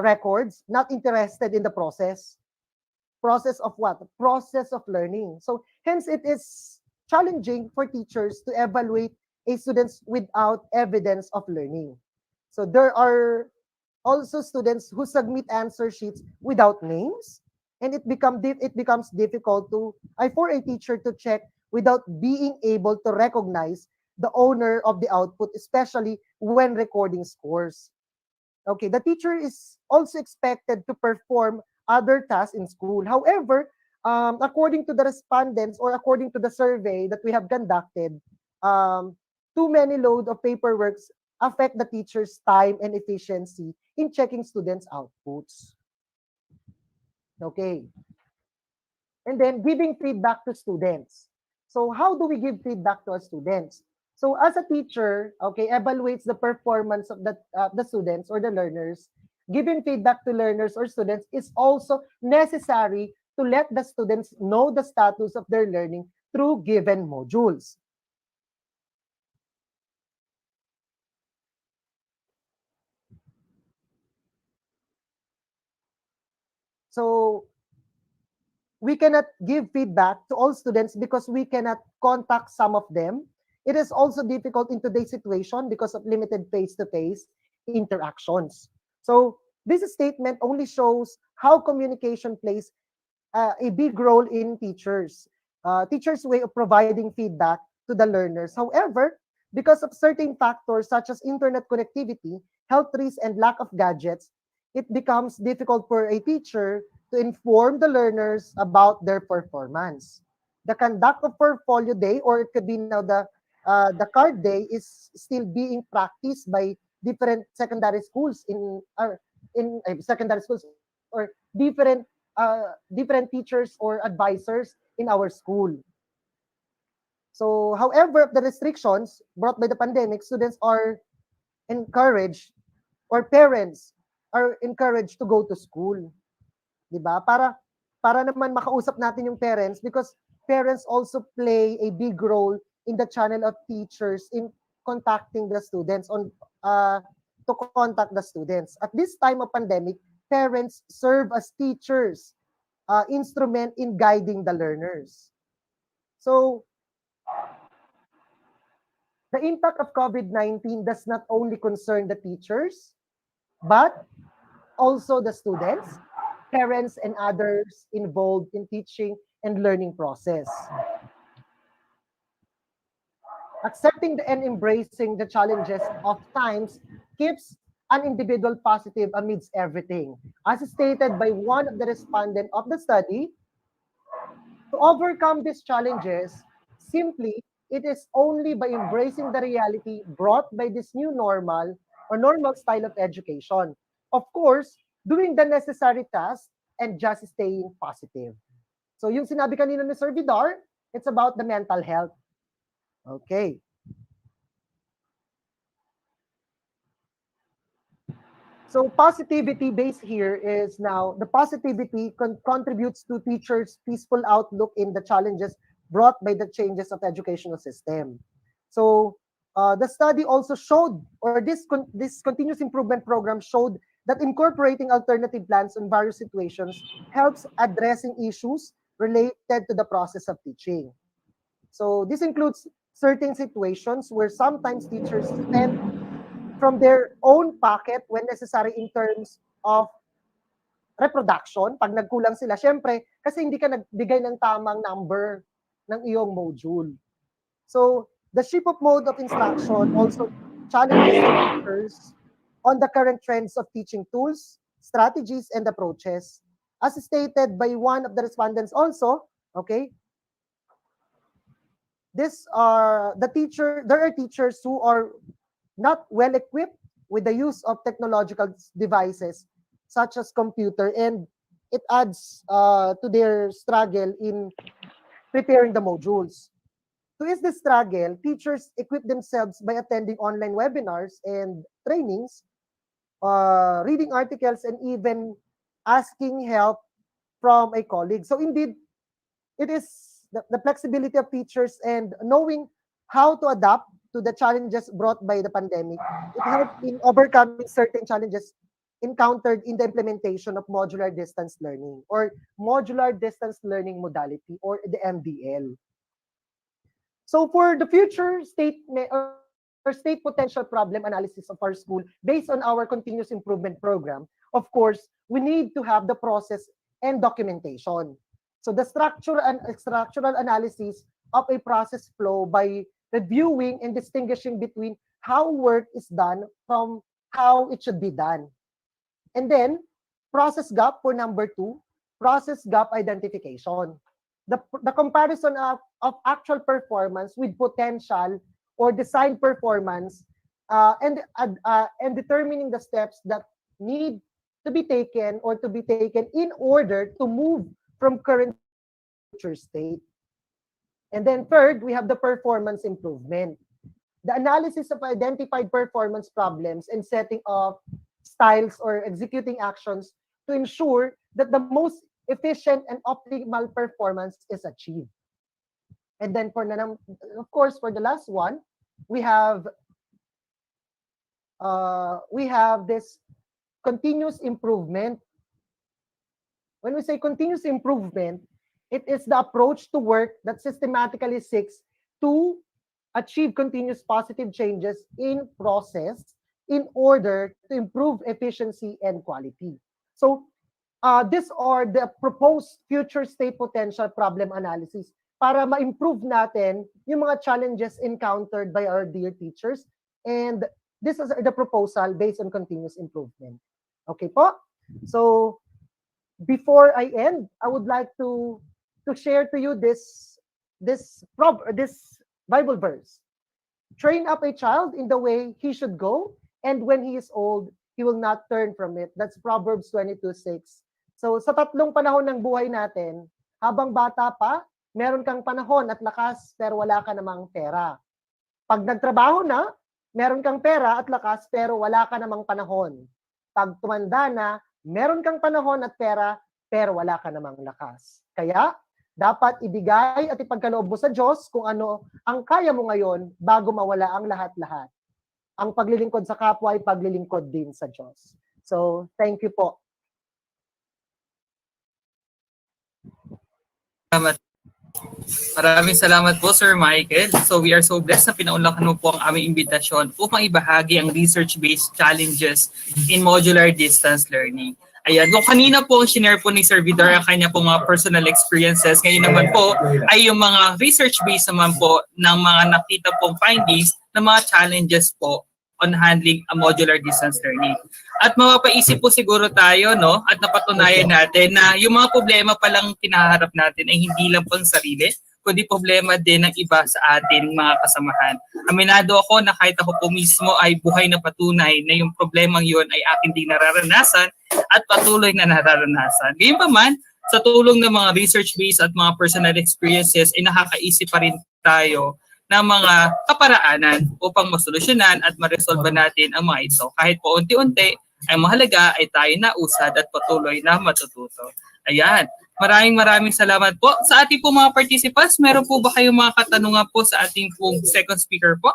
records, not interested in the process. Process of what? Process of learning. So Hence, it is challenging for teachers to evaluate a students without evidence of learning. So there are also students who submit answer sheets without names, and it becomes difficult for a teacher to check without being able to recognize the owner of the output, especially when recording scores. Okay, the teacher is also expected to perform other tasks in school. However, according to the respondents or according to the survey that we have conducted, too many load of paperwork affect the teacher's time and efficiency in checking students' outputs. Okay. And then giving feedback to students. So how do we give feedback to our students? So as a teacher, okay, evaluates the performance of the students or the learners. Giving feedback to learners or students is also necessary to let the students know the status of their learning through given modules. So we cannot give feedback to all students because we cannot contact some of them. It is also difficult in today's situation because of limited face-to-face interactions. So this statement only shows how communication plays a big role in teachers' way of providing feedback to the learners. However, because of certain factors such as internet connectivity, health risks, and lack of gadgets, it becomes difficult for a teacher to inform the learners about their performance. The conduct of portfolio day, or it could be now the card day, is still being practiced by different secondary schools secondary schools or different teachers or advisors in our school. So, however, the restrictions brought by the pandemic, students are encouraged or parents are encouraged to go to school. 'Di ba? Para naman makausap natin yung parents because parents also play a big role in the channel of teachers in contacting the students to contact the students. At this time of pandemic, parents serve as teachers, instrument in guiding the learners. So, the impact of COVID-19 does not only concern the teachers, but also the students, parents, and others involved in teaching and learning process. Accepting and embracing the challenges of times keeps an individual positive amidst everything. As stated by one of the respondents of the study, to overcome these challenges, simply, it is only by embracing the reality brought by this new normal or normal style of education. Of course, doing the necessary tasks and just staying positive. So yung sinabi kanina ni Sir Vidar, it's about the mental health. Okay. So positivity base here is now the positivity contributes to teachers' peaceful outlook in the challenges brought by the changes of educational system. So the study also showed, or this continuous improvement program showed that incorporating alternative plans in various situations helps addressing issues related to the process of teaching. So this includes certain situations where sometimes teachers spend from their own pocket when necessary in terms of reproduction. Pag nagkulang sila, syempre, kasi hindi ka nagbigay ng tamang number ng iyong module. So, the shift of mode of instruction also challenges the teachers on the current trends of teaching tools, strategies, and approaches. As stated by one of the respondents also, okay, there are teachers who are not well equipped with the use of technological devices such as computer, and it adds to their struggle in preparing the modules. To ease the struggle, teachers equip themselves by attending online webinars and trainings, reading articles, and even asking help from a colleague. So indeed, it is the flexibility of teachers and knowing how to adapt to the challenges brought by the pandemic. It helped in overcoming certain challenges encountered in the implementation of modular distance learning or modular distance learning modality or the MDL. So for the future state or state potential problem analysis of our school based on our continuous improvement program, of course, we need to have the process and documentation. So the structural analysis of a process flow by reviewing and distinguishing between how work is done from how it should be done. And then, process gap for number 2, process gap identification. The comparison of actual performance with potential or design performance and determining the steps that need to be taken or to be taken in order to move from current future state. And then third, we have the performance improvement. The analysis of identified performance problems and setting of styles or executing actions to ensure that the most efficient and optimal performance is achieved. And then of course, for the last one, we have this continuous improvement. When we say continuous improvement, it is the approach to work that systematically seeks to achieve continuous positive changes in process in order to improve efficiency and quality. So these are the proposed future state potential problem analysis para ma-improve natin yung mga challenges encountered by our dear teachers. And this is the proposal based on continuous improvement. Okay po? So before I end, I would like to share to you this Bible verse. Train up a child in the way he should go, and when he is old, he will not turn from it. That's Proverbs 22:6. So sa tatlong panahon ng buhay natin, habang bata pa, meron kang panahon at lakas pero wala ka namang pera. Pag nagtrabaho na, meron kang pera at lakas pero wala ka namang panahon. Pag tumanda na, meron kang panahon at pera pero wala ka namang lakas. Kaya, dapat ibigay at ipagkaloob mo sa Diyos kung ano ang kaya mo ngayon bago mawala ang lahat-lahat. Ang paglilingkod sa kapwa ay paglilingkod din sa Diyos. So, thank you po. Maraming salamat po, Sir Michael. So we are so blessed na pinaunlakan mo po ang aming imbitasyon upang ibahagi ang research-based challenges in modular distance learning. Ayan, kung kanina po shinare po ni Sir Vidar ang kanya po mga personal experiences, ngayon naman po ay yung mga research-based naman po ng mga nakita pong findings ng mga challenges po on handling a modular distance learning. At mapapaisip po siguro tayo, no? At napatunayan natin na yung mga problema palang kinaharap natin ay hindi lang pang sarili, kundi problema din ng iba sa ating mga kasamahan. Aminado ako na kahit ako po mismo ay buhay na patunay na yung problemang yun ay akin din nararanasan at patuloy na nararanasan. Ngayon pa man, sa tulong ng mga research-based at mga personal experiences ay nakakaisip pa rin tayo ng mga kaparaanan upang masolusyonan at maresolba natin ang mga ito. Kahit po unti-unti, ay mahalaga ay tayo nausad at patuloy na matututo. Ayan. Maraming salamat po. Sa ating po mga participants, meron po ba kayong mga katanungan po sa ating pong second speaker po?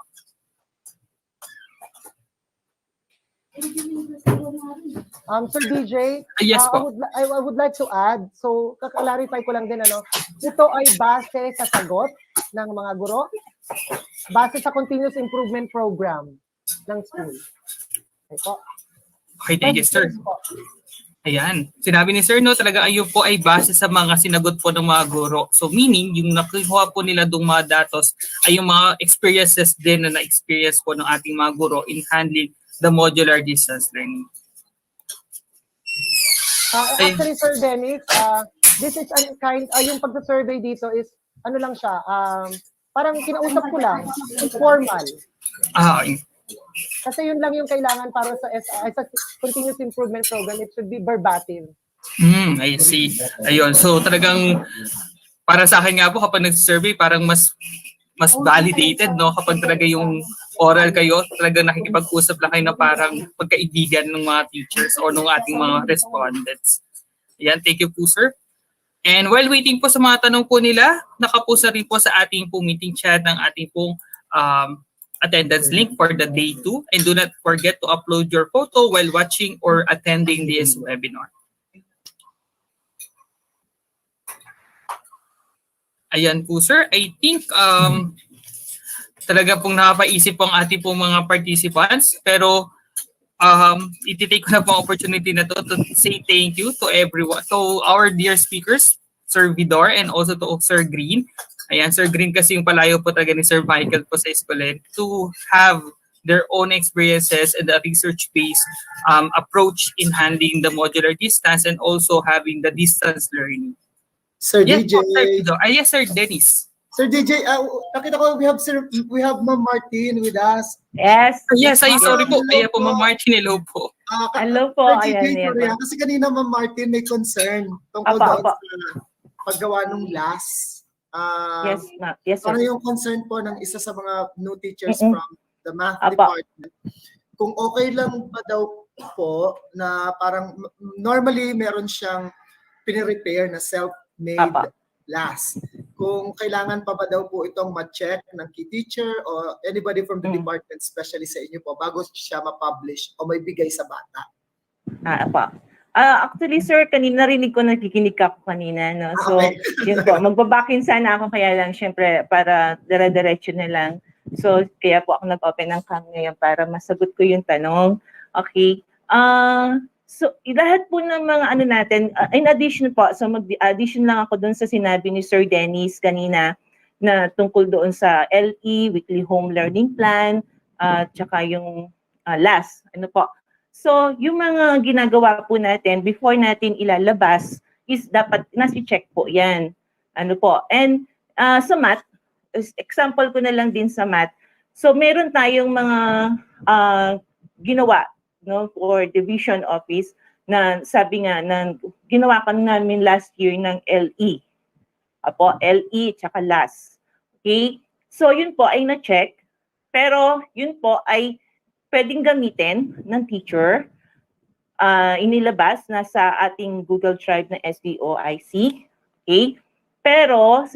Sir DJ, yes po. I would like to add, so kaklarify ko lang din, ito ay base sa sagot ng mga guro, base sa continuous improvement program ng school. Okay po. Okay, thank you, sir. Ayan. Sinabi ni sir, no, talaga ayun po ay base sa mga sinagot po ng mga guro. So meaning, yung nakuha po nila dong mga datos ay yung mga experiences din na na-experience po ng ating mga guro in handling the modular distance learning. Actually, Sir Dennis, this is yung pagsa-survey dito is, ano lang siya, parang kinausap ko lang, formal. Okay. Kasi yun lang yung kailangan para sa continuous improvement program, it should be verbatim. I see. Ayun, so talagang, para sa akin nga po, kapag nag-survey, parang mas validated, no? Kapag talaga yung oral kayo, talagang nakikipag-usap lang kayo na parang pagkaibigan ng mga teachers o ng ating mga respondents. Ayan, thank you po, sir. And while waiting po sa mga tanong po nila, nakapusa rin po sa ating pong meeting chat ng ating pong attendance link for the day 2, and do not forget to upload your photo while watching or attending this webinar. Ayan po sir, I think talaga pong nakapaisip po ang ating pong mga participants, pero ititake ko na po ang opportunity na to say thank you to everyone, to our dear speakers, Sir Vidar and also to Sir Green. Ayan, Sir Green kasi yung palayo po talaga ni Sir Michael po sa Escolet to have their own experiences and the research-based approach in handling the modular distance and also having the distance learning. Sir Yes, DJ. po, Sir Vidar. Yes, Sir Dennis. Sir DJ, nakita ko we have Ma'am Martin with us. Yes. Yes, ay sorry po. Kaya po Ma'am Martin, hello po. Hello po, Sir ayan, DJ, sorry, kasi kanina Ma'am Martin may concern tungkol doon sa paggawa ng last. Yes, yes, Parang sir. yung concern po ng isa sa mga new teachers from the math department. Kung okay lang ba daw po na parang normally meron siyang pinirepair na self-made last. Kung kailangan pa ba daw po itong ma-check ng key teacher o anybody from the department, especially sa inyo po, bago siya ma-publish o may bigay sa bata? Actually, sir, kanina narinig ko, nakikinig ako kanina, no? So, yun po, magbabakin sana ako, kaya lang, syempre, para dire-diretso na lang. So, kaya po ako nag-open ng cam ngayon para masagot ko yung tanong. Okay. So, lahat po ng mga ano natin, in addition po, so mag-addition lang ako doon sa sinabi ni Sir Dennis kanina na tungkol doon sa LE, Weekly Home Learning Plan, tsaka yung last, ano po. So, yung mga ginagawa po natin before natin ilalabas is dapat nasi-check po yan. Ano po. And sa math, example ko na lang din sa math. So, meron tayong mga ginawa, no, for division office na sabi nga na ginawa ka namin last year ng LE. Apo, LE tsaka last. Okay? So, yun po ay na-check. Pero, yun po ay pwedeng gamitin ng teacher, inilabas na sa ating Google Drive na SDOIC. Okay? Pero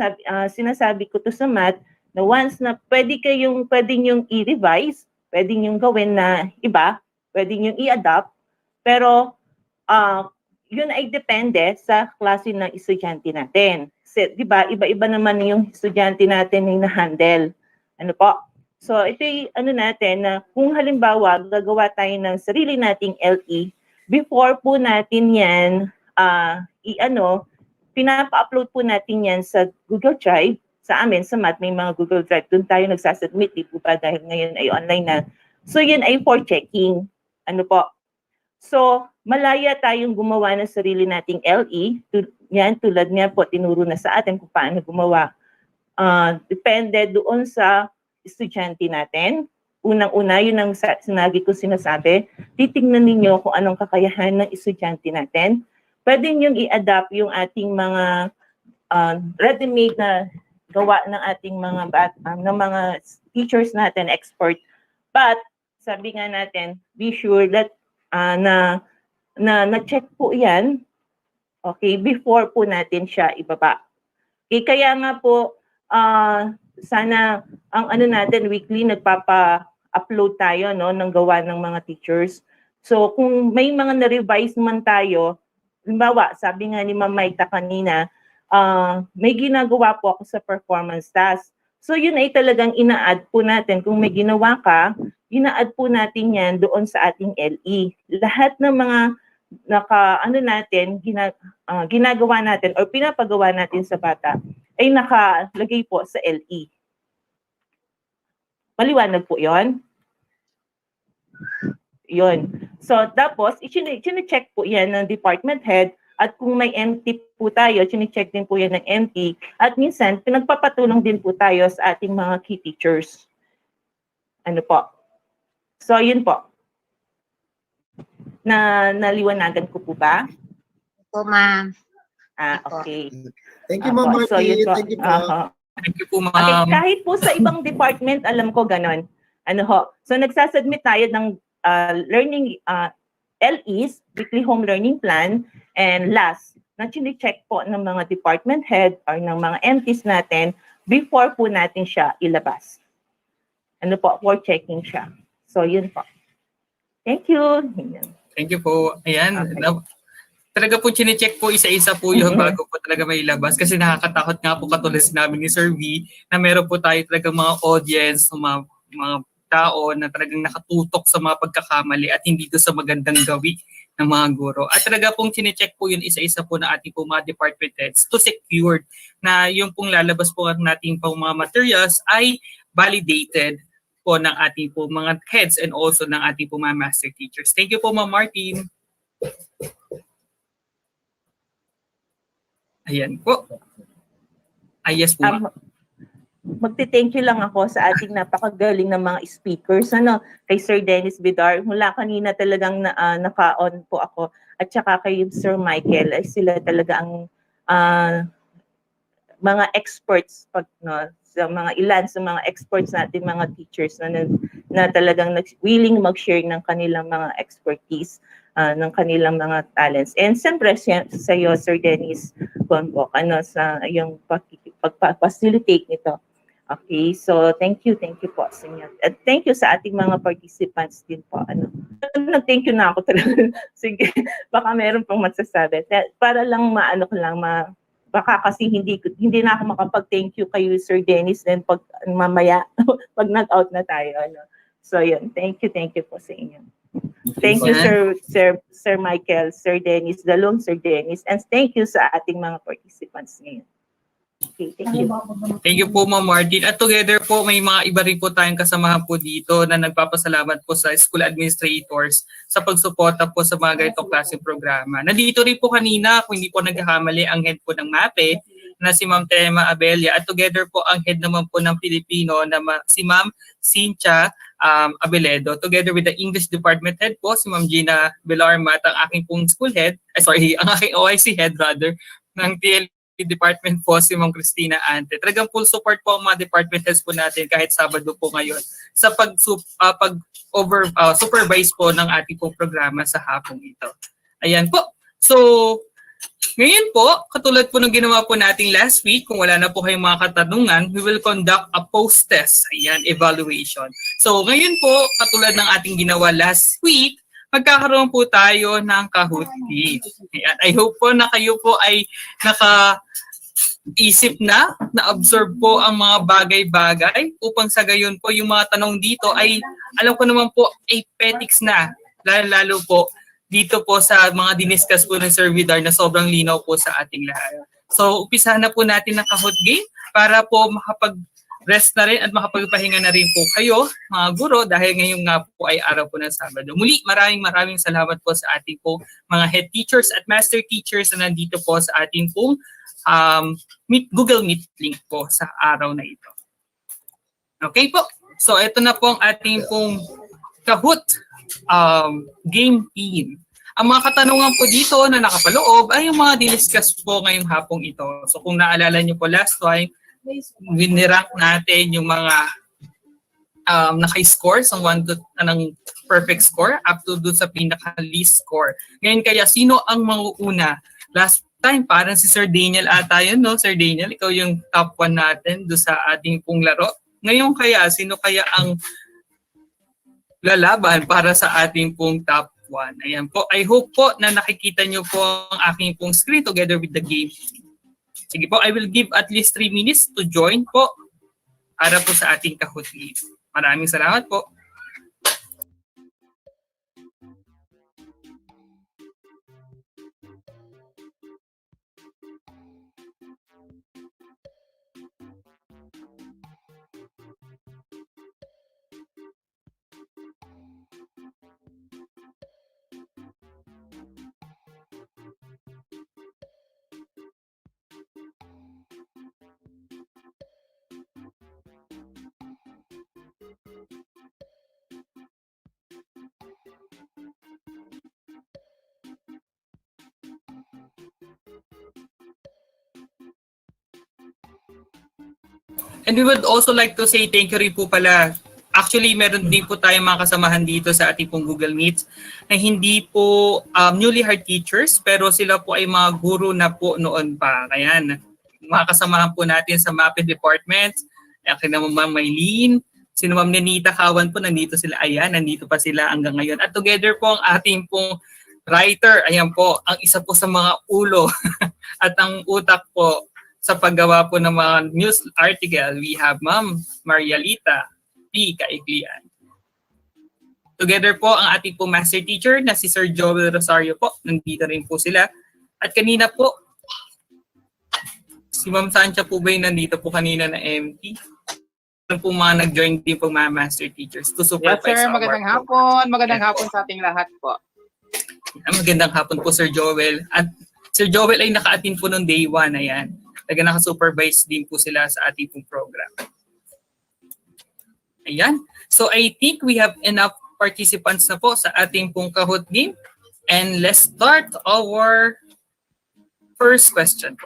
sinasabi ko to sa math na once na pwede niyong i-revise, pwede niyong gawin na iba, pwede niyong i-adapt, pero yun ay depende sa klase ng estudyante natin. Kasi, di ba, iba-iba naman yung estudyante natin yung na-handle. Ano po? So, ito yung ano natin na kung halimbawa gagawa tayo ng sarili nating LE, before po natin yan, pinapa-upload po natin yan sa Google Drive. Sa amin, sa math, may mga Google Drive. Doon tayo nagsasubmit, di po ba, dahil ngayon ay online na. So, yun ay for checking. Ano po? So, malaya tayong gumawa ng sarili nating LE. Yan, tulad nga po, tinuro na sa atin kung paano gumawa. Depende doon sa estudyante natin. Unang-una, yun ang sinasabi, titignan ninyo kung anong kakayahan ng estudyante natin. Pwede nyo i-adapt yung ating mga ready-made na gawa ng ating mga teachers natin, expert. But, sabi nga natin, be sure that na-check po yan, okay, before po natin siya ibaba. Okay, kaya nga po, sana ang ano natin weekly nagpapa-upload tayo no ng gawa ng mga teachers. So kung may mga na-revise man tayo, halimbawa, sabi nga ni Ma'am Maita kanina, may ginagawa po ako sa performance task. So yun ay talagang ina-add po natin. Kung may ginawa ka, ina-add po natin yan doon sa ating LE. Lahat ng mga ginagawa natin o pinapagawa natin sa bata ay nakalagay po sa LE. Maliwanag po yon. Yun. So, tapos, i-check po yan ng department head at kung may empty po tayo, i-check din po yan ng empty at minsan, pinagpapatulong din po tayo sa ating mga key teachers. Ano po? So, yun po. Naliwanagan ko po ba? Po, ma'am. Okay. Thank you, Ma'am Martin. So, yun po. Thank you po. Thank you po, ma'am. Okay, kahit po sa ibang department, alam ko ganon. Ano ho? So, nagsasubmit tayo ng learning LEs, Weekly Home Learning Plan, and last, na-check po ng mga department head or ng mga MTs natin before po natin siya ilabas. for checking siya. So yun po. Thank you. Thank you po. Ayan. Talaga po chinecheck po isa-isa po yung bago po talaga may labas kasi nakakatakot nga po katulad sinabi ni Sir V na meron po tayo talagang mga audience, mga tao na talagang nakatutok sa mga pagkakamali at hindi doon sa magandang gawi ng mga guro. At talaga pong chinecheck po yun isa-isa po na ating po mga department heads to secure na yung pong lalabas po ang nating pong mga materials ay validated po ng ating po mga heads and also ng ating po mga master teachers. Thank you po, Ma'am Martin. Ayan po. Yes po. Magte-thank you lang ako sa ating napakagaling na mga speakers. Kay Sir Dennis Vidar, mula kanina talagang naka-on po ako. At saka kay Sir Michael, ay sila talaga ang mga experts sa mga ilan sa mga experts natin, mga teachers na talagang willing mag-share ng kanilang mga expertise, ng kanilang mga talents. And siyempre sa iyo, Sir Dennis Bonbok, sa yung pag-facilitate nito. Okay, so thank you po sa inyo. At thank you sa ating mga participants din po. Nag-thank you na ako talaga. Sige, baka meron pang masasabi. Para lang baka kasi hindi na ako makapag-thank you kay Sir Dennis then pag mamaya pag nag-out na tayo. So yun, thank you po sa inyo. Thank you Sir Michael, Sir Dennis, Dalong Sir Dennis, and thank you sa ating mga participants ngayon. Okay, thank you. Thank you po, Ma'am Martin. At together po, may mga iba rin po tayong kasamahan po dito na nagpapasalamat po sa school administrators sa pagsuporta po sa mga ganitong klaseng programa. Nandito rin po kanina, kung hindi po nagkakamali, ang head po ng MAPE na si Ma'am Tema Abelia. At together po ang head naman po ng Filipino na si Ma'am Cynthia Abeledo. Together with the English Department Head po, si Ma'am Gina Belarma at ang aking pong school head, ang aking OIC head rather, ng TLE Department po si Ma'am Christina Ante. Talagang full support po ang mga department heads po natin kahit Sabado po ngayon sa supervise po ng ating pong programa sa hapong ito. Ayan po. So, ngayon po, katulad po ng ginawa po natin last week, kung wala na po kayong mga katanungan, we will conduct a post-test, evaluation. So, ngayon po, katulad ng ating ginawa last week, magkakaroon po tayo ng Kahoot Quiz. I hope po na kayo po ay naka-isip na-absorb po ang mga bagay-bagay upang sa gayon po yung mga tanong dito ay alam ko naman po ay petics na. Lalo po dito po sa mga diniscuss po ng Sir Vidar na sobrang linaw po sa ating lahat. So, umpisahan na po natin ng Kahoot game para po makapag-rest na rin at makapagpahinga na rin po kayo, mga guro, dahil ngayon nga po ay araw po ng Sabado. Muli, maraming salamat po sa ating po mga head teachers at master teachers na nandito po sa ating pong Google Meet link po sa araw na ito. Okay po. So, ito na po ang ating pong Kahoot game team. Ang mga katanungan po dito na nakapaloob ay yung mga diniscuss po ngayong hapong ito. So kung naalala nyo po last time, winirank natin yung mga naka-score ng perfect score up to dun sa pinaka-least score. Ngayon kaya, sino ang mauuna? Last time, parang si Sir Daniel ata yun, no? Sir Daniel, ikaw yung top 1 natin doon sa ating pong laro. Ngayon kaya, sino kaya ang lalaban para sa ating pong top 1? Ayan po. I hope po na nakikita nyo po ang aking pong screen together with the game. Sige po, I will give at least 3 minutes to join po para po sa ating Kahoot Quiz. Maraming salamat po. And we would also like to say thank you rin po pala. Actually, meron din po tayong mga kasamahan dito sa ating pong Google Meet na hindi po newly hired teachers, pero sila po ay mga guro na po noon pa. Kaya mga kasamahan po natin sa MAPE Department, akin naman Ma'am Maylene, Sino Ma'am Nenita Kawan po, nandito sila. Ayan, nandito pa sila hanggang ngayon. At together po ang ating pong writer, ayan po, ang isa po sa mga ulo at ang utak po sa paggawa po ng mga news article. We have Ma'am Marialita P. Kaiklian. Together po ang ating po master teacher na si Sir Joel Rosario po. Nandito rin po sila. At kanina po, si Ma'am Sancha po ba yung nandito po kanina na MT? Ano po mga nag-join din po mga master teachers to supervise Yes, sir. our Magandang work. hapon. Magandang hapon sa ating lahat po. Magandang hapon po, Sir Joel. At Sir Joel ay naka-attend po noong day 1. Ayan. Talaga naka-supervise din po sila sa ating pong program. Ayan. So I think we have enough participants na po sa ating pong Kahoot game. And let's start our first question.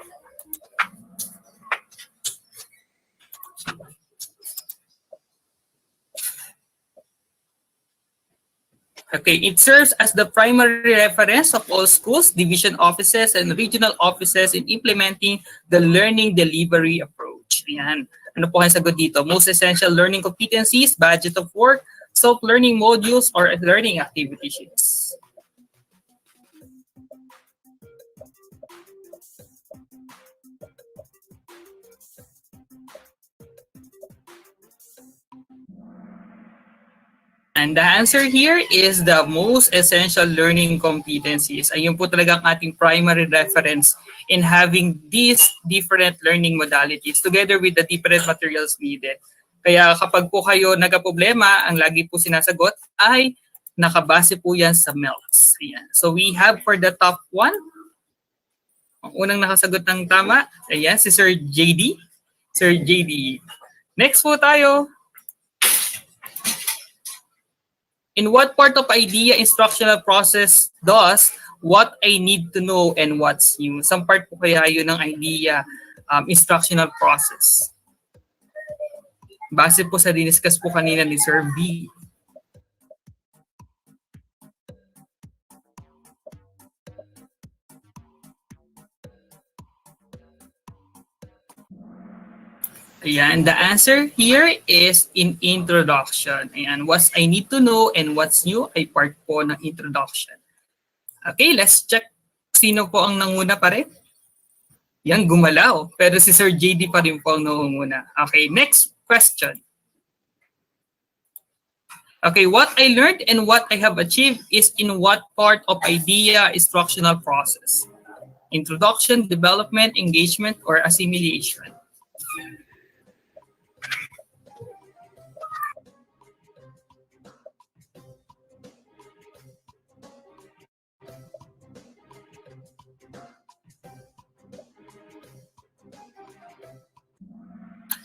Okay, it serves as the primary reference of all schools, division offices, and regional offices in implementing the learning delivery approach. Ayan. Ano po ang sagot dito? Most essential learning competencies, budget of work, self-learning modules, or learning activity sheets. And the answer here is the most essential learning competencies. Ayun po talagang ating primary reference in having these different learning modalities together with the different materials needed. Kaya kapag po kayo nagka-problema, ang lagi po sinasagot ay nakabase po yan sa MELTS. Ayan. So we have for the top one, ang unang nakasagot ng tama, ayan, si Sir JD. Sir JD. Next po tayo. In what part of IDEA instructional process does what I need to know and what's new? Some part po kaya yun ng IDEA instructional process. Base po sa diniscuss po kanina ni Sir B. Ayan, the answer here is in introduction. Ayan, what I need to know and what's new ay part po ng introduction. Okay, let's check sino po ang nanguna pa rin. Yan, gumalaw. Pero si Sir JD pa rin po ang nanguna. Okay, next question. Okay, what I learned and what I have achieved is in what part of IDEA instructional process? Introduction, development, engagement, or assimilation?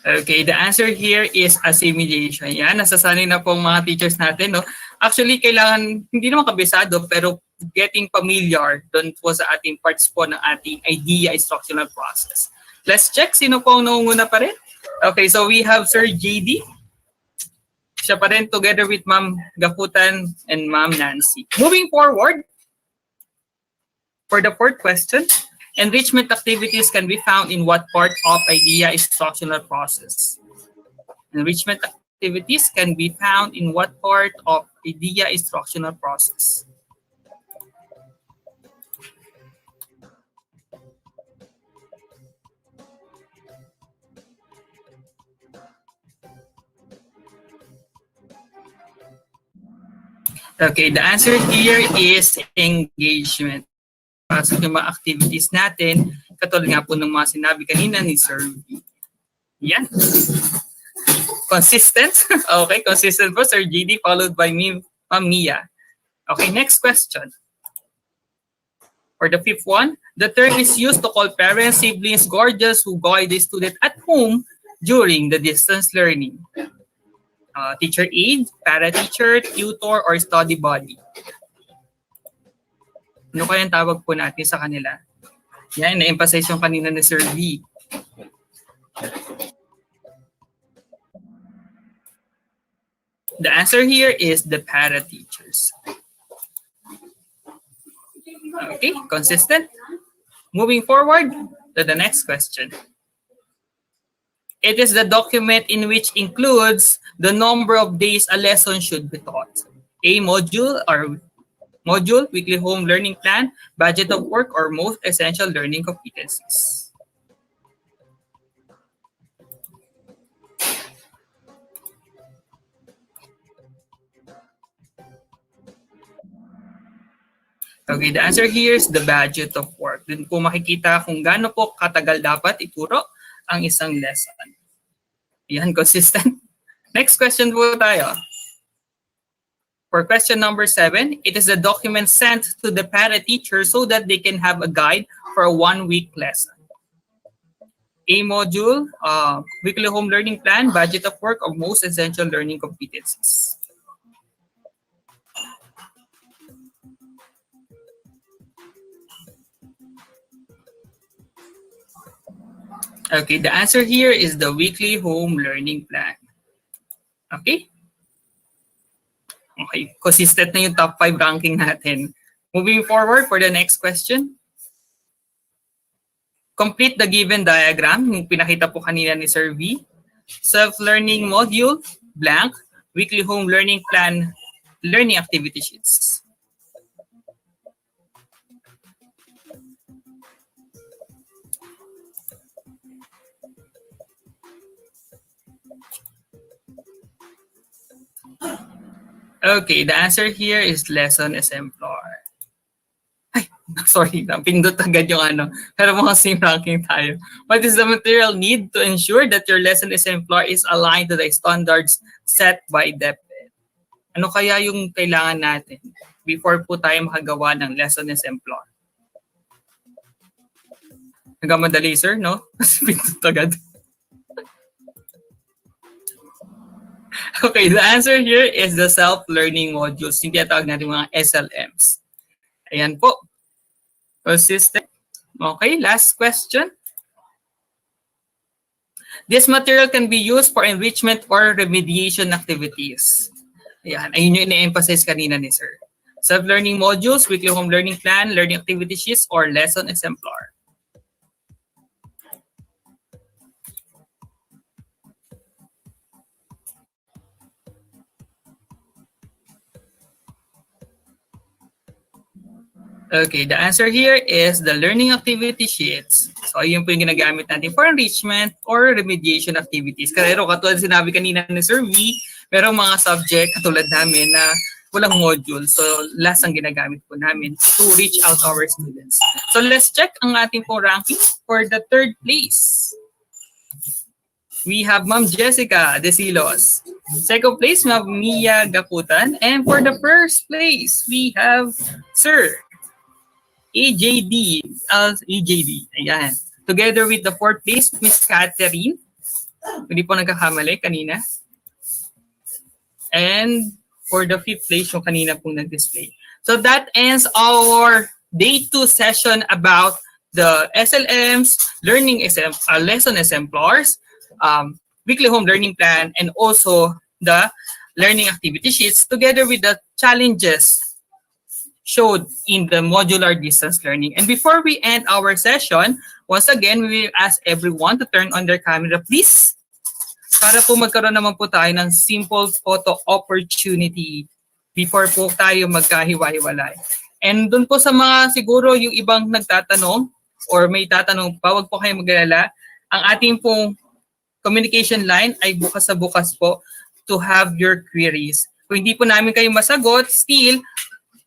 Okay, the answer here is assimilation. Yan, nasasanay na po ang mga teachers natin, no? Actually, kailangan, hindi naman kabisado, pero getting familiar doon po sa ating parts po ng ating IDEA instructional process. Let's check sino po ang nangunguna pa rin. Okay, so we have Sir JD. Siya pa rin together with Ma'am Gaputan and Ma'am Nancy. Moving forward, for the fourth question, enrichment activities can be found in what part of IDEA instructional process? Enrichment activities can be found in what part of IDEA instructional process? Okay, the answer here is engagement. Sa mga activities natin, katulad nga po ng mga sinabi kanina ni Sir V. Yan. Consistent. Okay, consistent po, Sir JD, followed by me, Ma'am Mia. Okay, next question. For the fifth one, the term is used to call parents, siblings, guardians who guide the student at home during the distance learning. Teacher aide, para-teacher, tutor, or study buddy. Ano kaya ang tawag po natin sa kanila? Yan, na-emphasize yung kanina ni Sir V. The answer here is the para-teachers. Okay, consistent. Moving forward to the next question. It is the document in which includes the number of days a lesson should be taught. A module or module, weekly home learning plan, budget of work, or most essential learning competencies. Okay, the answer here is the budget of work. Dun po makikita kung gaano po katagal dapat ituro ang isang lesson. Yan, consistent. Next question po tayo. For question number 7, it is a document sent to the para-teacher so that they can have a guide for a 1-week lesson. A module, weekly home learning plan, budget of work, or most essential learning competencies. Okay, the answer here is the weekly home learning plan. Okay? Okay, consistent na yung top 5 ranking natin. Moving forward for the next question. Complete the given diagram, yung pinakita po kanina ni Sir V. Self-learning module, blank. Weekly home learning plan, learning activity sheets. Okay, the answer here is lesson exemplar. Ay, sorry, napindot agad yung ano. Pero mga same ranking tayo. What is the material need to ensure that your lesson exemplar is aligned to the standards set by DepEd? Ano kaya yung kailangan natin before po tayo makagawa ng lesson exemplar? Nagkamadali, sir, no? Pindot agad. Okay, the answer here is the self-learning modules. Yung tinatawag natin mga SLMs. Ayan po. Consistent. Okay, last question. This material can be used for enrichment or remediation activities. Ayan, ayun yung ina-emphasize kanina ni sir. Self-learning modules, weekly home learning plan, learning activity sheets, or lesson exemplar. Okay, the answer here is the learning activity sheets. So, yun po yung ginagamit natin for enrichment or remediation activities. Pero katulad sinabi kanina ni Sir V, merong mga subject katulad namin na walang module. So, last ang ginagamit po namin to reach out our students. So, let's check ang ating pong ranking for the 3rd place. We have Ma'am Jessica Desilos. 2nd place, Ma'am Mia Gaputan. And for the 1st place, we have Sir EJD. Ayan. Together with the 4th place, Miss Catherine. Hindi po nagkakamali kanina. And for the 5th place, yung kanina pong nag-display. So that ends our day 2 session about the SLMs, lesson exemplars, weekly home learning plan, and also the learning activity sheets together with the challenges showed in the modular distance learning. And before we end our session, once again, we will ask everyone to turn on their camera, please. Para po magkaroon naman po tayo ng simple photo opportunity before po tayo magkahiwa-hiwalay. And dun po sa mga siguro yung ibang nagtatanong or may tatanong pa, wag po kayo mag-alala. Ang ating pong communication line ay bukas sa bukas po to have your queries. Kung hindi po namin kayo masagot, still,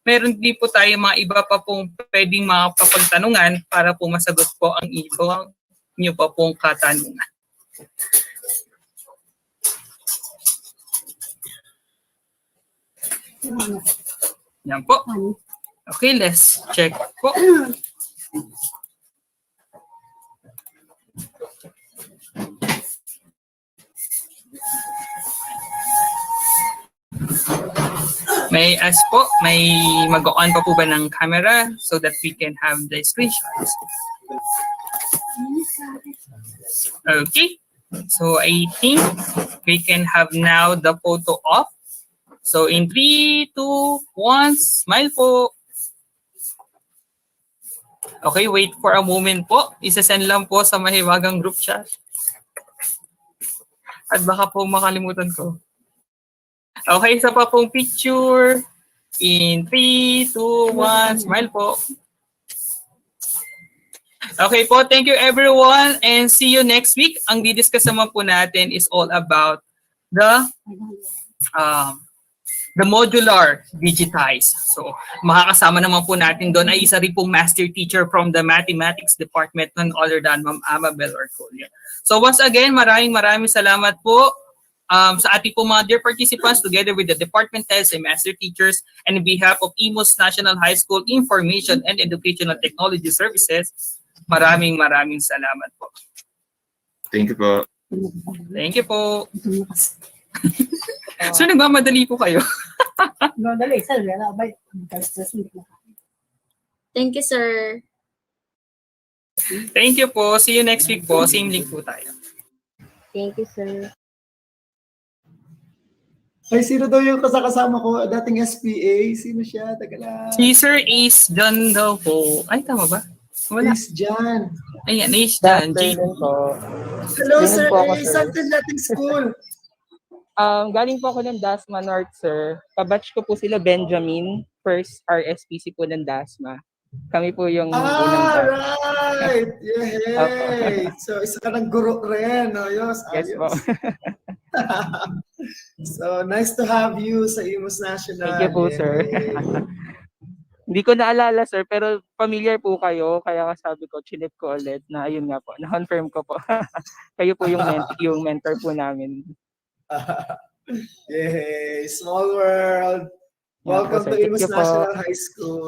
meron din po tayo mga iba pa pong pwedeng mga papagtanungan para po masagot po ang inyo pa pong katanungan. Yan po. Okay, let's check po. May ask po, may mag-on pa po ba ng camera so that we can have the screenshots? Okay, so I think we can have now the photo off. So in 3, 2, 1, smile po. Okay, wait for a moment po. Isa-send lang po sa mahiwagang group chat. At baka po makalimutan ko. Okay, isa pa pong picture. In 3, 2, 1, smile po. Okay po, thank you everyone and see you next week. Ang didiscuss naman po natin is all about the modular digitize. So, makakasama naman po natin doon ay isa rin pong master teacher from the mathematics department, none other than Ma'am Amabel Orcolia. So once again, maraming salamat po sa ating po mga dear participants together with the department heads and master teachers and on behalf of Imus National High School Information and Educational Technology Services, maraming salamat po. Thank you po. Thank you po. So, nagmamadali po kayo. Thank you, sir. Thank you po. See you next week po. Same link po tayo. Thank you, sir. Ay, sino daw yung kasama ko? Dating SPA? Sino siya? Taga lang. Si Sir Ace John daw po. Ay, tama ba? Wala. Ace John. Ayan, Ace John. Hello, Sir Ace. Saan ka dating school? Galing po ako ng Dasma North, sir. Kabatch ko po sila Benjamin, first RSPC po ng Dasma. Kami po yung right! Yay! So, isa ka ng guro rin. Ayos. Yes po. So, nice to have you sa Imus National. Thank you po, sir. Hindi ko naalala, sir, pero familiar po kayo. Kaya sabi ko, chinip ko ulit na ayun nga po. Na-confirm ko po. Kayo po yung mentor po namin. Yay! Small world! Welcome to Imus National High School.